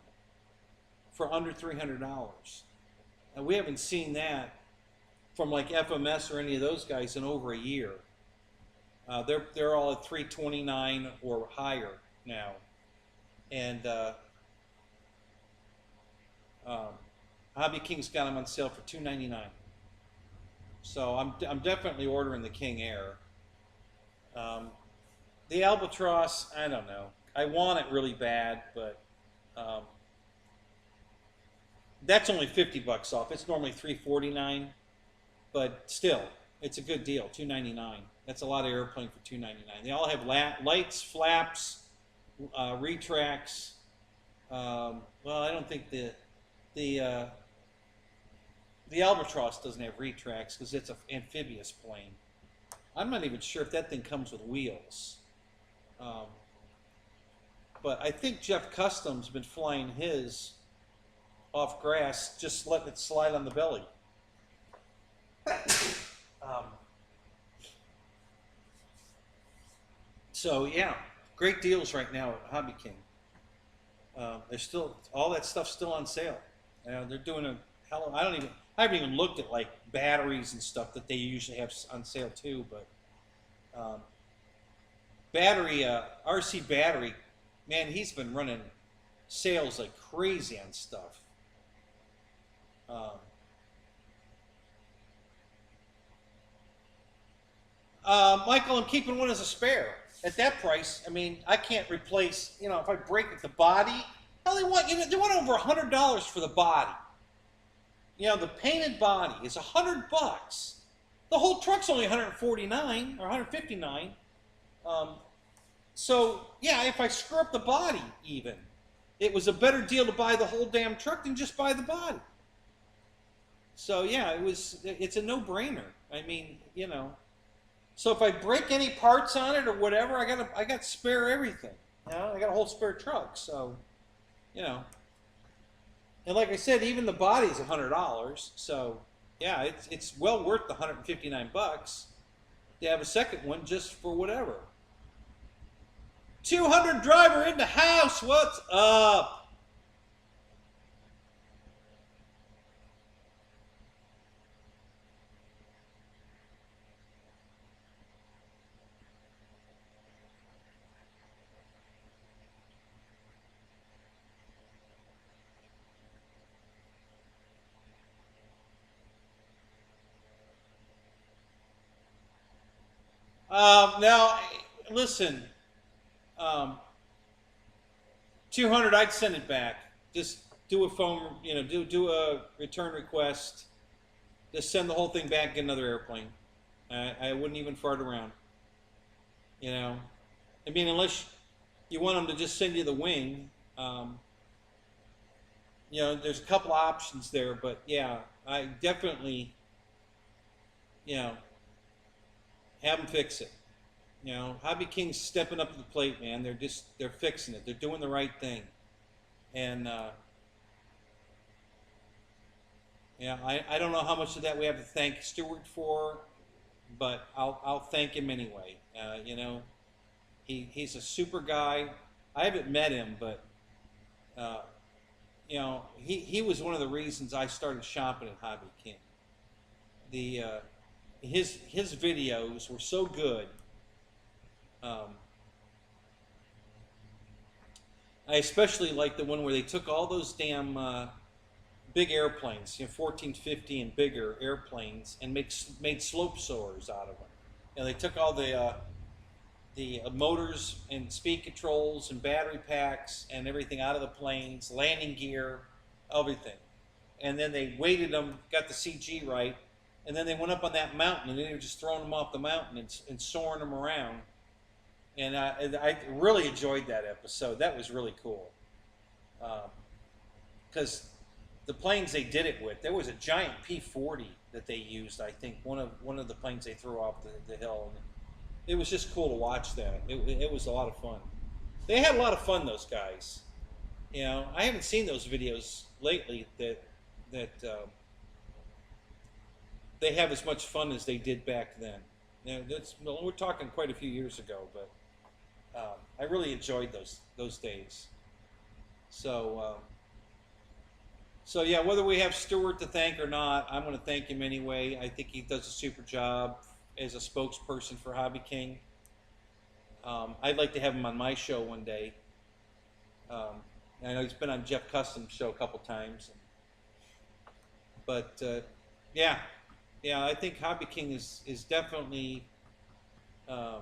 for under $300, and we haven't seen that from like FMS or any of those guys in over a year. They're all at 329 or higher now, and HobbyKing's got them on sale for $299. So I'm definitely ordering the King Air. The Albatross, I don't know. I want it really bad, but that's only $50 off. It's normally $349, but still, it's a good deal. $299. That's a lot of airplane for $299. They all have lights, flaps, retracts. Well, I don't think the Albatross doesn't have retracts because it's an amphibious plane. I'm not even sure if that thing comes with wheels. But I think Jeff Custom's been flying his off grass, just letting it slide on the belly. So yeah, great deals right now at HobbyKing. There's still all that stuff's still on sale. They're doing a hell. I haven't even looked at like batteries and stuff that they usually have on sale too. But battery, RC battery, man, he's been running sales like crazy on stuff. Michael, I'm keeping one as a spare. At that price, I mean, I can't replace. You know, if I break the body, hell, they want they want over $100 for the body. You know, the painted body is $100. The whole truck's only 149 or 159. So yeah, if I screw up the body, even it was a better deal to buy the whole damn truck than just buy the body. So yeah, it's a no-brainer. I mean, you know. So if I break any parts on it or whatever, I got spare everything. You know, I got a whole spare truck. So, you know, and like I said, even the body's $100. So yeah, it's well worth the 159 bucks to have a second one just for whatever. 200 driver in the house. What's up? Now, listen, 200, I'd send it back. Just do a phone, you know, do a return request. Just send the whole thing back, get another airplane. I wouldn't even fart around. You know, I mean, unless you want them to just send you the wing. You know, there's a couple options there, but yeah, I definitely, you know, have them fix it. You know, HobbyKing's stepping up to the plate, man. They're fixing it. They're doing the right thing. And yeah, I don't know how much of that we have to thank Stewart for, but I'll thank him anyway. You know, he's a super guy. I haven't met him, but you know, he was one of the reasons I started shopping at HobbyKing. His videos were so good. I especially like the one where they took all those damn big airplanes, you know, 1450 and bigger airplanes, and made slope soars out of them. You know, they took all the motors and speed controls and battery packs and everything out of the planes, landing gear, everything, and then they weighted them, got the CG right, and then they went up on that mountain, and they were just throwing them off the mountain and soaring them around. And I really enjoyed that episode. That was really cool. Because the planes they did it with, there was a giant P-40 that they used, I think, one of the planes they threw off the hill. And it was just cool to watch that. It was a lot of fun. They had a lot of fun, those guys. You know, I haven't seen those videos lately that they have as much fun as they did back then. You know, we're talking quite a few years ago, but I really enjoyed those days. So so yeah, whether we have Stewart to thank or not, I'm going to thank him anyway. I think he does a super job as a spokesperson for HobbyKing. I'd like to have him on my show one day. I know he's been on Jeff Custom's show a couple times, but yeah, I think HobbyKing is definitely I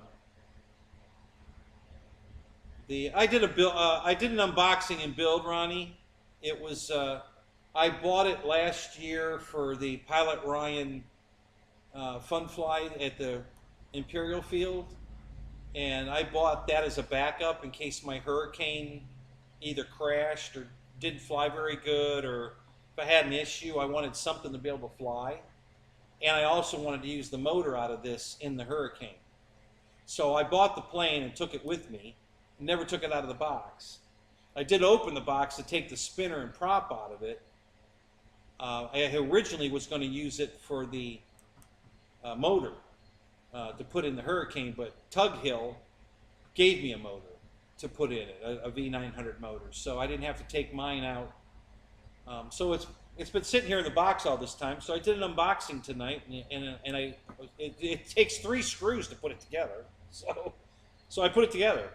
did an unboxing and build, Ronnie. It was I bought it last year for the Pilot Ryan fun fly at the Imperial Field, and I bought that as a backup in case my Hurricane either crashed or didn't fly very good, or if I had an issue, I wanted something to be able to fly. And I also wanted to use the motor out of this in the Hurricane. So I bought the plane and took it with me, never took it out of the box. I did open the box to take the spinner and prop out of it. I originally was going to use it for the motor to put in the Hurricane, but Tug Hill gave me a motor to put in it, a V900 motor. So I didn't have to take mine out. So it's been sitting here in the box all this time. So I did an unboxing tonight, and it takes 3 screws to put it together. So I put it together.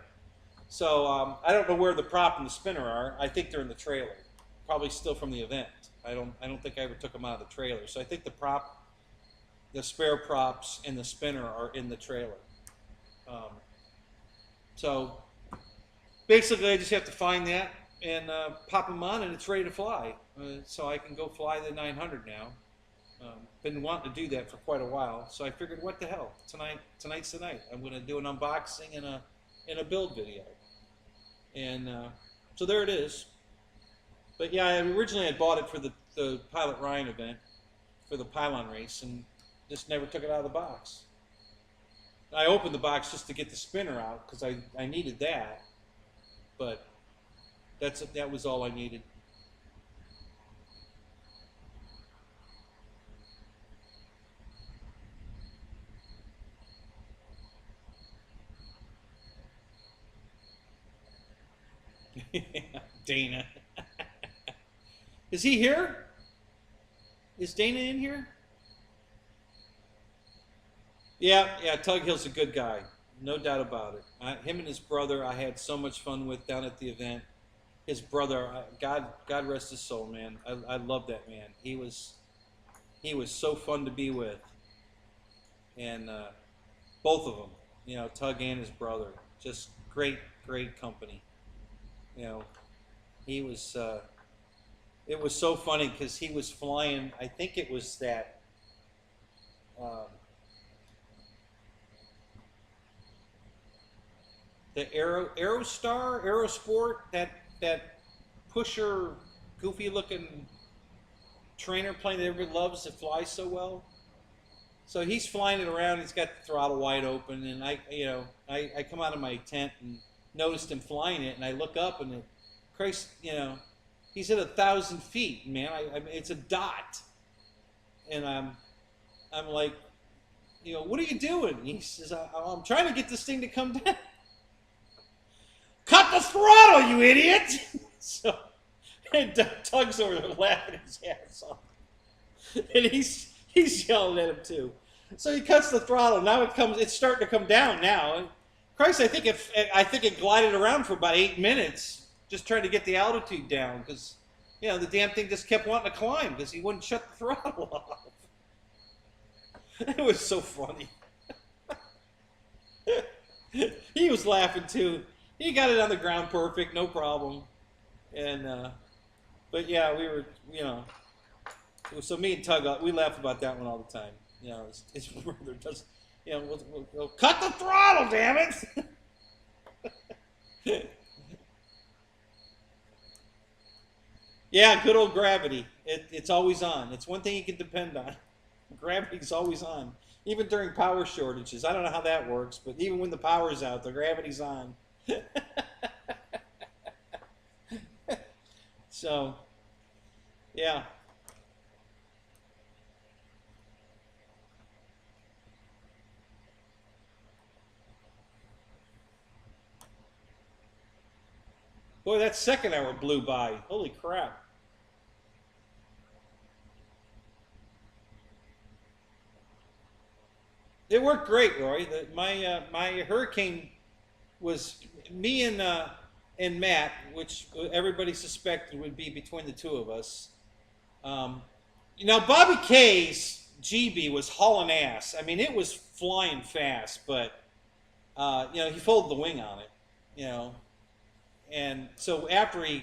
So I don't know where the prop and the spinner are. I think they're in the trailer. probably still from the event. I don't think I ever took them out of the trailer. So I think the spare props and the spinner are in the trailer. So basically, I just have to find that and pop them on, and it's ready to fly. So I can go fly the 900 now. Been wanting to do that for quite a while, so I figured, what the hell? Tonight's the night. I'm going to do an unboxing and a build video, and so there it is. But yeah, originally I bought it for the Pilot Ryan event, for the pylon race, and just never took it out of the box. I opened the box just to get the spinner out because I needed that, but that was all I needed. Dana. Is he here? Is Dana in here? Yeah, Tug Hill's a good guy. No doubt about it. Him and his brother, I had so much fun with down at the event. His brother, God rest his soul, man. I love that man. He was so fun to be with. And both of them, Tug and his brother, just great company. He was, it was so funny because he was flying, I think it was that, the Aerosport, that pusher, goofy looking trainer plane that everybody loves that flies so well. So he's flying it around, he's got the throttle wide open, and I come out of my tent and noticed him flying it, and I look up, and Christ, he's at 1,000 feet, man. I mean, it's a dot, and I'm like, what are you doing? And he says, I'm trying to get this thing to come down. Cut the throttle, you idiot! So, and Tug's over there laughing his ass off, and he's yelling at him too. So he cuts the throttle. Now it's starting to come down now. Christ, I think it glided around for about 8 minutes, just trying to get the altitude down, because the damn thing just kept wanting to climb because he wouldn't shut the throttle off. It was so funny. He was laughing too. He got it on the ground perfect, no problem. And but yeah, we were, so me and Tug, we laugh about that one all the time. His brother does. We'll cut the throttle, damn it! Yeah, good old gravity. It's always on. It's one thing you can depend on. Gravity's always on, even during power shortages. I don't know how that works, but even when the power's out, the gravity's on. So, yeah. Boy, that second hour blew by. Holy crap. It worked great, Roy. My Hurricane was me and Matt, which everybody suspected would be between the two of us. Bobby K's GB was hauling ass. I mean, it was flying fast, but he folded the wing on it, and so after he,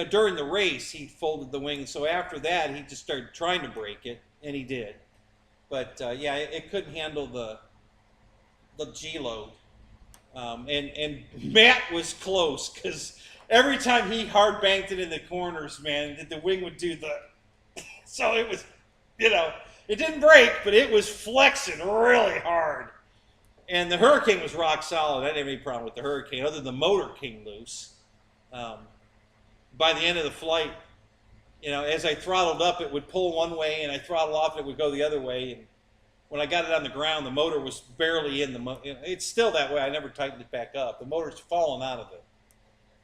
during the race, he folded the wing. So after that, he just started trying to break it, and he did. But yeah, it couldn't handle the G load. And Matt was close because every time he hard banked it in the corners, man, the wing would do the. So it was, it didn't break, but it was flexing really hard. And the Hurricane was rock solid. I didn't have any problem with the Hurricane other than the motor came loose. By the end of the flight, as I throttled up, it would pull one way, and I throttled off, it would go the other way. And when I got it on the ground, the motor was barely in the it's still that way. I never tightened it back up. The motor's fallen out of it.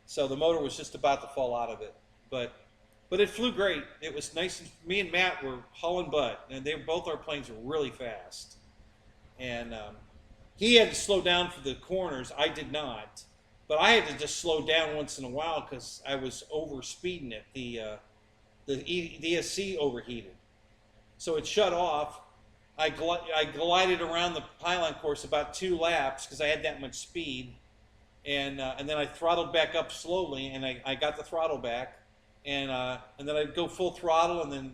So the motor was just about to fall out of it. But it flew great. It was nice. Me and Matt were hauling butt, and both our planes were really fast. And he had to slow down for the corners. I did not. But I had to just slow down once in a while because I was over speeding it. the ESC overheated. So it shut off. I glided around the pylon course about 2 laps because I had that much speed, and then I throttled back up slowly, and I got the throttle back, and then I'd go full throttle, and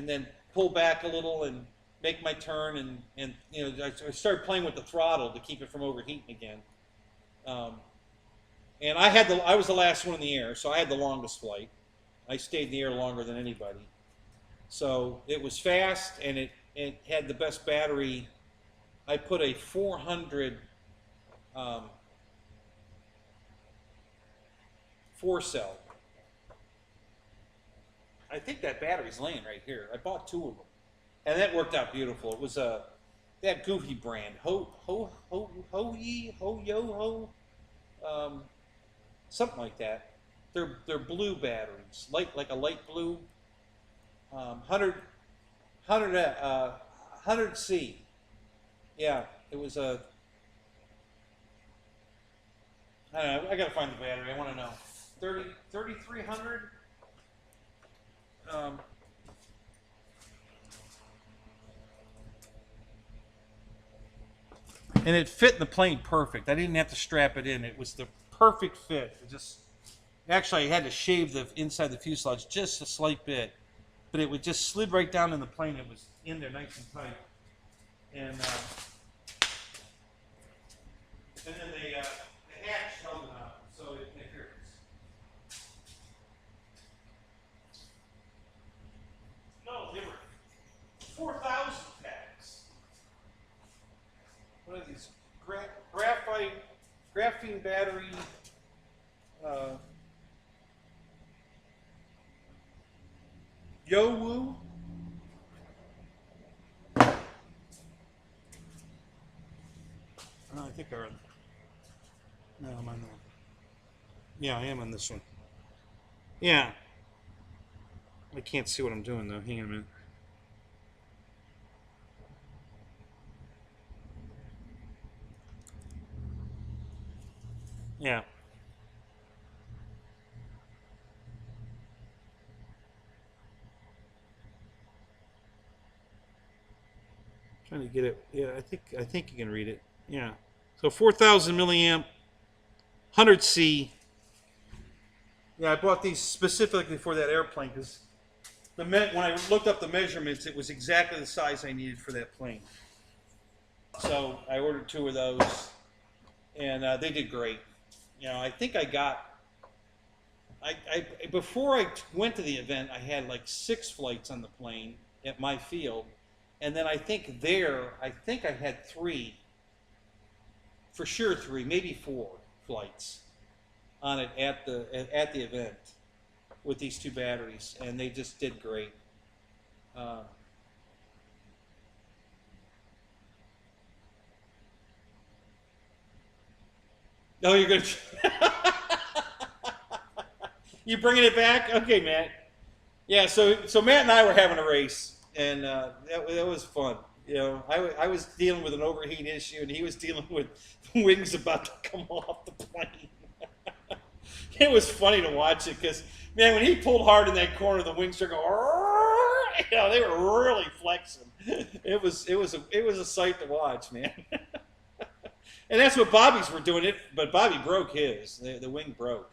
then pull back a little and make my turn, and you know, I started playing with the throttle to keep it from overheating again. And I was the last one in the air, so I had the longest flight. I stayed in the air longer than anybody. So it was fast, and it had the best battery. I put a 400 4-cell. I think that battery's laying right here. I bought 2 of them, and that worked out beautiful. It was that goofy brand, something like that. They're blue batteries, like a light blue. 100C. Yeah, it was a. I don't know. I gotta find the battery. I want to know. 3300. And it fit in the plane perfect. I didn't have to strap it in. It was the perfect fit. It just actually I had to shave the inside the fuselage just a slight bit, but it would just slid right down in the plane. It was in there nice and tight, and then the hatch held it up, so it here. No, they were 4,000 packs. What are these? Graphene battery. Yo-woo. I think I'm. No, I'm on the. Yeah, I am on this one. Yeah. I can't see what I'm doing though. Hang on a minute. Yeah. Trying to get it. Yeah, I think you can read it. Yeah. So 4,000 milliamp, 100C. Yeah, I bought these specifically for that airplane because when I looked up the measurements, it was exactly the size I needed for that plane. So I ordered 2 of those, and they did great. You know, I think I got. Before I went to the event, I had like 6 flights on the plane at my field, and then I think I had 3, for sure 3, maybe 4 flights on it at the event with these 2 batteries, and they just did great. Oh, you're gonna. You bringing it back? Okay, Matt. Yeah, so Matt and I were having a race, and that was fun. You know, I was dealing with an overheat issue, and he was dealing with wings about to come off the plane. It was funny to watch it because, man, when he pulled hard in that corner, the wings are going. You know, they were really flexing. It was a sight to watch, man. And that's what Bobby's were doing it, but Bobby broke his. The wing broke.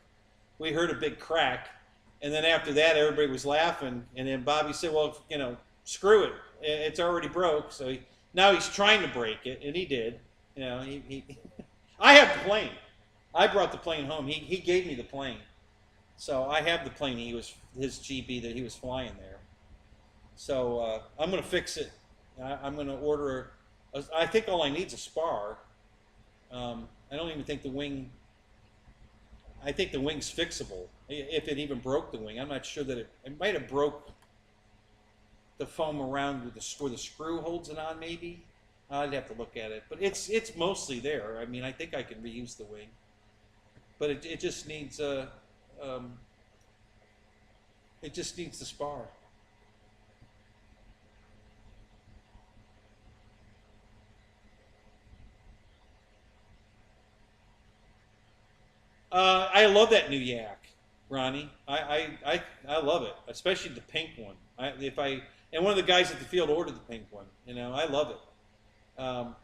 We heard a big crack, and then after that, everybody was laughing. And then Bobby said, "Well, you know, screw it. It's already broke." So now he's trying to break it, and he did. You know, I have the plane. I brought the plane home. He gave me the plane, so I have the plane. His GB that he was flying there. So I'm going to fix it. I'm going to order. I think all I need is a spar. I don't even think the wing. I think the wing's fixable. If it even broke the wing, I'm not sure that it might have broke the foam around with where the screw holds it on. Maybe I'd have to look at it, but it's mostly there. I mean, I think I can reuse the wing, but it just needs the spar. I love that new yak. Ronnie. I love it, especially the pink one. And one of the guys at the field ordered the pink one. You know, I love it. I'm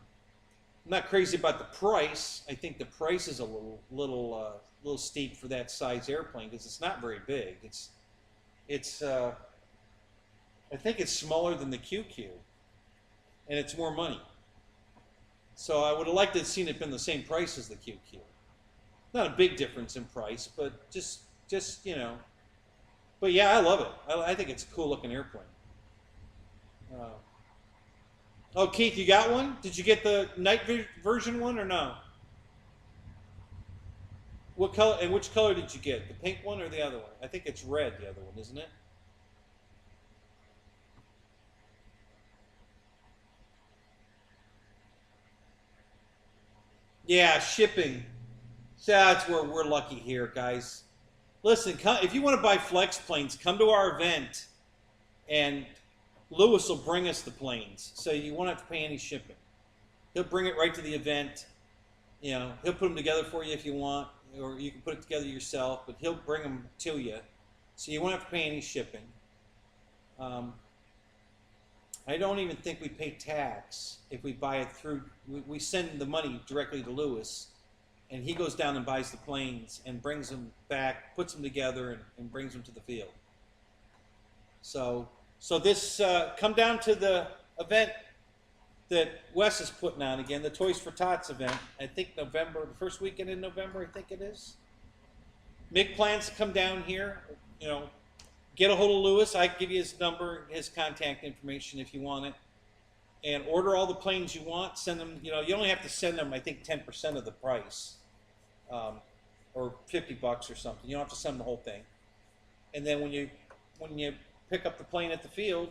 not crazy about the price. I think the price is a little steep for that size airplane because it's not very big. It's I think it's smaller than the QQ, and it's more money. So I would have liked to have seen it been the same price as the QQ. Not a big difference in price, but just you know. But yeah, I love it. I think it's a cool looking airplane. Oh, Keith, you got one? Did you get the night version one or no? What color and which color did you get? The pink one or the other one? I think it's red, the other one, isn't it? Yeah, shipping. So that's where we're lucky here, guys. Listen, if you want to buy flex planes, come to our event, and Lewis will bring us the planes, so you won't have to pay any shipping. He'll bring it right to the event. You know, he'll put them together for you if you want, or you can put it together yourself, but he'll bring them to you, so you won't have to pay any shipping. I don't even think we pay tax if we buy it through. We send the money directly to Lewis, and he goes down and buys the planes and brings them back, puts them together, and brings them to the field. So this come down to the event that Wes is putting on again, the Toys for Tots event. I think November, the first weekend in November, I think it is. Mick plans to come down here. You know, get a hold of Lewis. I can give you his number, his contact information if you want it, and order all the planes you want. Send them. You know, you only have to send them, I think, 10% of the price, or $50 or something. You don't have to send the whole thing. And then when you pick up the plane at the field,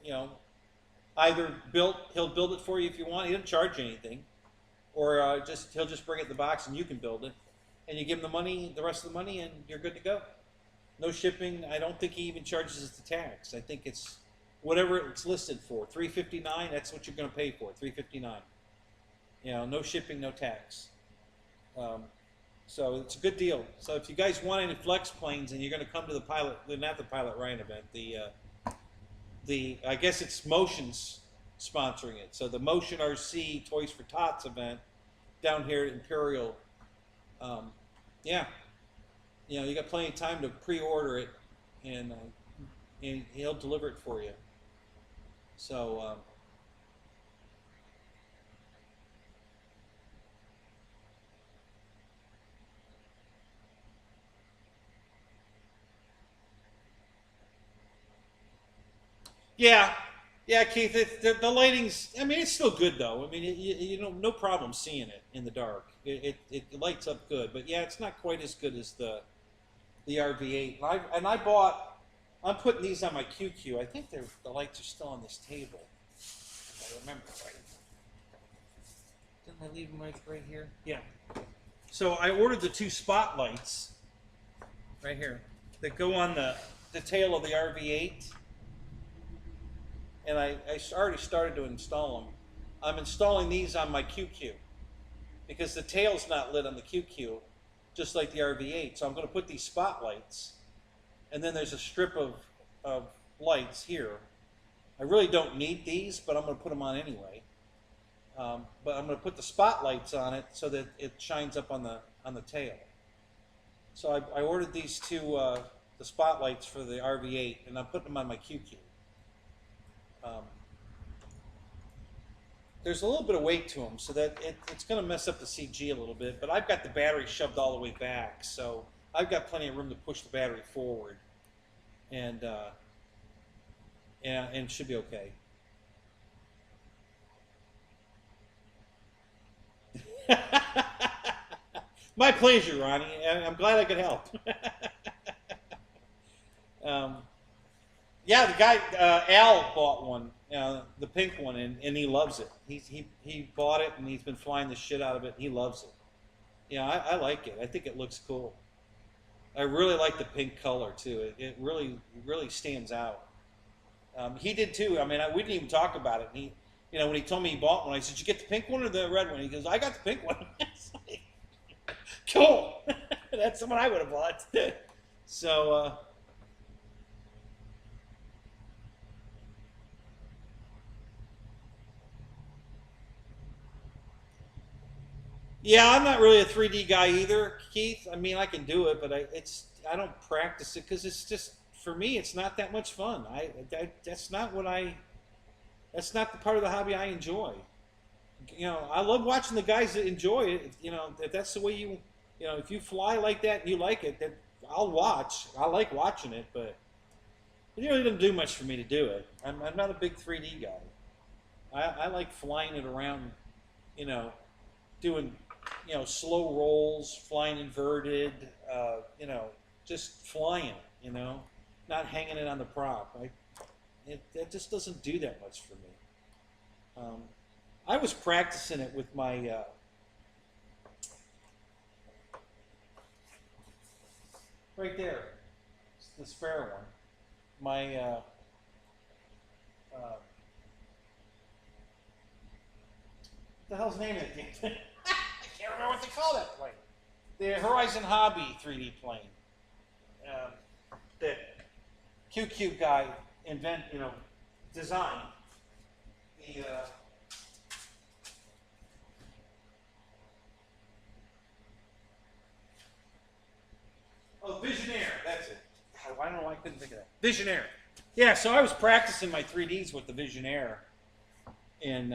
you know, he'll build it for you if you want. He doesn't charge you anything, or he'll just bring it in the box and you can build it, and you give him the money, the rest of the money, and you're good to go. No shipping. I don't think he even charges us the tax. I think it's whatever it's listed for, $359. That's what you're going to pay for, $359. You know, no shipping, no tax. So it's a good deal. So if you guys want any flex planes and you're going to come to the not the Pilot Ryan event, I guess it's Motion's sponsoring it. So the Motion RC Toys for Tots event down here at Imperial. Yeah, you know, you got plenty of time to pre-order it, and he'll deliver it for you. So. Yeah, yeah, Keith. The lighting's. I mean, it's still good though. I mean, you know, no problem seeing it in the dark. It lights up good, but yeah, it's not quite as good as the RV8. I'm putting these on my QQ. I think the lights are still on this table, if I remember right. Didn't I leave them right here? Yeah. So I ordered the 2 spotlights right here that go on the tail of the RV8. And I already started to install them. I'm installing these on my QQ because the tail's not lit on the QQ, just like the RV8. So I'm going to put these spotlights, and then there's a strip of lights here. I really don't need these, but I'm going to put them on anyway. But I'm going to put the spotlights on it so that it shines up on the tail. So I ordered these 2 the spotlights for the RV8, and I'm putting them on my QQ. There's a little bit of weight to them, so that it's going to mess up the CG a little bit, but I've got the battery shoved all the way back, so I've got plenty of room to push the battery forward, and should be okay. My pleasure, Ronnie. I'm glad I could help. Yeah, the guy Al bought one, the pink one, and he loves it. He bought it and he's been flying the shit out of it. And he loves it. Yeah, I like it. I think it looks cool. I really like the pink color too. It really stands out. He did too. I mean, we didn't even talk about it. And he, when he told me he bought one, I said, "Did you get the pink one or the red one?" He goes, "I got the pink one." It's like, cool. That's the one I would have bought. So, yeah, I'm not really a 3D guy either, Keith. I mean, I can do it, but I don't practice it because it's just for me, it's not that much fun. That's not what I that's not the part of the hobby I enjoy. You know, I love watching the guys that enjoy it. You know, if that's the way you know, if you fly like that and you like it, then I'll watch. I like watching it, but it really doesn't do much for me to do it. I'm not a big 3D guy. I like flying it around, you know, doing, you know, slow rolls, flying inverted, you know, just flying it, you know, not hanging it on the prop. It just doesn't do that much for me. I was practicing it with my, right there, it's the spare one. My, what the hell's the name of it? I can't remember what they call that plane. The Horizon Hobby 3D plane. That QQ guy designed. The, oh, Visionaire, that's it. I don't know why I couldn't think of that. Visionaire. Yeah, so I was practicing my 3Ds with the Visionaire. And,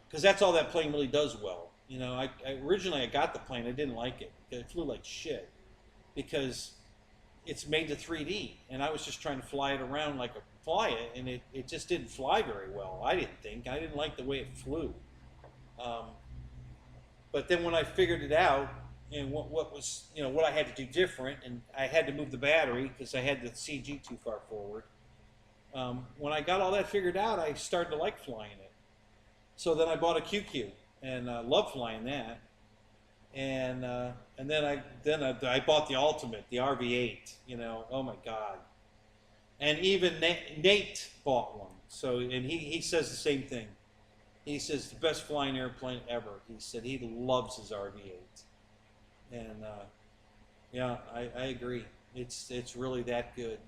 because that's all that plane really does well. You know, originally I got the plane, I didn't like it. It flew like shit because it's made to 3D, and I was just trying to fly it around like fly it, and it just didn't fly very well. I didn't think. I didn't like the way it flew. But then when I figured it out, and what was, you know, what I had to do different, and I had to move the battery because I had the CG too far forward. When I got all that figured out, I started to like flying it. So then I bought a QQ and loved flying that. And then I bought the Ultimate, the RV8. You know, oh my God. And even Nate bought one. So and he says the same thing. He says the best flying airplane ever. He said he loves his RV8. And yeah, I agree. It's really that good.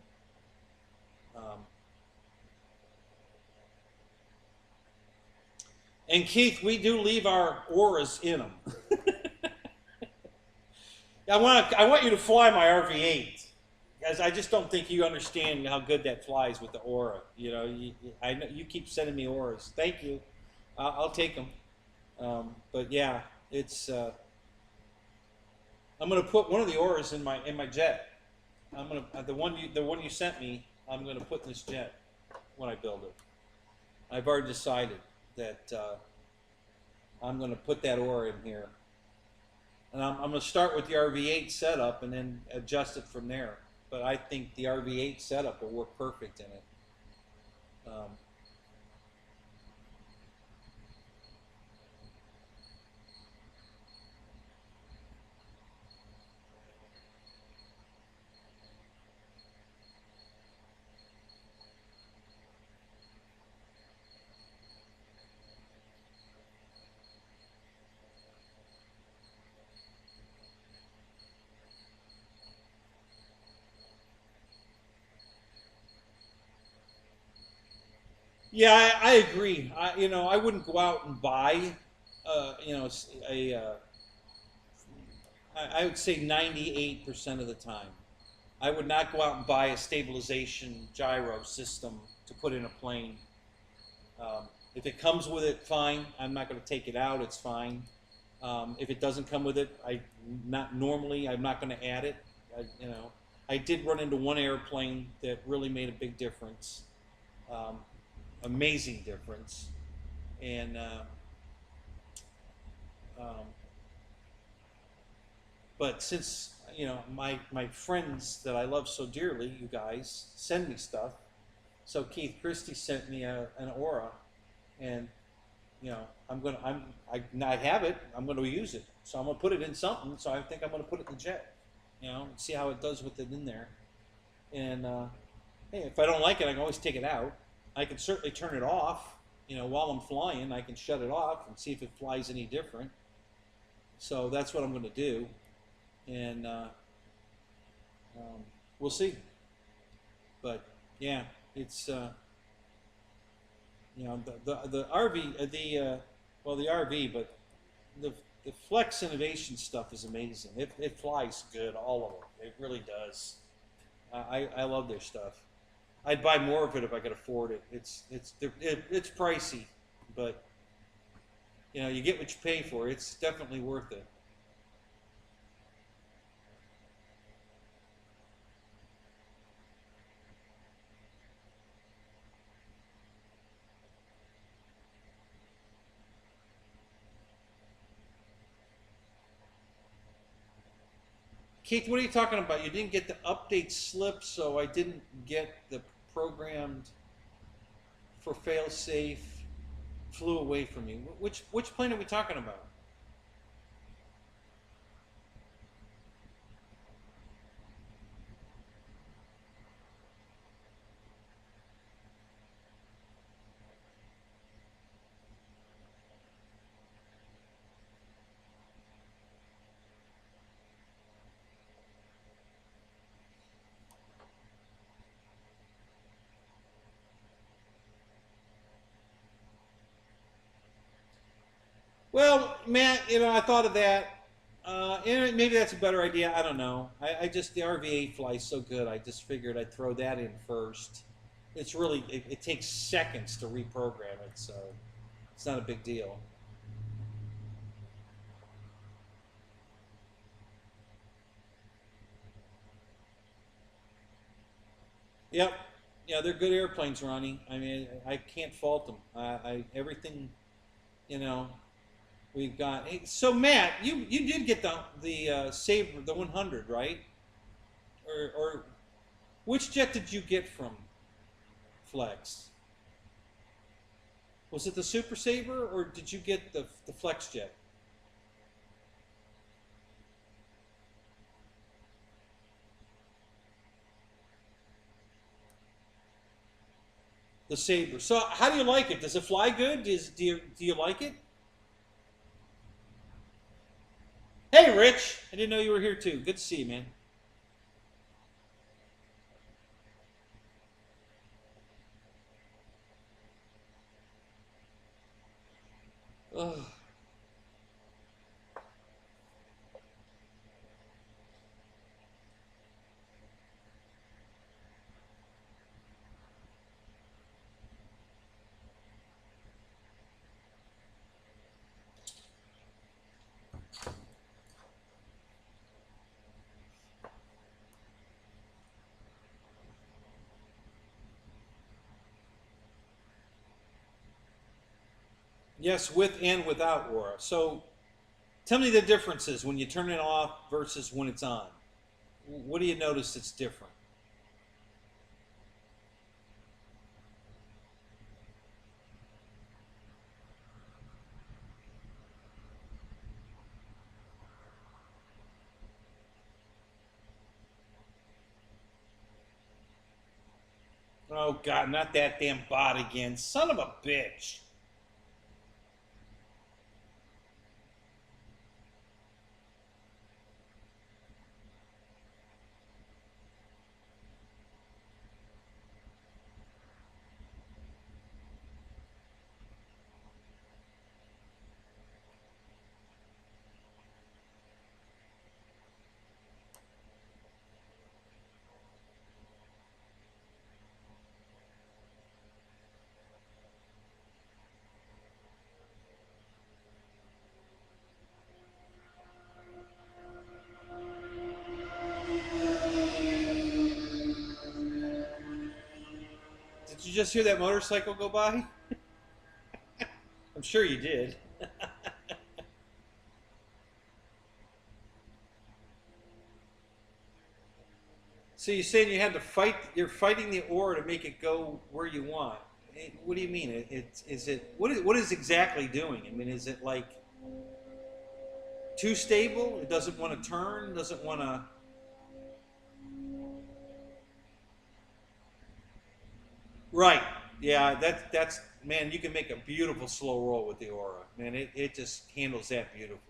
And Keith, we do leave our auras in them. I want you to fly my RV8, guys. I just don't think you understand how good that flies with the aura. You know, I know you keep sending me auras. Thank you. I'll take them. But yeah, it's. I'm gonna put one of the auras in my jet. I'm gonna the one you sent me. I'm gonna put in this jet when I build it. I've already decided that I'm gonna put that aura in here. And I'm going to start with the RV8 setup and then adjust it from there. But I think the RV8 setup will work perfect in it. Yeah, I agree. You know, I wouldn't go out and buy, you know, I would say 98% of the time. I would not go out and buy a stabilization gyro system to put in a plane. If it comes with it, fine. I'm not going to take it out. It's fine. If it doesn't come with it, I'm not going to add it. You know, I did run into one airplane that really made a big difference. Amazing difference, and but since you know my friends that I love so dearly, you guys send me stuff. So Keith Christie sent me an aura, and you know I have it. I'm going to use it, so I'm going to put it in something. So I think I'm going to put it in the jet, you know, and see how it does with it in there. And hey, if I don't like it, I can always take it out. I can certainly turn it off, you know, while I'm flying. I can shut it off and see if it flies any different. So that's what I'm going to do. and we'll see. But yeah, it's you know, the RV well, the RV, but the Flex Innovation stuff is amazing. It flies good, all of it. It really does. I love their stuff. I'd buy more of it if I could afford it. It's pricey, but you know, you get what you pay for. It's definitely worth it. Keith, what are you talking about? You didn't get the update slip, so I didn't get the programmed for failsafe. Flew away from you. Which plane are we talking about? Well, Matt, you know, I thought of that. And maybe that's a better idea. I don't know. I just, the RVA flies so good. I just figured I'd throw that in first. It's really, it takes seconds to reprogram it, so it's not a big deal. Yep. Yeah, they're good airplanes, Ronnie. I mean, I can't fault them. Everything, you know, we've got. Hey, so Matt, you did get the Sabre, the 100, right? Or which jet did you get from Flex? Was it the Super Sabre, or did you get the Flex jet? The Sabre. So how do you like it? Does it fly good? Do you like it? Hey, Rich. I didn't know you were here too. Good to see you, man. Ugh. Yes, with and without Aura. So tell me the differences when you turn it off versus when it's on. What do you notice that's different? Oh God, not that damn bot again. Son of a bitch. Did you just hear that motorcycle go by? I'm sure you did. So you're saying you had to fight? You're fighting the ore to make it go where you want. What do you mean? Is it what is exactly doing? I mean, is it like too stable? It doesn't want to turn. Doesn't want to. Right. Yeah. That's man. You can make a beautiful slow roll with the aura. Man, it just handles that beautifully.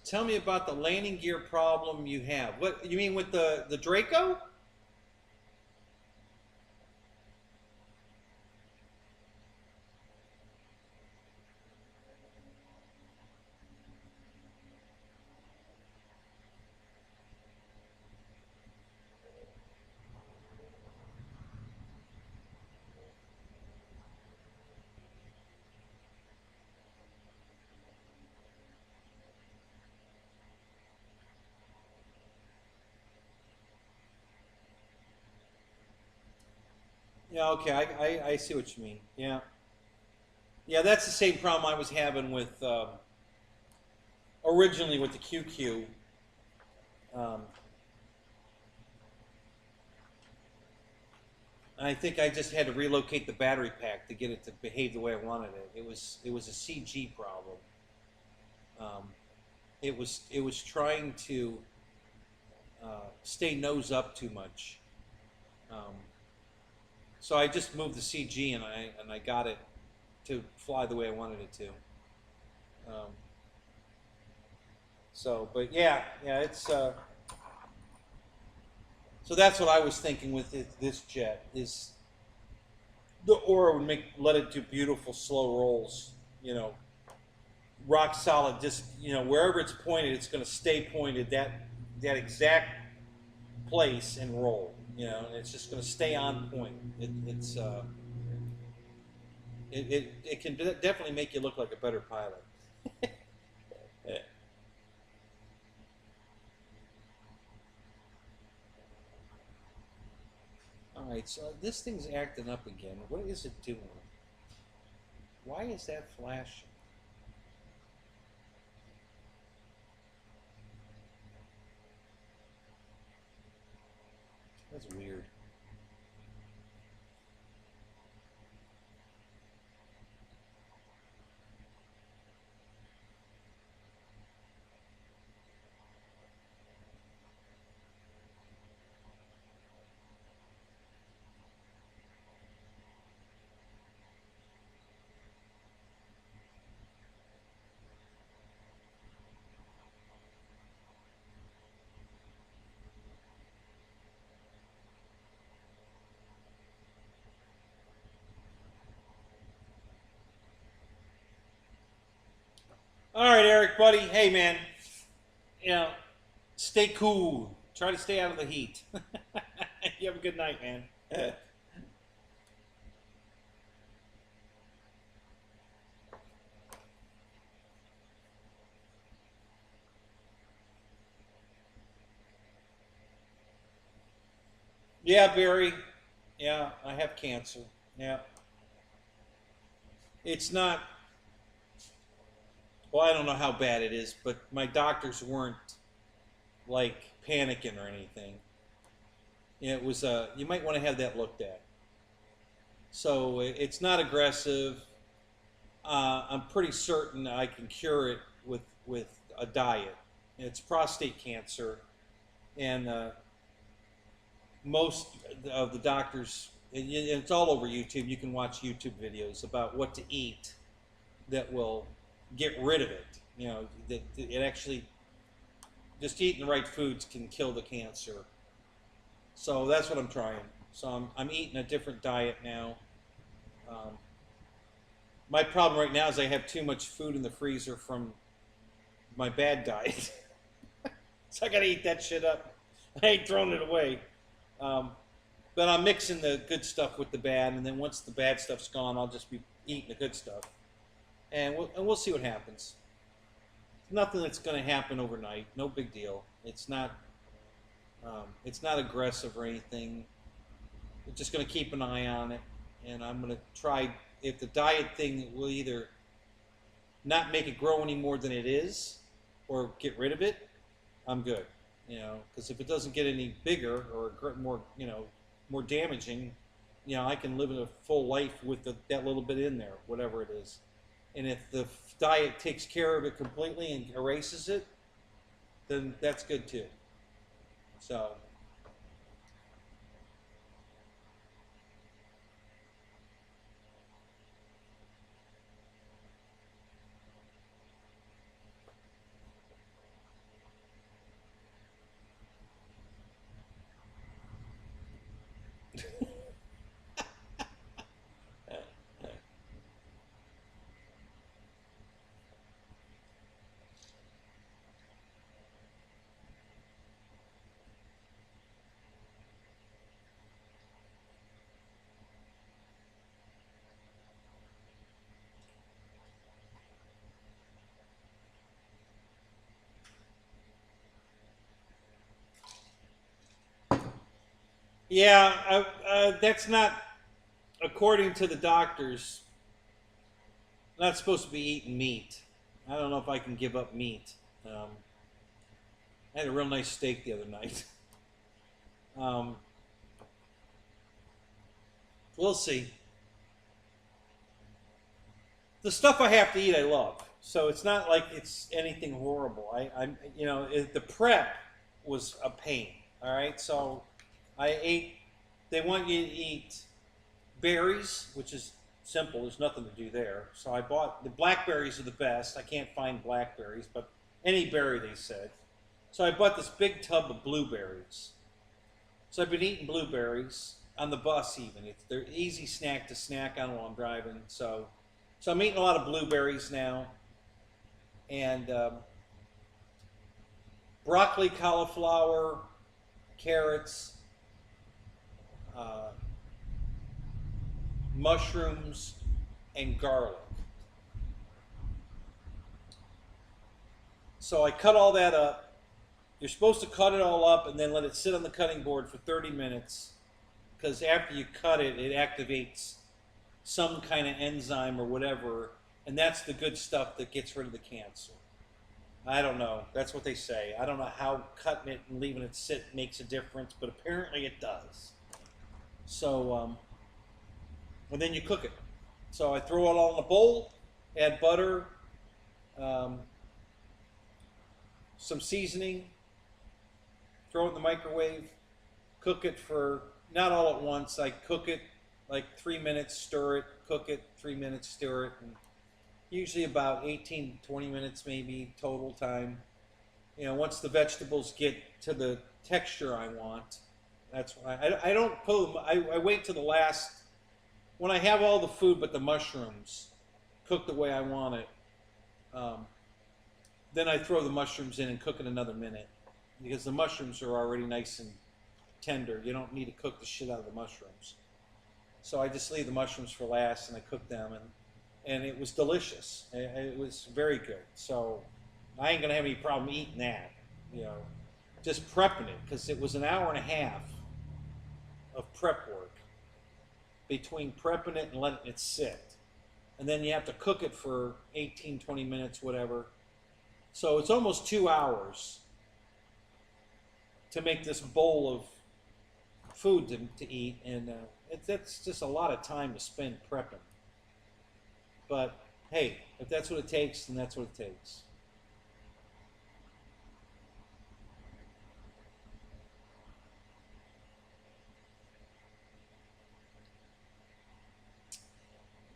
Tell me about the landing gear problem you have. What you mean with the Draco? Yeah, okay, I see what you mean. Yeah, yeah, that's the same problem I was having with originally with the QQ. Um, I think I just had to relocate the battery pack to get it to behave the way I wanted it. It was a CG problem. Um, it was trying to stay nose up too much. Um, so I just moved the CG and I got it to fly the way I wanted it to. Um, but yeah, it's so that's what I was thinking with this jet is the aura would let it do beautiful slow rolls, rock solid. Just wherever it's pointed, it's going to stay pointed that exact place and roll. And it's just going to stay on point. It can definitely make you look like a better pilot. All right, so this thing's acting up again. What is it doing? Why is that flashing? That's weird. All right, Eric, buddy. Hey, man. You know, stay cool. Try to stay out of the heat. You have a good night, man. Yeah, Barry. Yeah, I have cancer. Yeah. It's not, well, I don't know how bad it is, but my doctors weren't like panicking or anything. It was, you might want to have that looked at. So it's not aggressive. I'm pretty certain I can cure it with a diet. It's prostate cancer, and most of the doctors, and it's all over YouTube. You can watch YouTube videos about what to eat that will get rid of it. That it actually just eating the right foods can kill the cancer. So that's what I'm trying. So I'm eating a different diet now. Um, my problem right now is I have too much food in the freezer from my bad diet. So I gotta eat that shit up. I ain't throwing it away. Um, but I'm mixing the good stuff with the bad, and then once the bad stuff's gone, I'll just be eating the good stuff, and we'll see what happens. Nothing that's going to happen overnight. No big deal. It's not aggressive or anything. We're just going to keep an eye on it, and I'm going to try. If the diet thing will either not make it grow any more than it is, or get rid of it, I'm good. Because if it doesn't get any bigger or more, more damaging, I can live a full life with that little bit in there, whatever it is. And if the diet takes care of it completely and erases it, then that's good too. So, Yeah, that's not, according to the doctors, not supposed to be eating meat. I don't know if I can give up meat. Um, I had a real nice steak the other night. Um, we'll see. The stuff I have to eat, I love. So it's not like it's anything horrible. The prep was a pain. All right, so I ate. They want you to eat berries, which is simple. There's nothing to do there. So I bought the blackberries are the best. I can't find blackberries, but any berry they said. So I bought this big tub of blueberries. So I've been eating blueberries on the bus. They're easy snack to snack on while I'm driving. So I'm eating a lot of blueberries now, and broccoli, cauliflower, carrots, uh, mushrooms, and garlic. So I cut all that up. You're supposed to cut it all up and then let it sit on the cutting board for 30 minutes, because after you cut it, it activates some kind of enzyme or whatever, and that's the good stuff that gets rid of the cancer. I don't know. That's what they say. I don't know how cutting it and leaving it sit makes a difference, but apparently it does. So, and then you cook it. So I throw it all in a bowl, add butter, um, some seasoning, throw it in the microwave, cook it for, not all at once. I cook it like 3 minutes, stir it, cook it, 3 minutes, stir it, and usually about 18 to 20 minutes maybe total time. Once the vegetables get to the texture I want, that's why I don't put them, I wait to the last, when I have all the food but the mushrooms cooked the way I want it, then I throw the mushrooms in and cook it another minute, because the mushrooms are already nice and tender. You don't need to cook the shit out of the mushrooms. So I just leave the mushrooms for last, and I cook them, and it was delicious. It was very good. So I ain't gonna have any problem eating that. Just prepping it, because it was an hour and a half of prep work between prepping it and letting it sit, and then you have to cook it for 18, 20 minutes, whatever. So it's almost 2 hours to make this bowl of food to eat, and that's just a lot of time to spend prepping. But hey, if that's what it takes, then that's what it takes.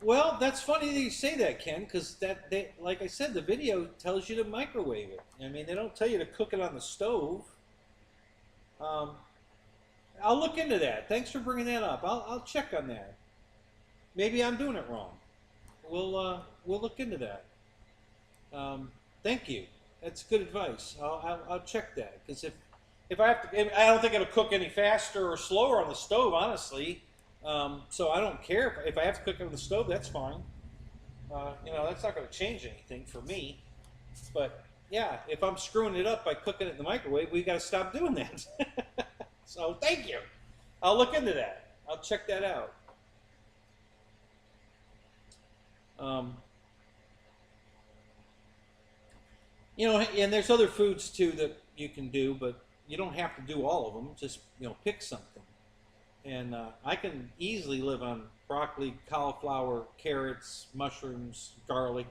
Well, that's funny that you say that, Ken, because like I said, the video tells you to microwave it. I mean, they don't tell you to cook it on the stove. Um, I'll look into that. Thanks for bringing that up. I'll check on that. Maybe I'm doing it wrong. We'll look into that. Thank you. That's good advice. I'll check that, because if I have to, I don't think it'll cook any faster or slower on the stove, honestly. So I don't care if I have to cook it on the stove. That's fine. That's not going to change anything for me. But yeah, if I'm screwing it up by cooking it in the microwave, we got to stop doing that. So thank you. I'll look into that. I'll check that out. And there's other foods too that you can do, but you don't have to do all of them. Just pick something. And I can easily live on broccoli, cauliflower, carrots, mushrooms, garlic.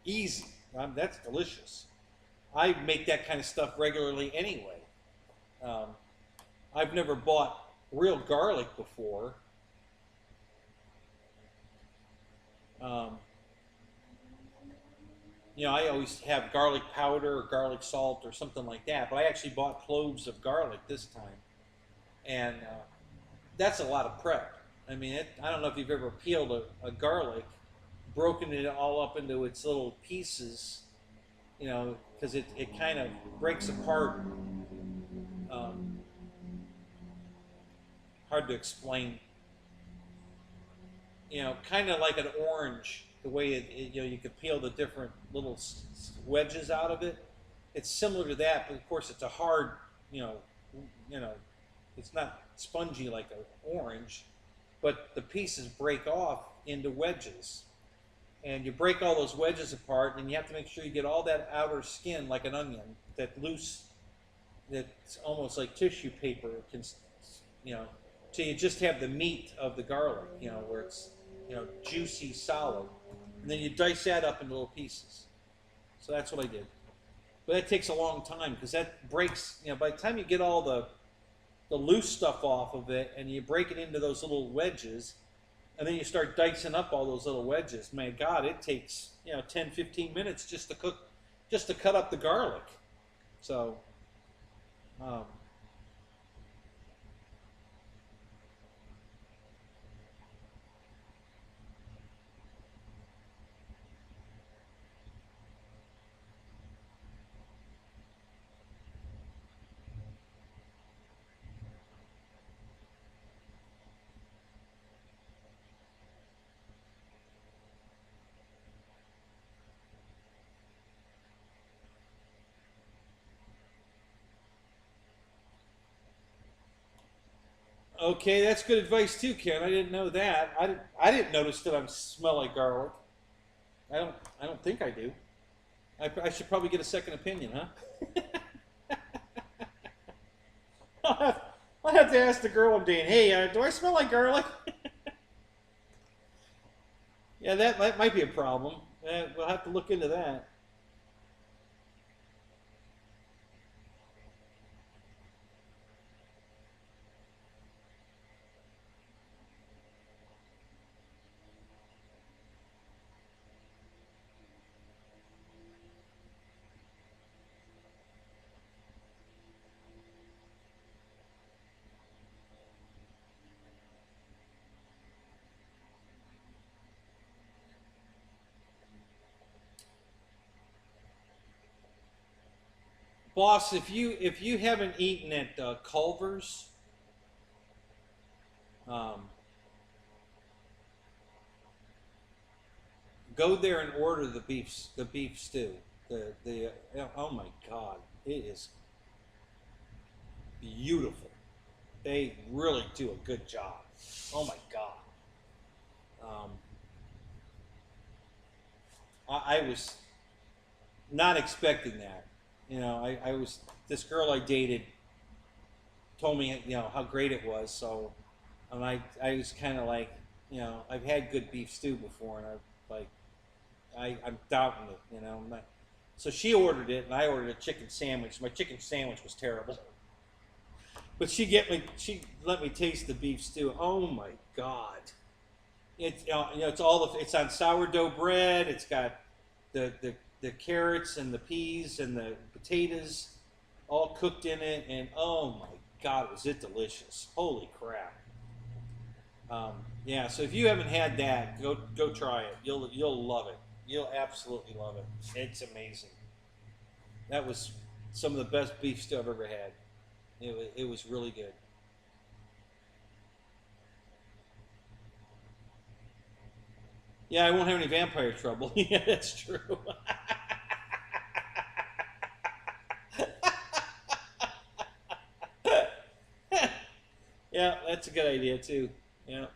Easy. That's delicious. I make that kind of stuff regularly anyway. I've never bought real garlic before. I always have garlic powder or garlic salt or something like that, but I actually bought cloves of garlic this time. And that's a lot of prep. I mean, I don't know if you've ever peeled a garlic, broken it all up into its little pieces, because it kind of breaks apart. Hard to explain. Kind of like an orange, the way you could peel the different little wedges out of it. It's similar to that, but of course it's a hard, It's not spongy like an orange, but the pieces break off into wedges. And you break all those wedges apart, and you have to make sure you get all that outer skin like an onion, that loose, that's almost like tissue paper, can, you know, so you just have the meat of the garlic, you know, where it's, you know, juicy, solid. And then you dice that up into little pieces. So that's what I did. But that takes a long time because that breaks, you know, by the time you get all the loose stuff off of it and you break it into those little wedges, and then you start dicing up all those little wedges, my God, it takes, you know, 10, 15 minutes just to cook, just to cut up the garlic. So, um, okay, that's good advice too, Ken. I didn't know that. I didn't notice that I smell like garlic. I don't think I do. I should probably get a second opinion, huh? I'll have, I'll have to ask the girl one day. Hey, do I smell like garlic? Yeah, that might be a problem. We'll have to look into that. Boss, if you haven't eaten at Culver's, um, go there and order the beef stew. The oh my God, it is beautiful. They really do a good job. Oh my God. Um, I was not expecting that. You know, I was, this girl I dated told me, you know, how great it was. So, and I was kind of like, you know, I've had good beef stew before, and I'm doubting it. You know, I'm not, so she ordered it, and I ordered a chicken sandwich. My chicken sandwich was terrible, but she let me taste the beef stew. Oh my God! It's, you know, it's on sourdough bread. It's got the carrots and the peas and the potatoes all cooked in it, and oh my God, was it delicious! Holy crap! Yeah, so if you haven't had that, go try it. You'll love it. You'll absolutely love it. It's amazing. That was some of the best beef stew I've ever had. It was really good. Yeah, I won't have any vampire trouble. Yeah, that's true. Yeah, that's a good idea too. Yeah.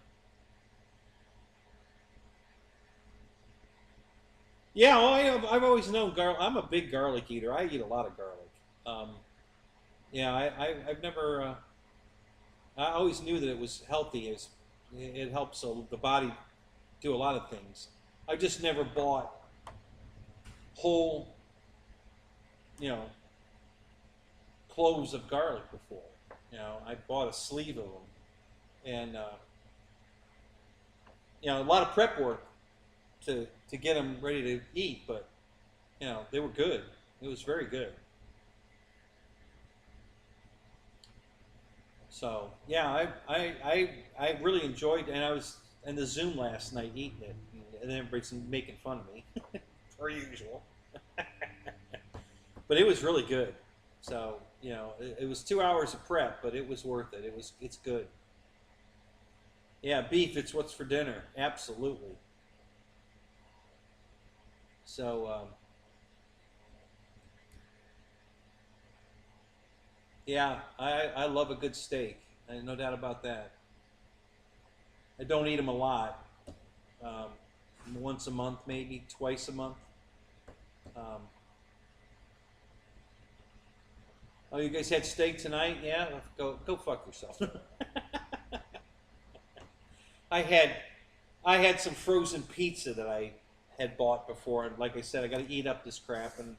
Yeah, well, I've always known garlic. I'm a big garlic eater. I eat a lot of garlic. Um, yeah, I've never. I always knew that it was healthy. It helps the body do a lot of things. I just never bought whole, you know, cloves of garlic before. You know, I bought a sleeve of them, and you know, a lot of prep work to get them ready to eat. But you know, they were good. It was very good. So yeah, I really enjoyed, and I was in the Zoom last night eating it, and everybody's making fun of me, per usual. But it was really good. So you know, it was 2 hours of prep, but it was worth it. It's good. Yeah, beef. It's what's for dinner. Absolutely. So yeah, I love a good steak. No doubt about that. I don't eat them a lot. Once a month, maybe twice a month. Oh, you guys had steak tonight? Yeah, go fuck yourself. I had some frozen pizza that I had bought before, and like I said, I got to eat up this crap. And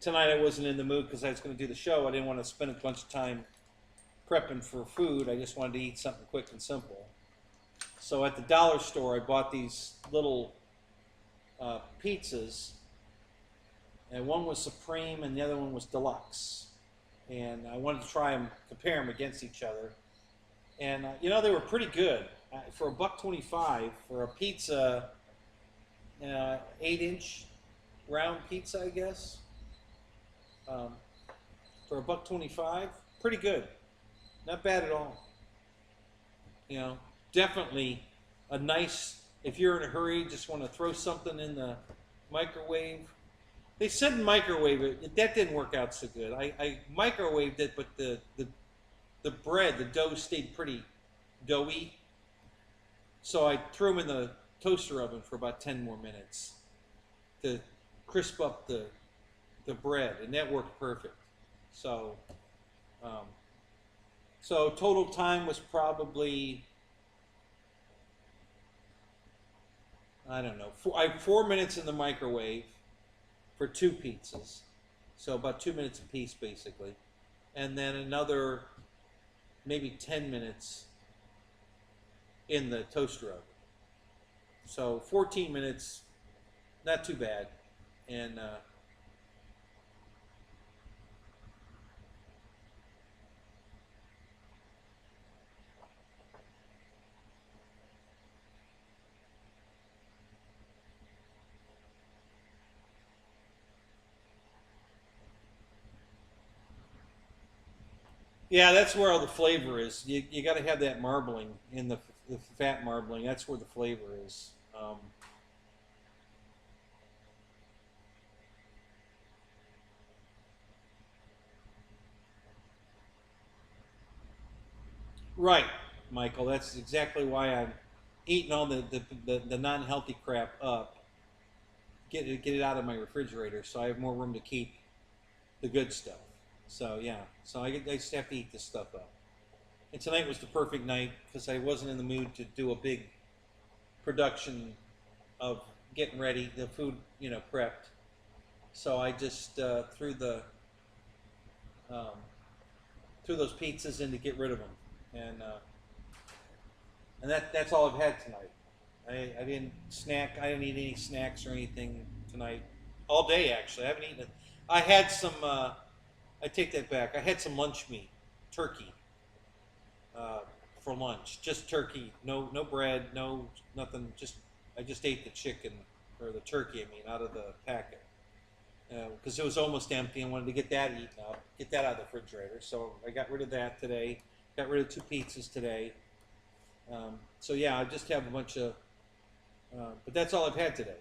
tonight I wasn't in the mood because I was going to do the show. I didn't want to spend a bunch of time prepping for food. I just wanted to eat something quick and simple. So at the dollar store, I bought these little pizzas, and one was Supreme and the other one was Deluxe. And I wanted to try them, compare them against each other. And you know, they were pretty good. For $1.25 for a pizza, 8-inch round pizza, I guess. For $1.25, pretty good. Not bad at all. You know, definitely a nice, if you're in a hurry, just want to throw something in the microwave. They said microwave it. That didn't work out so good. I microwaved it, but the bread, the dough stayed pretty doughy. So I threw them in the toaster oven for about 10 more minutes to crisp up the bread, and that worked perfect. So, so total time was probably, I don't know, 4 minutes in the microwave for 2 pizzas. So about 2 minutes a piece, basically. And then another maybe 10 minutes in the toaster oven. So 14 minutes, not too bad. And yeah, that's where all the flavor is. You got to have that marbling in the fat marbling. That's where the flavor is. Right, Michael. That's exactly why I'm eating all the non-healthy crap up. Get it out of my refrigerator, so I have more room to keep the good stuff. So yeah, so I just have to eat this stuff up. And tonight was the perfect night because I wasn't in the mood to do a big production of getting ready, the food, you know, prepped. So I just threw those pizzas in to get rid of them, and that's all I've had tonight. I didn't snack. I didn't eat any snacks or anything tonight. All day actually. I haven't eaten it. I had some. I take that back. I had some lunch meat, turkey, for lunch. Just turkey. No bread. No nothing. I just ate the chicken or the turkey. I mean, out of the packet because it was almost empty. I wanted to get that eaten up, get that out of the refrigerator. So I got rid of that today. Got rid of 2 pizzas today. So yeah, I just have a bunch of. But that's all I've had today.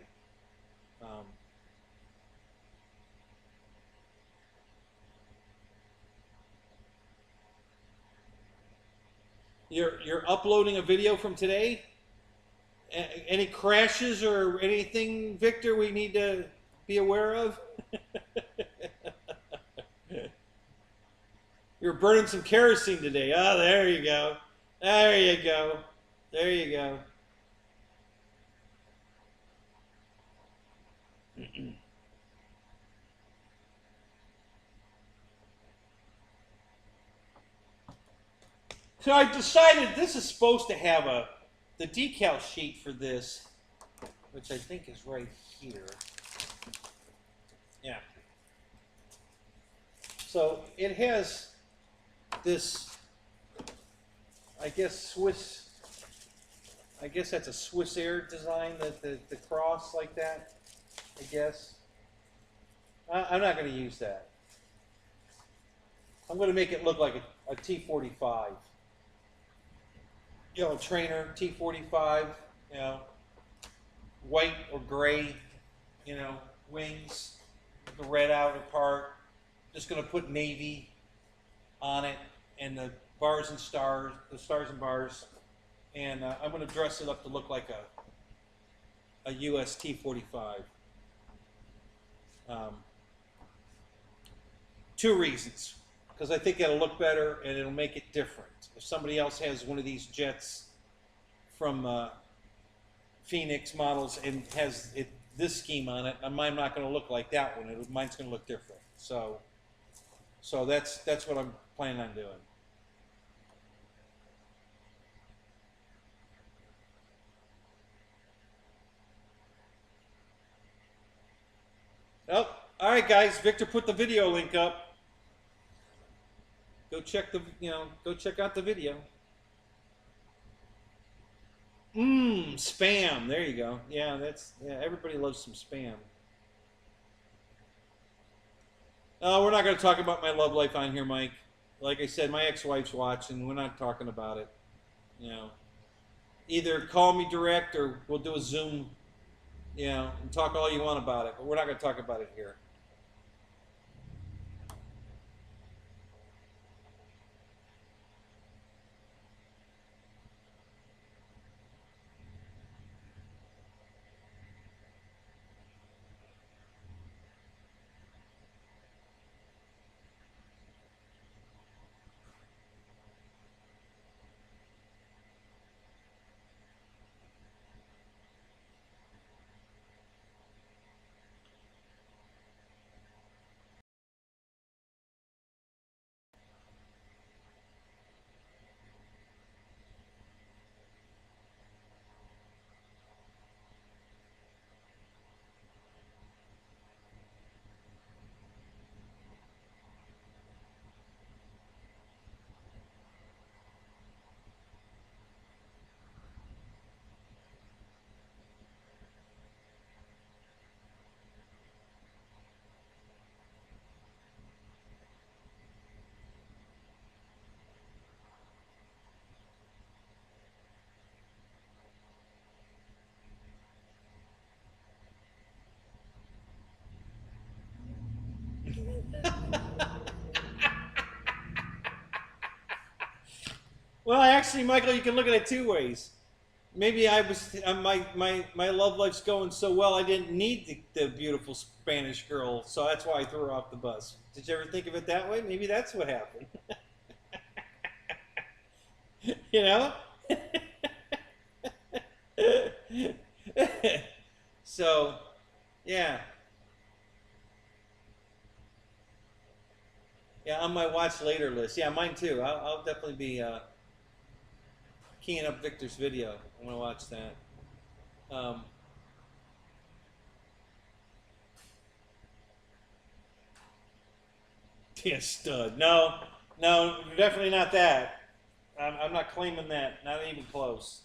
You're uploading a video from today? Any crashes or anything, Victor, we need to be aware of? You're burning some kerosene today. Oh, there you go. There you go. There you go. So I decided this is supposed to have the decal sheet for this, which I think is right here. Yeah. So it has this, I guess that's a Swiss Air design, the cross like that, I guess. I'm not going to use that. I'm going to make it look like a T-45. You know, trainer, T-45, you know, white or gray, you know, wings, the red outer part. Just going to put navy on it, and bars and stars, the stars and bars, and I'm going to dress it up to look like a UST 45. Two reasons. Because I think it'll look better and it'll make it different. If somebody else has one of these jets from Phoenix models and has this scheme on it, mine not going to look like that one. Mine's going to look different. So that's what I'm planning on doing. Oh, all right, guys. Victor put the video link up. Go check go check out the video. Spam. There you go. Yeah, everybody loves some spam. Oh, we're not going to talk about my love life on here, Mike. Like I said, my ex-wife's watching. We're not talking about it. Either call me direct or we'll do a Zoom, and talk all you want about it. But we're not going to talk about it here. Well, actually, Michael, you can look at it two ways. Maybe I was my love life's going so well I didn't need the beautiful Spanish girl, so that's why I threw her off the bus. Did you ever think of it that way? Maybe that's what happened. you know? So, yeah. Yeah, on my watch later list. Yeah, mine too. I'll definitely be keying up Victor's video. I'm going to watch that. Yeah, stud. No, definitely not that. I'm not claiming that. Not even close.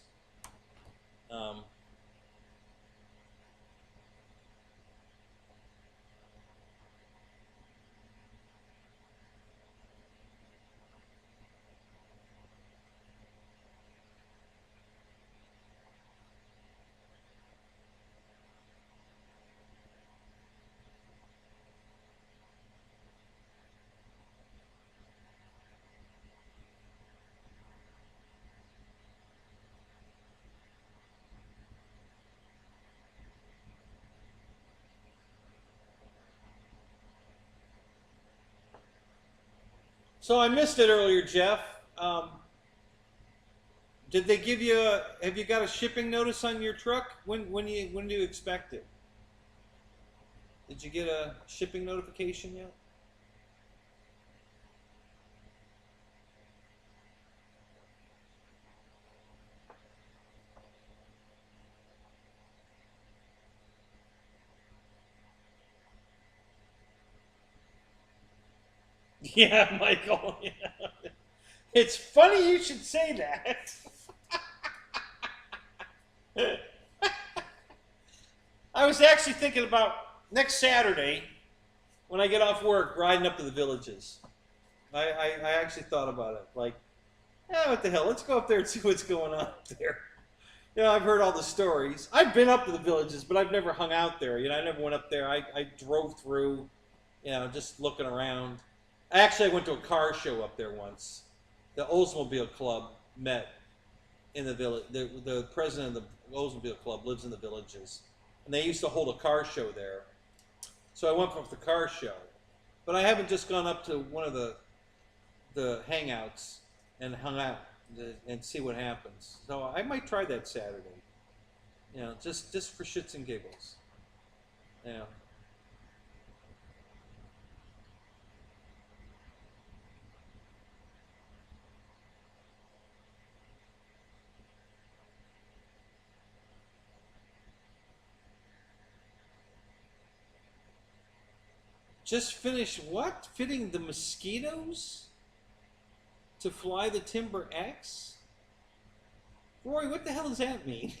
So I missed it earlier, Jeff. Did they give you have you got a shipping notice on your truck? When do you expect it? Did you get a shipping notification yet? Yeah, Michael. Yeah. It's funny you should say that. I was actually thinking about next Saturday when I get off work riding up to the villages. I actually thought about it. Like, what the hell? Let's go up there and see what's going on up there. I've heard all the stories. I've been up to the villages, but I've never hung out there. I never went up there. I drove through, just looking around. Actually, I went to a car show up there once. the Oldsmobile Club met in the village. The president of the Oldsmobile Club lives in the Villages, and they used to hold a car show there. So I went for the car show, but I haven't just gone up to one of the hangouts and hung out and see what happens. So I might try that Saturday. You know, just for shits and giggles. You know. Just finished what? Fitting the mosquitoes to fly the Timber X? Roy, what the hell does that mean?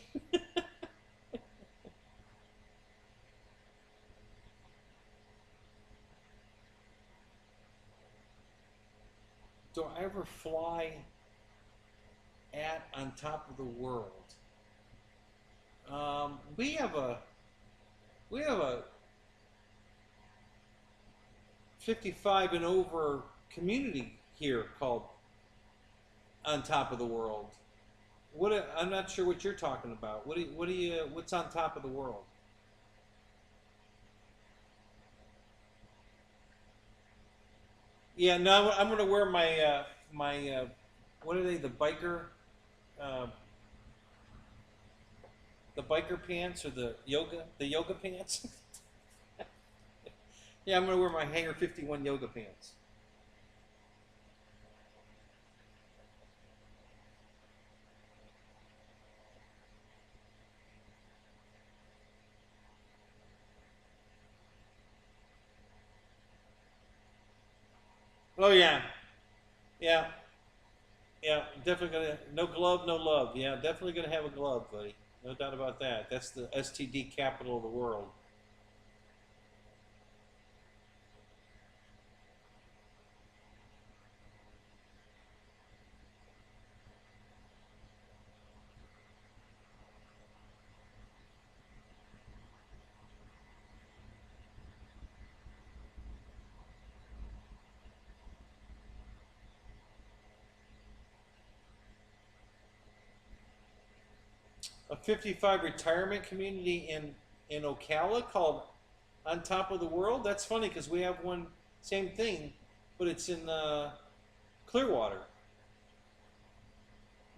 Do I ever fly at on top of the world? We have a 55 and over community here called On Top of the World. I'm not sure what you're talking about. What's on top of the world? Yeah, no, I'm gonna wear my what are they? Uh, the biker pants or the yoga pants? Yeah, I'm gonna wear my Hangar 51 yoga pants. Oh yeah, yeah, yeah. Definitely gonna no glove, no love. Yeah, definitely gonna have a glove, buddy. No doubt about that. That's the STD capital of the world. A 55 retirement community in Ocala called On Top of the World. That's funny because we have one same thing, but it's in Clearwater.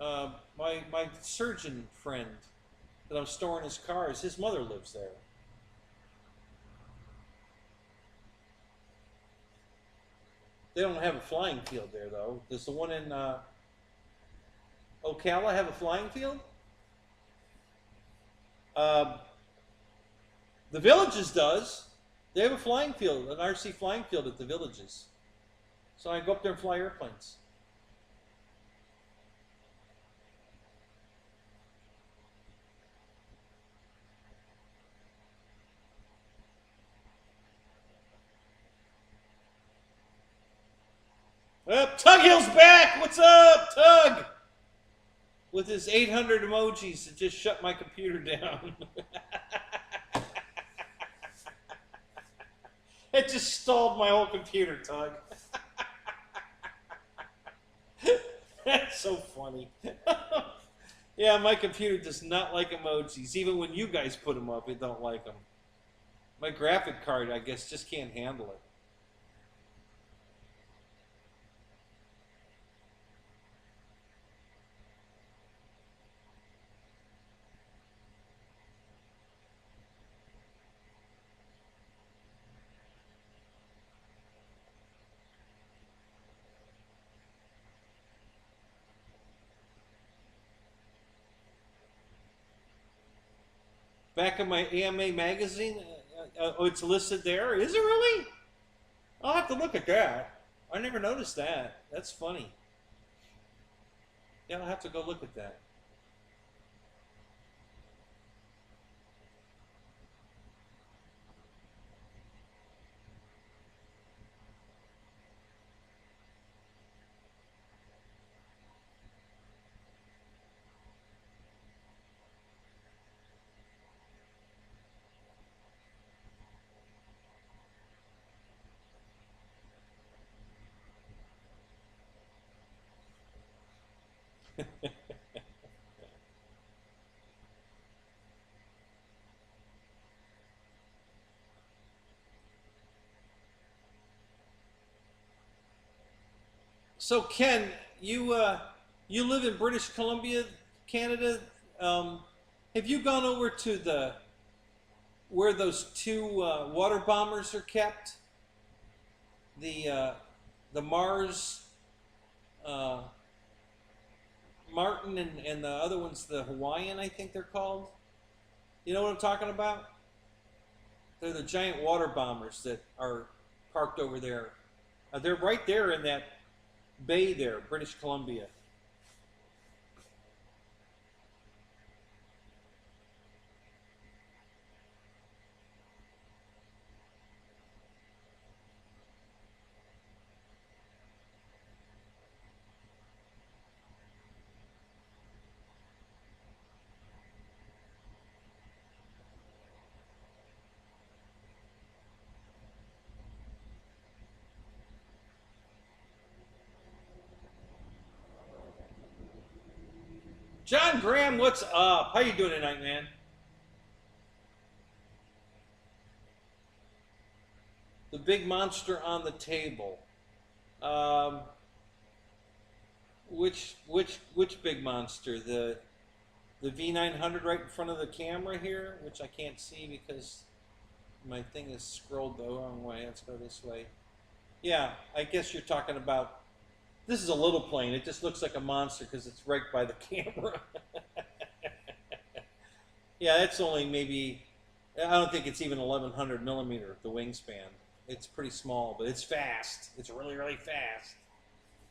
My surgeon friend that I'm storing his cars, his mother lives there. They don't have a flying field there though. Does the one in Ocala have a flying field? Uh, the Villages does. They have a flying field, an RC flying field at the Villages. So I go up there and fly airplanes. Tug Hill's back! What's up, Tug? With his 800 emojis that just shut my computer down. It just stalled my whole computer, Tug. That's so funny. Yeah, my computer does not like emojis. Even when you guys put them up, it don't like them. My graphic card, I guess, just can't handle it. Back in my AMA magazine, oh, it's listed there. Is it really? I'll have to look at that. I never noticed that. That's funny. Yeah, I'll have to go look at that. So Ken, you live in British Columbia, Canada. Um, have you gone over to the where those two water bombers are kept? The Mars uh, Martin and the other one's the Hawaiian, I think they're called. You know what I'm talking about? They're the giant water bombers that are parked over there. They're right there in that bay there, British Columbia. John Graham, what's up? How you doing tonight, man? The big monster on the table. Um, which big monster? The V900 right in front of the camera here, which I can't see because my thing is scrolled the wrong way. Let's go this way. Yeah, I guess you're talking about. This is a little plane. It just looks like a monster because it's right by the camera. Yeah, it's only maybe. I don't think it's even 1100 millimeter the wingspan. It's pretty small, but it's fast. It's really really fast.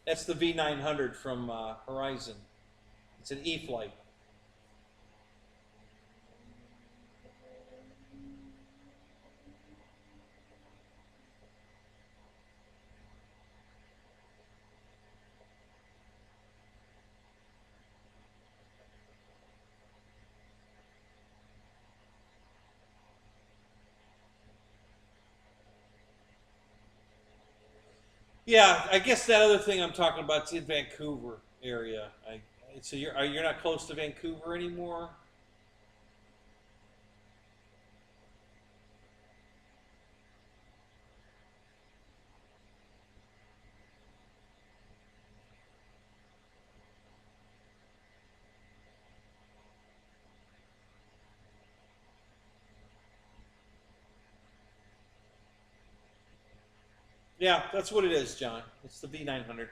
That's the V900 from Horizon. It's an E-flight. Yeah, I guess that other thing I'm talking about is in Vancouver area. So you're not close to Vancouver anymore. Yeah, that's what it is, John. It's the V900.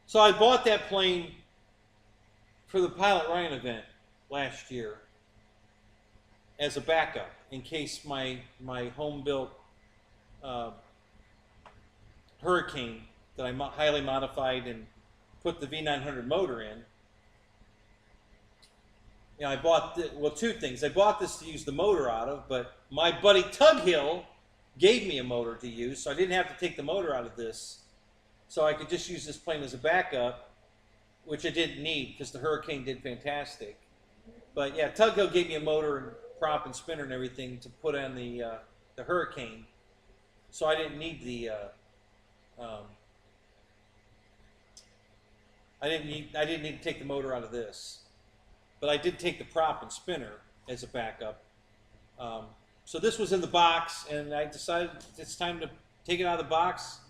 So I bought that plane for the Pilot Ryan event last year as a backup in case my home built uh, Hurricane that I highly modified and put the V900 motor in. You know, I bought well, two things. I bought this to use the motor out of, but my buddy Tug Hill gave me a motor to use, so I didn't have to take the motor out of this. So I could just use this plane as a backup, which I didn't need because the Hurricane did fantastic. But yeah, Tug Hill gave me a motor and prop and spinner and everything to put on the Hurricane, so I didn't need the um, I didn't need to take the motor out of this, but I did take the prop and spinner as a backup. Um, so this was in the box, and I decided it's time to take it out of the box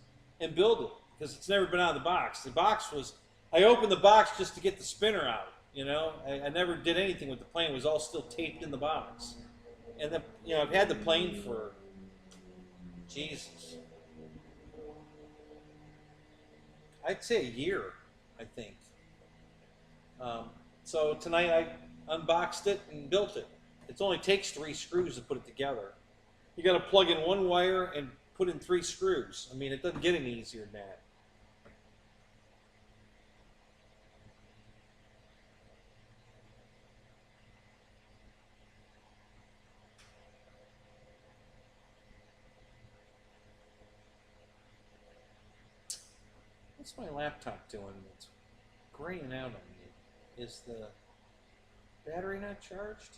and build it because it's never been out of the box. The box was I opened the box just to get the spinner out. You know, I never did anything with the plane. It was all still taped in the box. And I've had the plane for Jesus, I'd say a year, I think. So tonight I unboxed it and built it. It only takes 3 screws to put it together. You got to plug in 1 wire and put in 3 screws. I mean, it doesn't get any easier than that. What's my laptop doing? It's graying out on me. Is the battery not charged?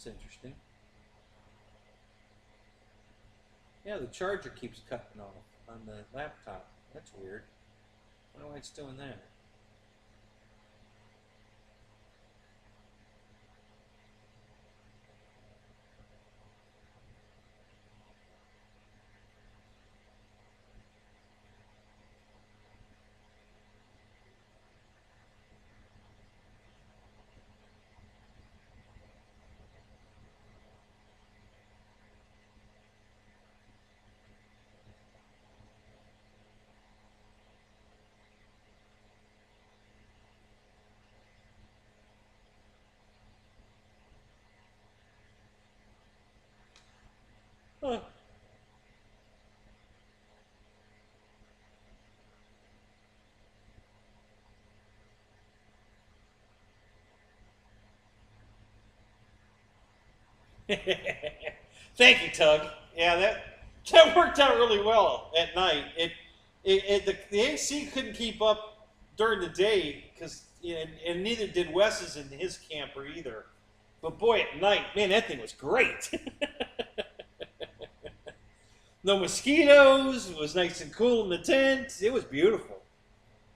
That's interesting. Yeah, the charger keeps cutting off on the laptop. That's weird. I don't know why it's doing that. Huh. Thank you, Tug. Yeah, that worked out really well at night. The AC couldn't keep up during the day because and neither did Wes's in his camper either. But boy, at night, man, that thing was great. No mosquitoes. It was nice and cool in the tent. It was beautiful.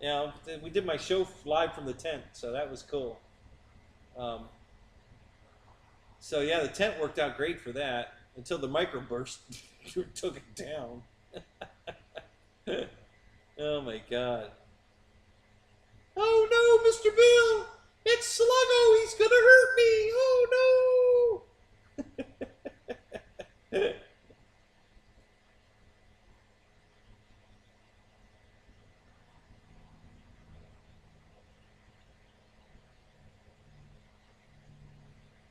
You know, we did my show live from the tent, so that was cool. Um, so yeah, the tent worked out great for that until the microburst took it down. Oh my god. Oh no, Mr. Bill! It's Sluggo! He's gonna hurt me! Oh no!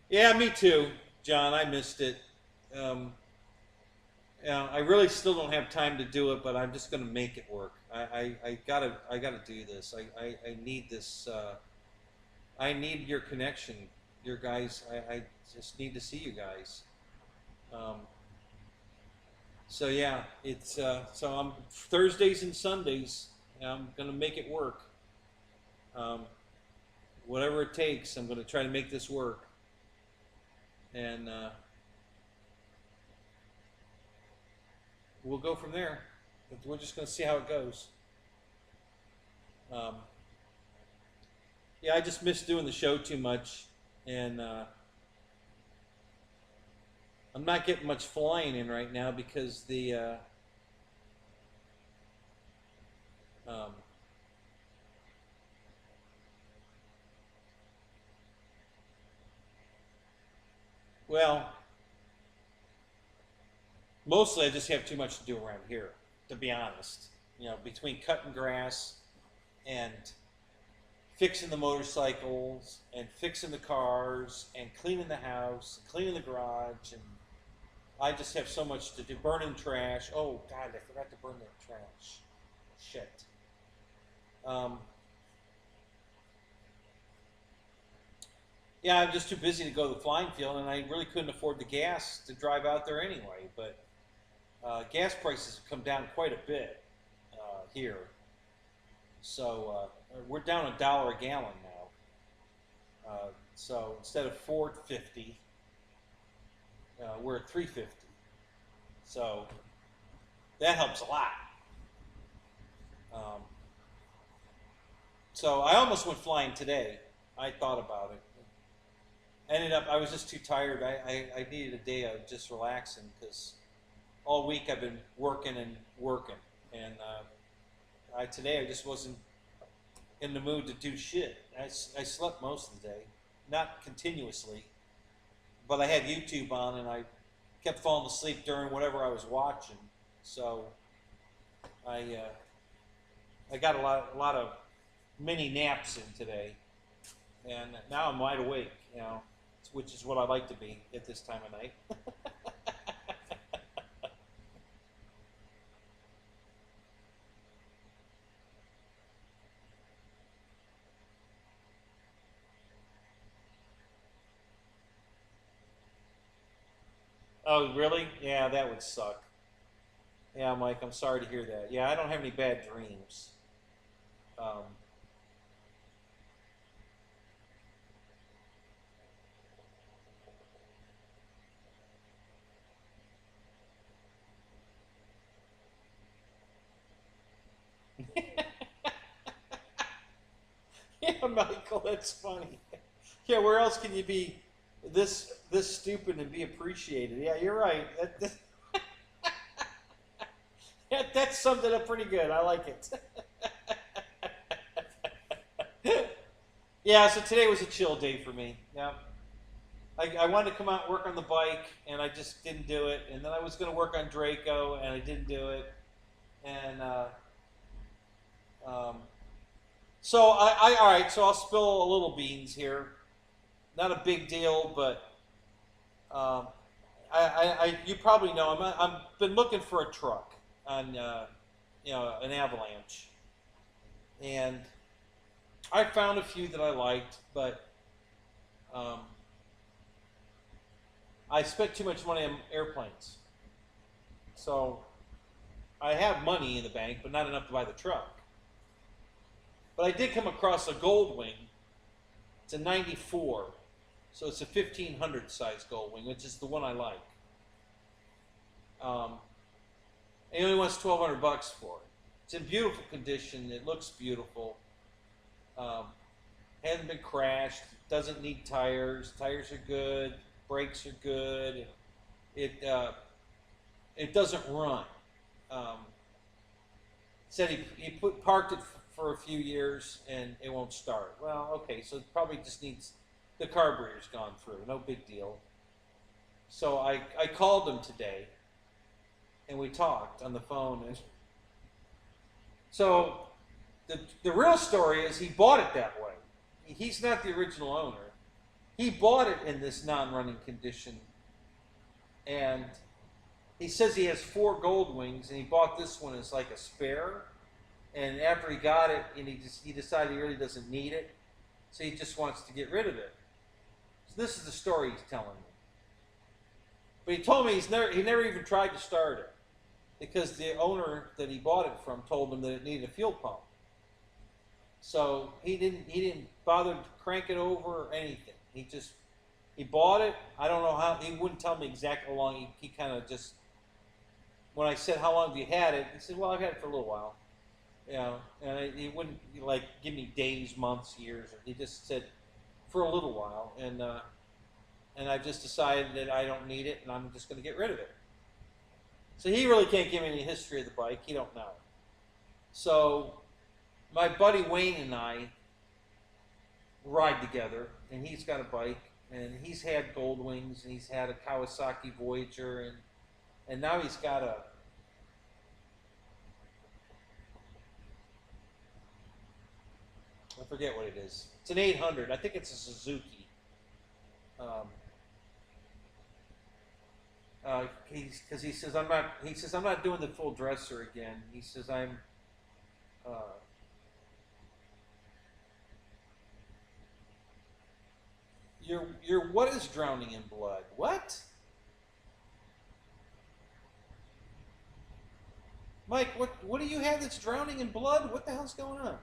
Yeah, me too, John. I missed it. Um, yeah, I really still don't have time to do it, but I'm just gonna make it work. I gotta do this. I need this. I need your connection, your guys. I just need to see you guys. Um, so yeah, it's so I'm Thursdays and Sundays. I'm gonna make it work. Um, whatever it takes, I'm gonna try to make this work. And we'll go from there. We're just gonna see how it goes. Um, yeah, I just miss doing the show too much, and I'm not getting much flying in right now because the um, well, mostly I just have too much to do around here, to be honest. You know, between cutting grass and fixing the motorcycles and fixing the cars and cleaning the house, and cleaning the garage, and I just have so much to do. Burning trash. Oh God, I forgot to burn that trash. Shit. Um, yeah, I'm just too busy to go to the flying field, and I really couldn't afford the gas to drive out there anyway. But gas prices have come down quite a bit here, so we're down $1 a gallon now. So instead of $4.50, we're at $3.50. So that helps a lot. Um, so I almost went flying today. I thought about it. Ended up, I was just too tired. I needed a day of just relaxing because all week I've been working and working. And today I just wasn't in the mood to do shit. I slept most of the day, not continuously, but I had YouTube on and I kept falling asleep during whatever I was watching. So I got a lot of mini naps in today, and now I'm wide awake. You know, which is what I like to be at this time of night. Oh, really? Yeah, that would suck. Yeah, Mike, I'm sorry to hear that. Yeah, I don't have any bad dreams. Um, Michael, that's funny. Yeah, where else can you be this stupid and be appreciated? Yeah, you're right. That summed it up pretty good. I like it. Yeah, so today was a chill day for me. Yeah. I wanted to come out and work on the bike, and I just didn't do it. And then I was going to work on Draco, and I didn't do it. And um, so all right. So I'll spill a little beans here. Not a big deal, but um, you probably know I'm been looking for a truck on an Avalanche, and I found a few that I liked, but um, I spent too much money on airplanes. So I have money in the bank, but not enough to buy the truck. But I did come across a Goldwing. It's a 94. So it's a 1500 size Goldwing, which is the one I like. And he only wants $1,200 for it. It's in beautiful condition. It looks beautiful. Hasn't been crashed. Doesn't need tires. Tires are good. Brakes are good. It doesn't run. Said he parked it for a few years and it won't start. Well, okay, so it probably just needs the carburetor's gone through. No big deal. So I called him today and we talked on the phone. And so the real story is he bought it that way. He's not the original owner. He bought it in this non-running condition, and he says he has 4 Goldwings, and he bought this one as like a spare. And after he got it, and he decided he really doesn't need it, so he just wants to get rid of it. So this is the story he's telling me. But he told me he never even tried to start it because the owner that he bought it from told him that it needed a fuel pump. So he didn't bother to crank it over or anything. He bought it. I don't know how, he wouldn't tell me exactly how long. He kind of just, when I said, how long have you had it? He said, well, I've had it for a little while. And he wouldn't like give me days, months, years. He just said, for a little while. And I've just decided that I don't need it and I'm just going to get rid of it. So he really can't give me any history of the bike. He don't know. So my buddy Wayne and I ride together, and he's got a bike, and he's had Goldwings, and he's had a Kawasaki Voyager, and now he's got I forget what it is. It's an 800. I think it's a Suzuki. Because he says I'm not doing the full dresser again. He says Your what is drowning in blood? What? Mike, what do you have that's drowning in blood? What the hell's going on?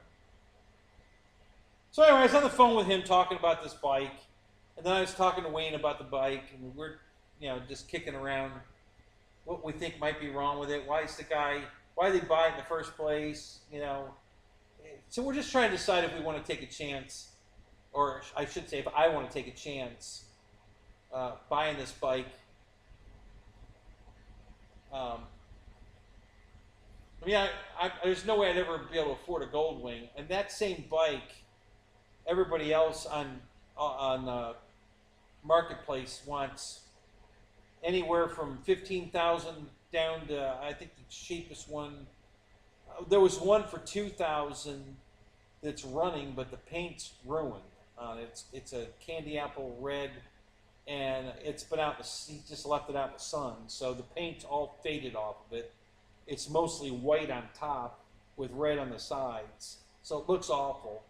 So anyway, I was on the phone with him talking about this bike, and then I was talking to Wayne about the bike, and we're just kicking around what we think might be wrong with it. Why did they buy it in the first place? So we're just trying to decide if we want to take a chance, or I should say if I want to take a chance buying this bike. There's no way I'd ever be able to afford a Goldwing, and that same bike, everybody else on Marketplace wants anywhere from 15,000 down to, I think the cheapest one. There was one for 2,000 that's running, but the paint's ruined. It's a candy apple red, and it's been out. He just left it out in the sun, so the paint's all faded off of it. It's mostly white on top with red on the sides, so it looks awful.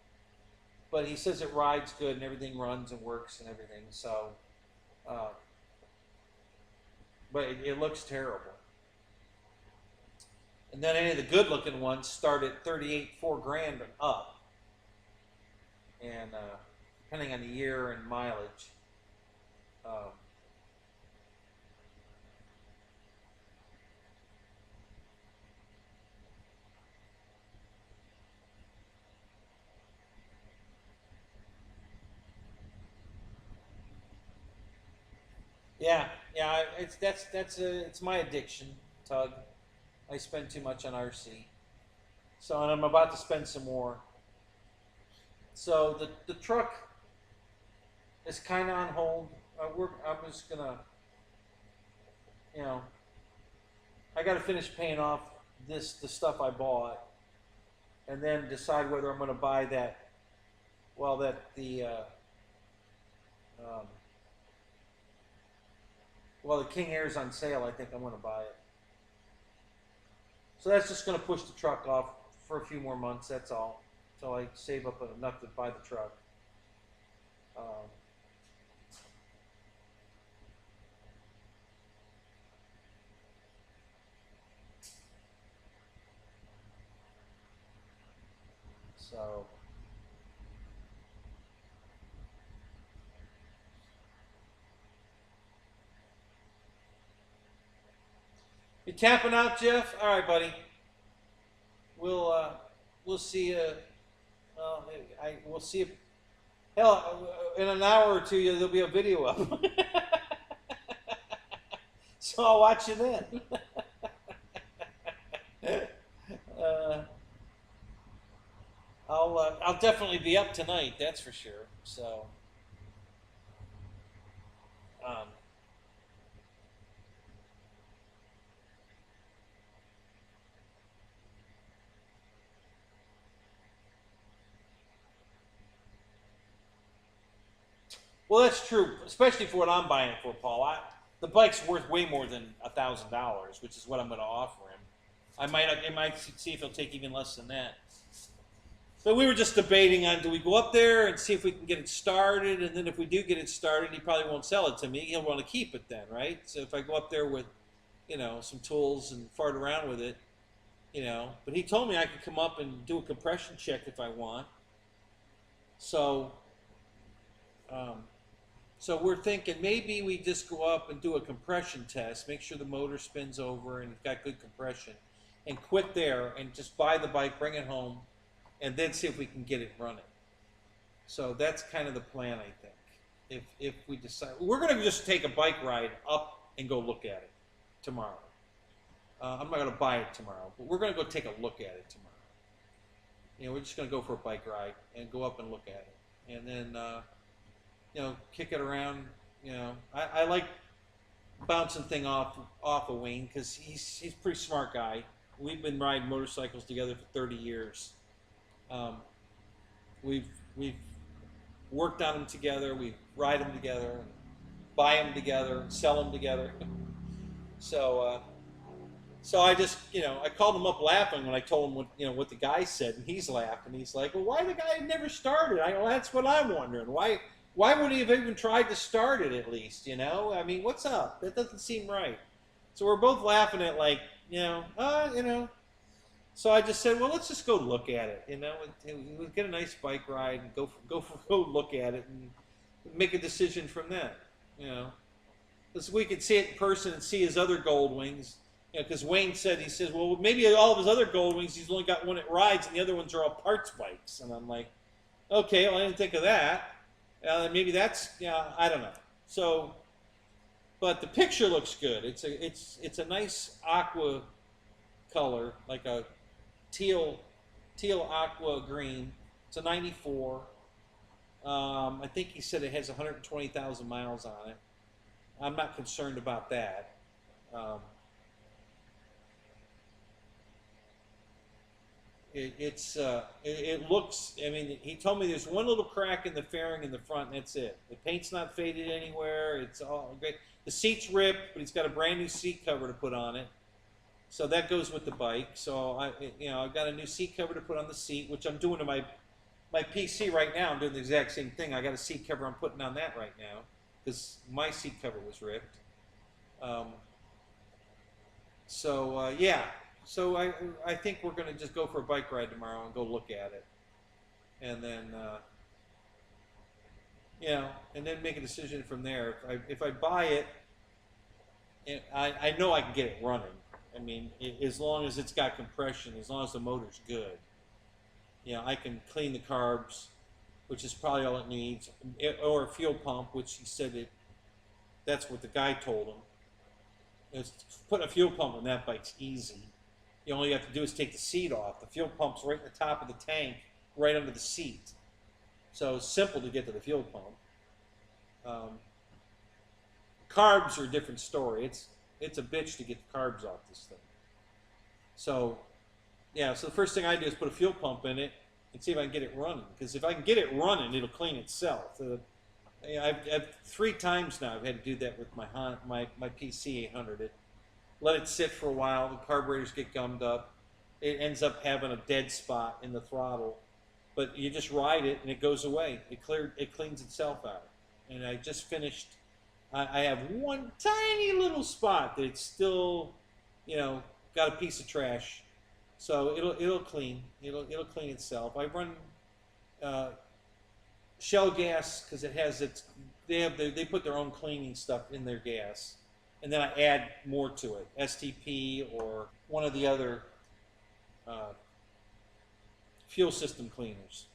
But he says it rides good and everything runs and works and everything. So, but it looks terrible. And then any of the good-looking ones start at 38, $4,000 and up, and depending on the year and mileage. Yeah, yeah. It's my addiction, Tug. I spend too much on RC, so and I'm about to spend some more. So the truck is kind of on hold. I'm just gonna, you know, I got to finish paying off the stuff I bought, and then decide whether I'm going to buy that. Well, um, the King Air's on sale. I think I'm going to buy it. So that's just going to push the truck off for a few more months. That's all. So I save up enough to buy the truck. Um, so you tapping out, Jeff? All right, buddy. We'll see you. We'll see you. Hell, in an hour or two, there'll be a video up. So I'll watch you then. I'll definitely be up tonight. That's for sure. So, um, well, that's true, especially for what I'm buying it for, Paul. The bike's worth way more than $1,000, which is what I'm going to offer him. I might see if he'll take even less than that. But we were just debating on, do we go up there and see if we can get it started, and then if we do get it started, he probably won't sell it to me. He'll want to keep it then, right? So if I go up there with, some tools and fart around with it, But he told me I could come up and do a compression check if I want. So, um, so we're thinking maybe we just go up and do a compression test, make sure the motor spins over and it's got good compression, and quit there and just buy the bike, bring it home, and then see if we can get it running. So that's kind of the plan, I think. If we decide, we're going to just take a bike ride up and go look at it tomorrow. I'm not going to buy it tomorrow, but we're going to go take a look at it tomorrow. We're just going to go for a bike ride and go up and look at it, and then kick it around. I like bouncing thing off of Wayne because he's a pretty smart guy. We've been riding motorcycles together for 30 years. We've worked on them together. We ride them together, buy them together, sell them together. So I just, I called him up laughing when I told him what the guy said, and he's laughing. He's like, "Well, why the guy never started?" That's what I'm wondering. Why would he have even tried to start it at least? I mean, what's up? That doesn't seem right. So we're both laughing at So I just said, well, let's just go look at it. We'll get a nice bike ride and go look at it and make a decision from that. Because we could see it in person and see his other Gold Wings. Because Wayne said, he says, well, maybe all of his other Gold Wings, he's only got one that rides, and the other ones are all parts bikes. And I'm like, okay, well, I didn't think of that. Maybe that's, I don't know. So, but the picture looks good. It's a nice aqua color, like a teal aqua green. It's a 94. I think he said it has 120,000 miles on it. I'm not concerned about that. It looks, I mean, he told me there's one little crack in the fairing in the front, and that's it. The paint's not faded anywhere. It's all great. The seat's ripped, but he's got a brand new seat cover to put on it. So that goes with the bike. So I've got a new seat cover to put on the seat, which I'm doing to my PC right now. I'm doing the exact same thing. I got a seat cover I'm putting on that right now because my seat cover was ripped. Yeah. So I think we're going to just go for a bike ride tomorrow and go look at it, and then and then make a decision from there. If I buy it, I know I can get it running. I mean, as long as it's got compression, as long as the motor's good, I can clean the carbs, which is probably all it needs, or a fuel pump, which he said That's what the guy told him. Is putting a fuel pump on that bike's easy. You all you have to do is take the seat off. The fuel pump's right in the top of the tank, right under the seat. So it's simple to get to the fuel pump. Carbs are a different story. It's a bitch to get the carbs off this thing. So yeah, so the first thing I do is put a fuel pump in it and see if I can get it running. Because if I can get it running, it'll clean itself. I've 3 times now I've had to do that with my PC 800. Let it sit for a while. The carburetors get gummed up. It ends up having a dead spot in the throttle, but you just ride it and it goes away. It cleans itself out. And I just finished. I have one tiny little spot that's still, got a piece of trash. So it'll clean. It'll clean itself. I run shell gas because it has its. They put their own cleaning stuff in their gas, and then I add more to it, STP or one of the other fuel system cleaners,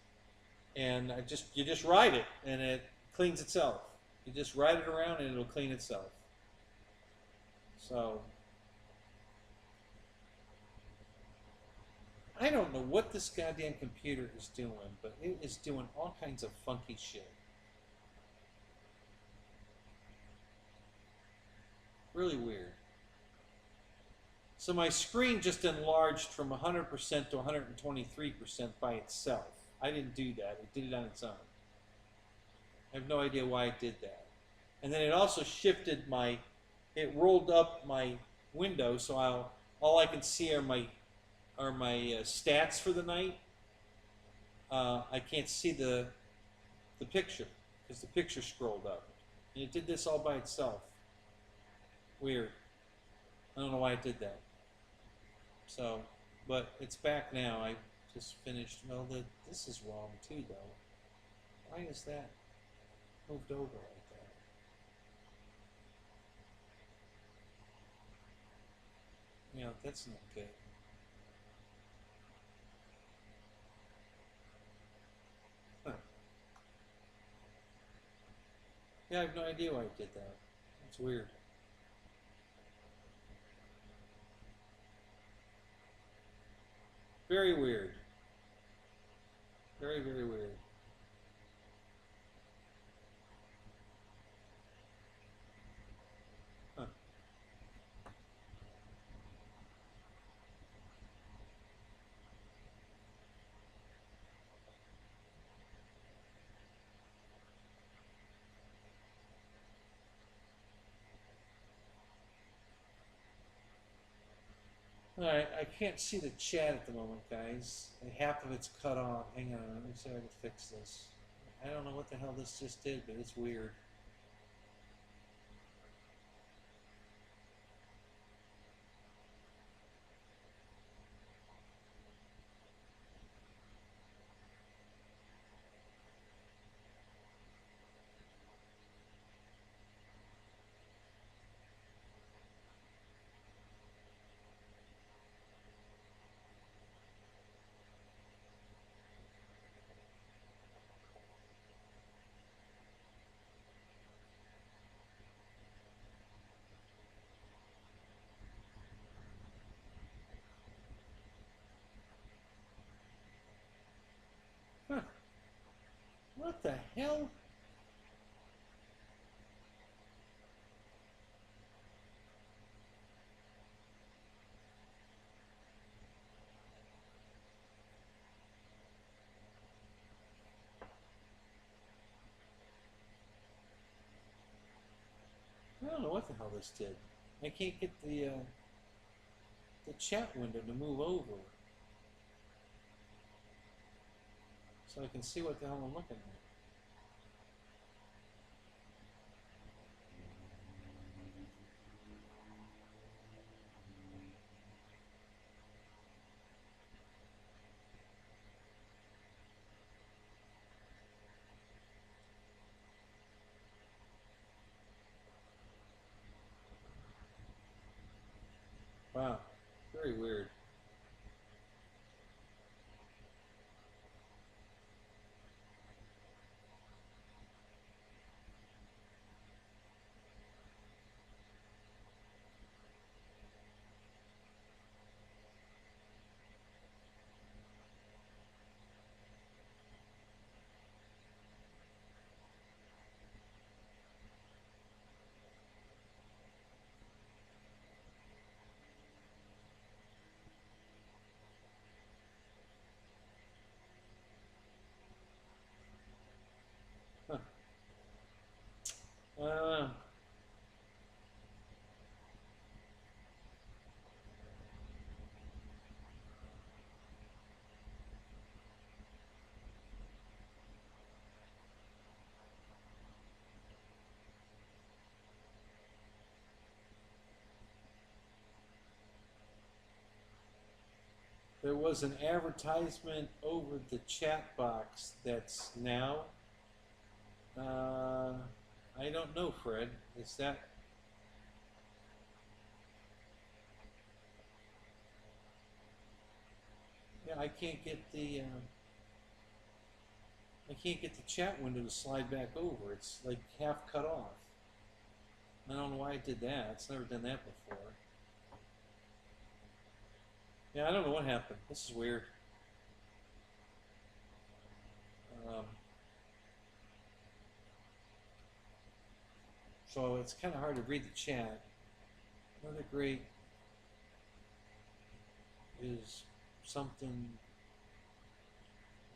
and you just ride it and it cleans itself. You just ride it around and it'll clean itself. So I don't know what this goddamn computer is doing, but it is doing all kinds of funky shit. Really weird. So my screen just enlarged from 100% to 123% by itself. I didn't do that. It did it on its own. I have no idea why it did that. And then it also shifted it rolled up my window, so all I can see are my stats for the night. I can't see the picture because the picture scrolled up. And it did this all by itself. Weird. I don't know why it did that. So, but it's back now. I just finished. Well, this is wrong too, though. Why is that moved over like that? That's not good. Huh. Yeah, I have no idea why it did that. It's weird. Very weird. Very, very weird. Huh. Alright, I can't see the chat at the moment, guys. Half of it's cut off. Hang on, let me see if I can fix this. I don't know what the hell this just did, but it's weird. Huh. What the hell? I don't know what the hell this did. I can't get the chat window to move over so I can see what the hell I'm looking at. Wow, very weird. There was an advertisement over the chat box that's now. I don't know, Fred. Is that? Yeah, I can't get the. I can't get the chat window to slide back over. It's like half cut off. I don't know why I did that. It's never done that before. Yeah, I don't know what happened. This is weird. So it's kind of hard to read the chat. Another great is something.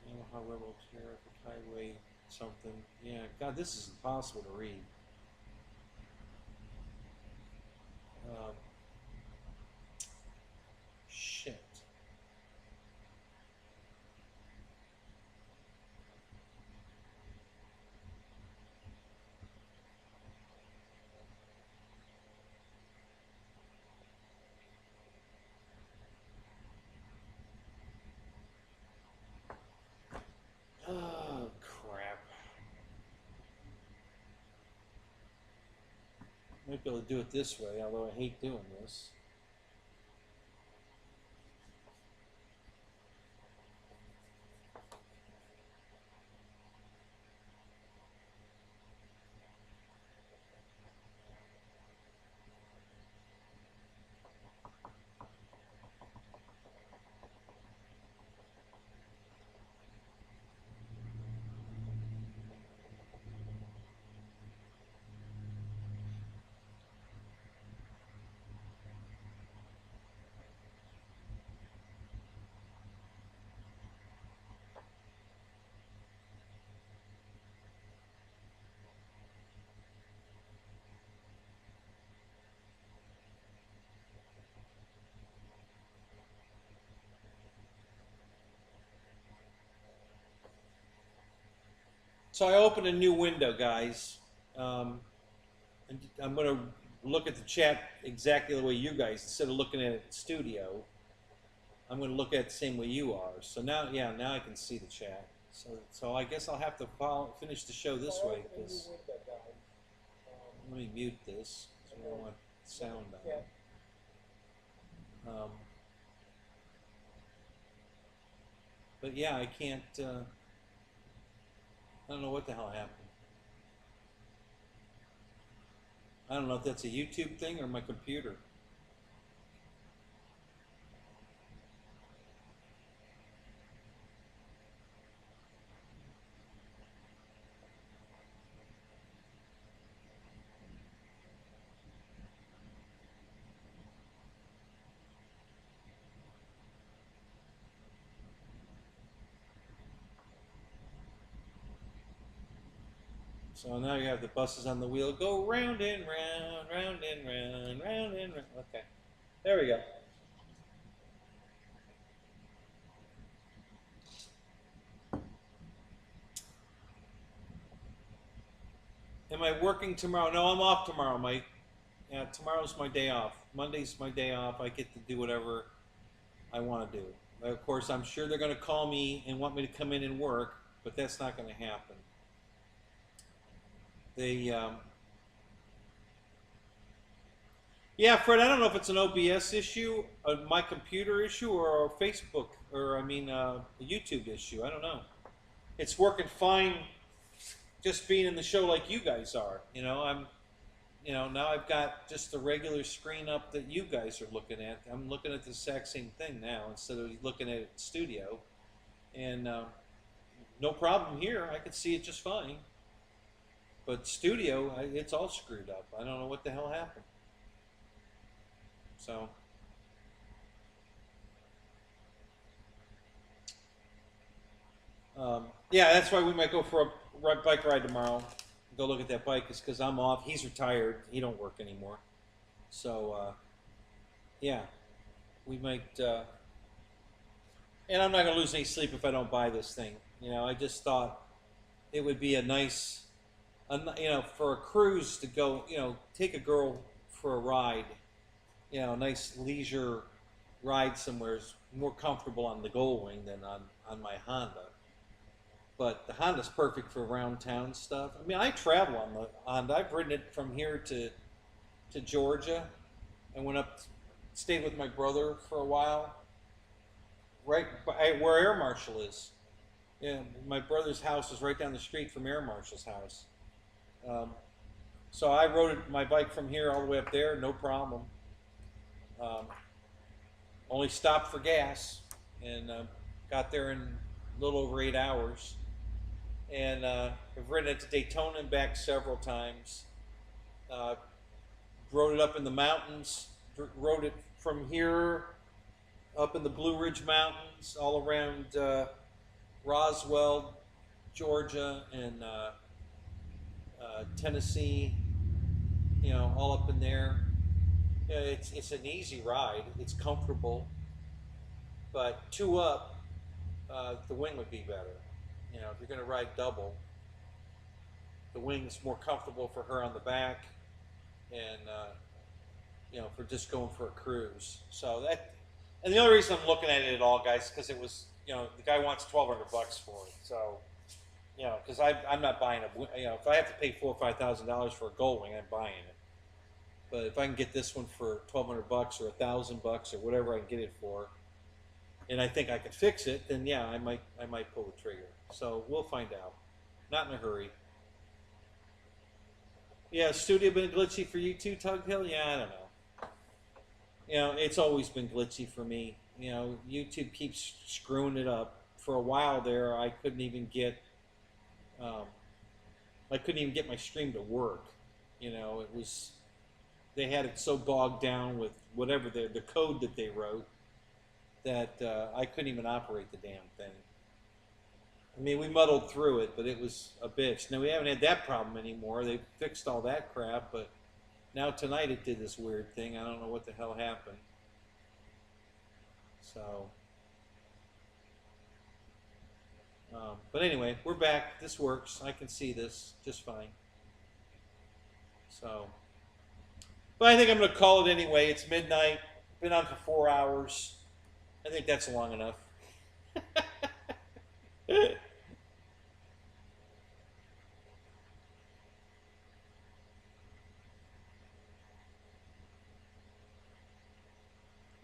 I don't know how rebel terrific highway something. Yeah, God, this is impossible to read. Shit. Oh, crap. Might be able to do it this way, although I hate doing this. So I opened a new window, guys. And I'm going to look at the chat exactly the way you guys, instead of looking at it in studio, I'm going to look at it the same way you are. So now, yeah, now I can see the chat. So I guess I'll have to finish the show this way. Because let me mute this, because we don't want sound on. But yeah, I can't. I don't know what the hell happened. I don't know if that's a YouTube thing or my computer. So now you have the buses on the wheel go round and round, round and round, round and round. Okay, there we go. Am I working tomorrow? No, I'm off tomorrow, Mike. Yeah, tomorrow's my day off. Monday's my day off. I get to do whatever I want to do. Of course, I'm sure they're going to call me and want me to come in and work, but that's not going to happen. Yeah, Fred, I don't know if it's an OBS issue, my computer issue, or a Facebook, or a YouTube issue. I don't know. It's working fine just being in the show like you guys are. Now I've got just the regular screen up that you guys are looking at. I'm looking at the exact same thing now instead of looking at it in studio. And no problem here. I can see it just fine. But studio, it's all screwed up. I don't know what the hell happened. So, yeah, that's why we might go for a bike ride tomorrow. Go look at that bike, is because I'm off. He's retired. He don't work anymore. So, yeah, we might. And I'm not going to lose any sleep if I don't buy this thing. I just thought it would be a nice, for a cruise to go, take a girl for a ride. Nice leisure ride somewhere is more comfortable on the Goldwing than on my Honda. But the Honda's perfect for around town stuff. I mean, I travel on the Honda. I've ridden it from here to Georgia. I went up, stayed with my brother for a while, right by where Air Marshal is. Yeah, my brother's house is right down the street from Air Marshal's house. Um, so I rode my bike from here all the way up there, no problem. Um, only stopped for gas and got there in a little over 8 hours. And I've ridden it to Daytona and back several times. Uh, rode it up in the mountains. Rode it from here up in the Blue Ridge Mountains, all around Roswell, Georgia, and Tennessee. You know, all up in there. Yeah, it's an easy ride. It's comfortable, but two up, the wing would be better. You know, if you're going to ride double, the wing's more comfortable for her on the back, and you know, for just going for a cruise. So that, and the only reason I'm looking at it at all, guys, because it was, you know, the guy wants $1,200 for it. So, you know, because I'm not buying a, you know, if I have to pay $4,000 or $5,000 for a Goldwing, I'm buying it. But if I can get this one for $1,200 or $1,000 or whatever I can get it for, and I think I can fix it, then yeah, I might pull the trigger. So we'll find out. Not in a hurry. Yeah, studio been glitchy for you too, Tug Hill? Yeah, I don't know. You know, it's always been glitchy for me. You know, YouTube keeps screwing it up. For a while there, I couldn't even get my stream to work. You know, it was, they had it so bogged down with whatever the code that they wrote that I couldn't even operate the damn thing. I mean, we muddled through it, but it was a bitch. Now, we haven't had that problem anymore. They fixed all that crap, but now tonight it did this weird thing. I don't know what the hell happened. So, but anyway, we're back. This works. I can see this just fine. So, but I think I'm going to call it anyway. It's midnight. Been on for 4 hours. I think that's long enough.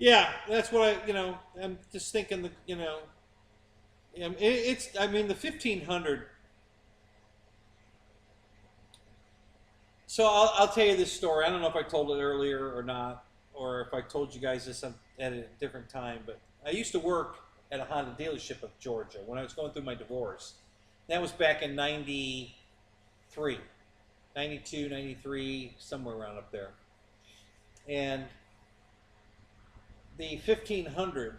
Yeah, that's what I'm just thinking, I mean, the 1500. So I'll tell you this story. I don't know if I told it earlier or not, or if I told you guys this at a different time, but I used to work at a Honda dealership of Georgia when I was going through my divorce. That was back in 93, 92, 93, somewhere around up there. And the 1500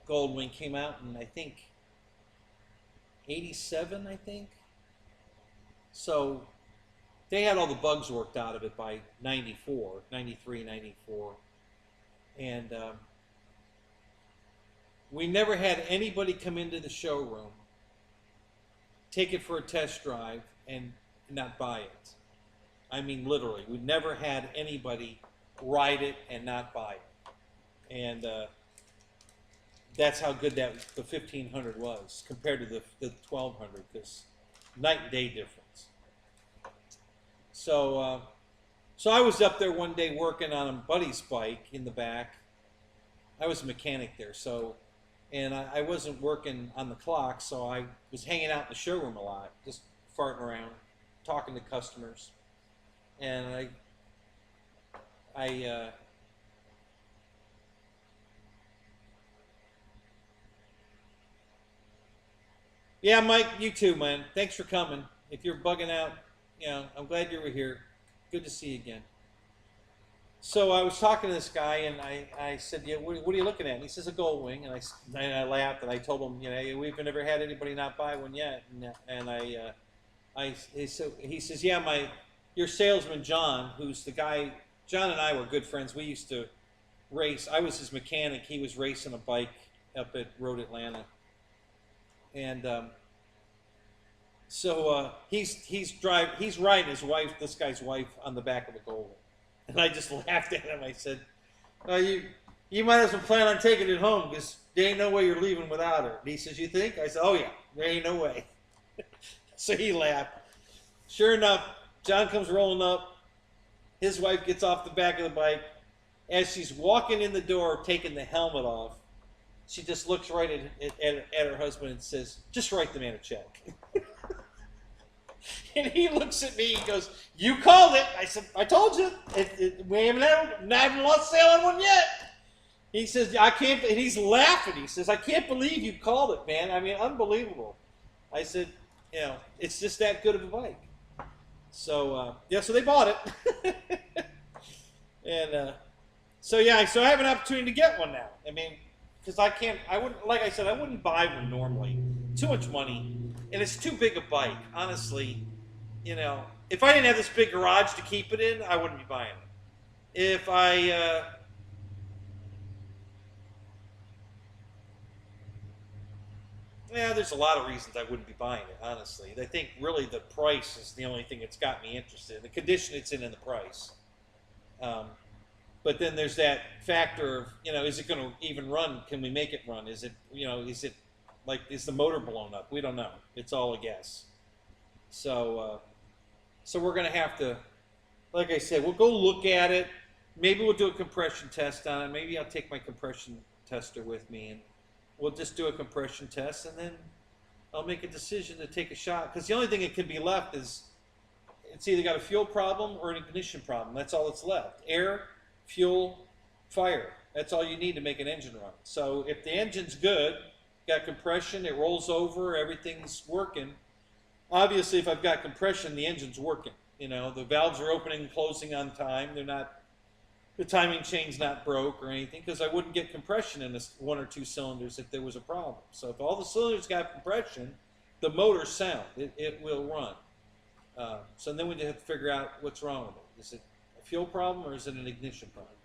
Goldwing came out in, I think, 87, I think. So they had all the bugs worked out of it by 94, 93, 94. And we never had anybody come into the showroom, take it for a test drive, and not buy it. I mean, literally, we never had anybody ride it and not buy it. And that's how good the 1500 was compared to the 1200, because night and day difference. So so I was up there one day working on a buddy's bike in the back. I was a mechanic there, so, and I wasn't working on the clock, so I was hanging out in the showroom a lot, just farting around, talking to customers. And yeah, Mike, you too, man. Thanks for coming. If you're bugging out, I'm glad you were here. Good to see you again. So I was talking to this guy, and I said, yeah, what are you looking at? And he says, a Goldwing. And I laughed, and I told him, we've never had anybody not buy one yet. And he says, yeah, your salesman, John, who's the guy, John and I were good friends. We used to race. I was his mechanic. He was racing a bike up at Road Atlanta. And so he's riding his wife, this guy's wife, on the back of a Goldwing. And I just laughed at him. I said, You might as well plan on taking it home because there ain't no way you're leaving without her. And he says, you think? I said, oh yeah, there ain't no way. So he laughed. Sure enough, John comes rolling up. His wife gets off the back of the bike. As she's walking in the door, taking the helmet off, she just looks right at her husband and says, just write the man a check. And he looks at me, he goes, you called it. I said, I told you. We haven't lost sale on one yet. He says, I can't, and he's laughing. He says, I can't believe you called it, man. I mean, unbelievable. I said, you know, it's just that good of a bike. So, yeah, so they bought it. And, so yeah, so I have an opportunity to get one now. I mean, because I wouldn't, like I said, I wouldn't buy one normally. Too much money. And it's too big a bike, honestly. You know, if I didn't have this big garage to keep it in, I wouldn't be buying it. If I, yeah, there's a lot of reasons I wouldn't be buying it, honestly. I think really the price is the only thing that's got me interested. The condition it's in and the price. But then there's that factor of, you know, is it going to even run? Can we make it run? Is it, you know, is it like, is the motor blown up? We don't know. It's all a guess. So, so we're going to have to, like I said, we'll go look at it. Maybe we'll do a compression test on it. Maybe I'll take my compression tester with me and we'll just do a compression test, and then I'll make a decision to take a shot. Because the only thing that can be left is it's either got a fuel problem or an ignition problem. That's all that's left. Air, fuel, fire. That's all you need to make an engine run. So if the engine's good, got compression, it rolls over, everything's working. Obviously, if I've got compression, the engine's working. You know, the valves are opening and closing on time. They're not, the timing chain's not broke or anything, because I wouldn't get compression in this one or two cylinders if there was a problem. So if all the cylinders got compression, the motor's sound. It will run. So then we have to figure out what's wrong with it. Is it a fuel problem or is it an ignition problem?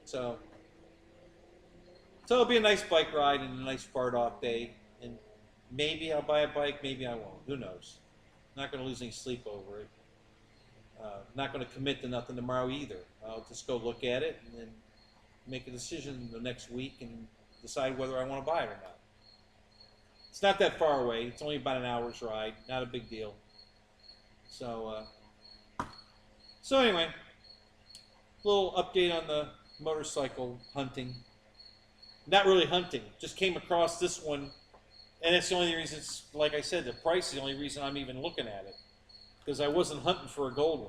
So it'll be a nice bike ride and a nice part off day. And maybe I'll buy a bike, maybe I won't. Who knows? I'm not going to lose any sleep over it. Not going to commit to nothing tomorrow either. I'll just go look at it and then make a decision the next week and decide whether I want to buy it or not. It's not that far away. It's only about an hour's ride. Not a big deal. So, so anyway, a little update on the motorcycle hunting. Not really hunting. Just came across this one, and it's the only reason. It's, like I said, the price is the only reason I'm even looking at it. Because I wasn't hunting for a gold wing.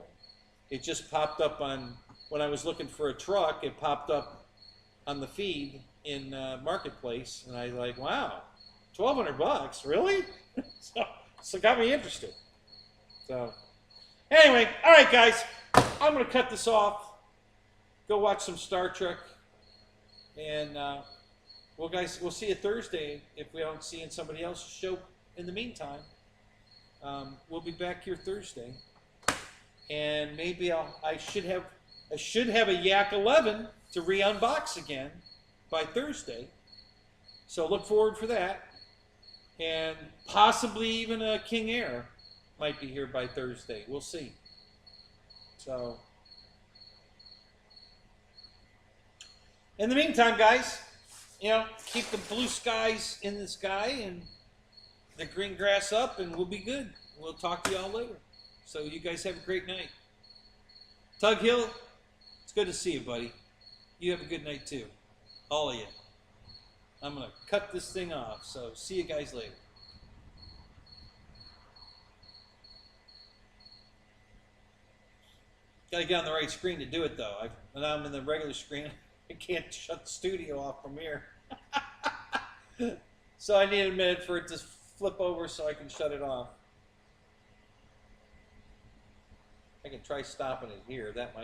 It just popped up on, when I was looking for a truck, it popped up on the feed in Marketplace, and I was like, wow, $1,200, really? so it got me interested. So anyway, all right, guys, I'm going to cut this off, go watch some Star Trek, and we'll see you Thursday if we don't see in somebody else's show in the meantime. We'll be back here Thursday, and maybe I should have a Yak 11 to re-unbox again by Thursday. So look forward for that, and possibly even a King Air might be here by Thursday. We'll see. So in the meantime, guys, you know, keep the blue skies in the sky and the green grass up, and we'll be good. We'll talk to y'all later. So you guys have a great night. Tug Hill, it's good to see you, buddy. You have a good night too. All of you. I'm going to cut this thing off, so see you guys later. Got to get on the right screen to do it, though. When I'm in the regular screen, I can't shut the studio off from here. So I need a minute for it to flip over so I can shut it off. I can try stopping it here. That might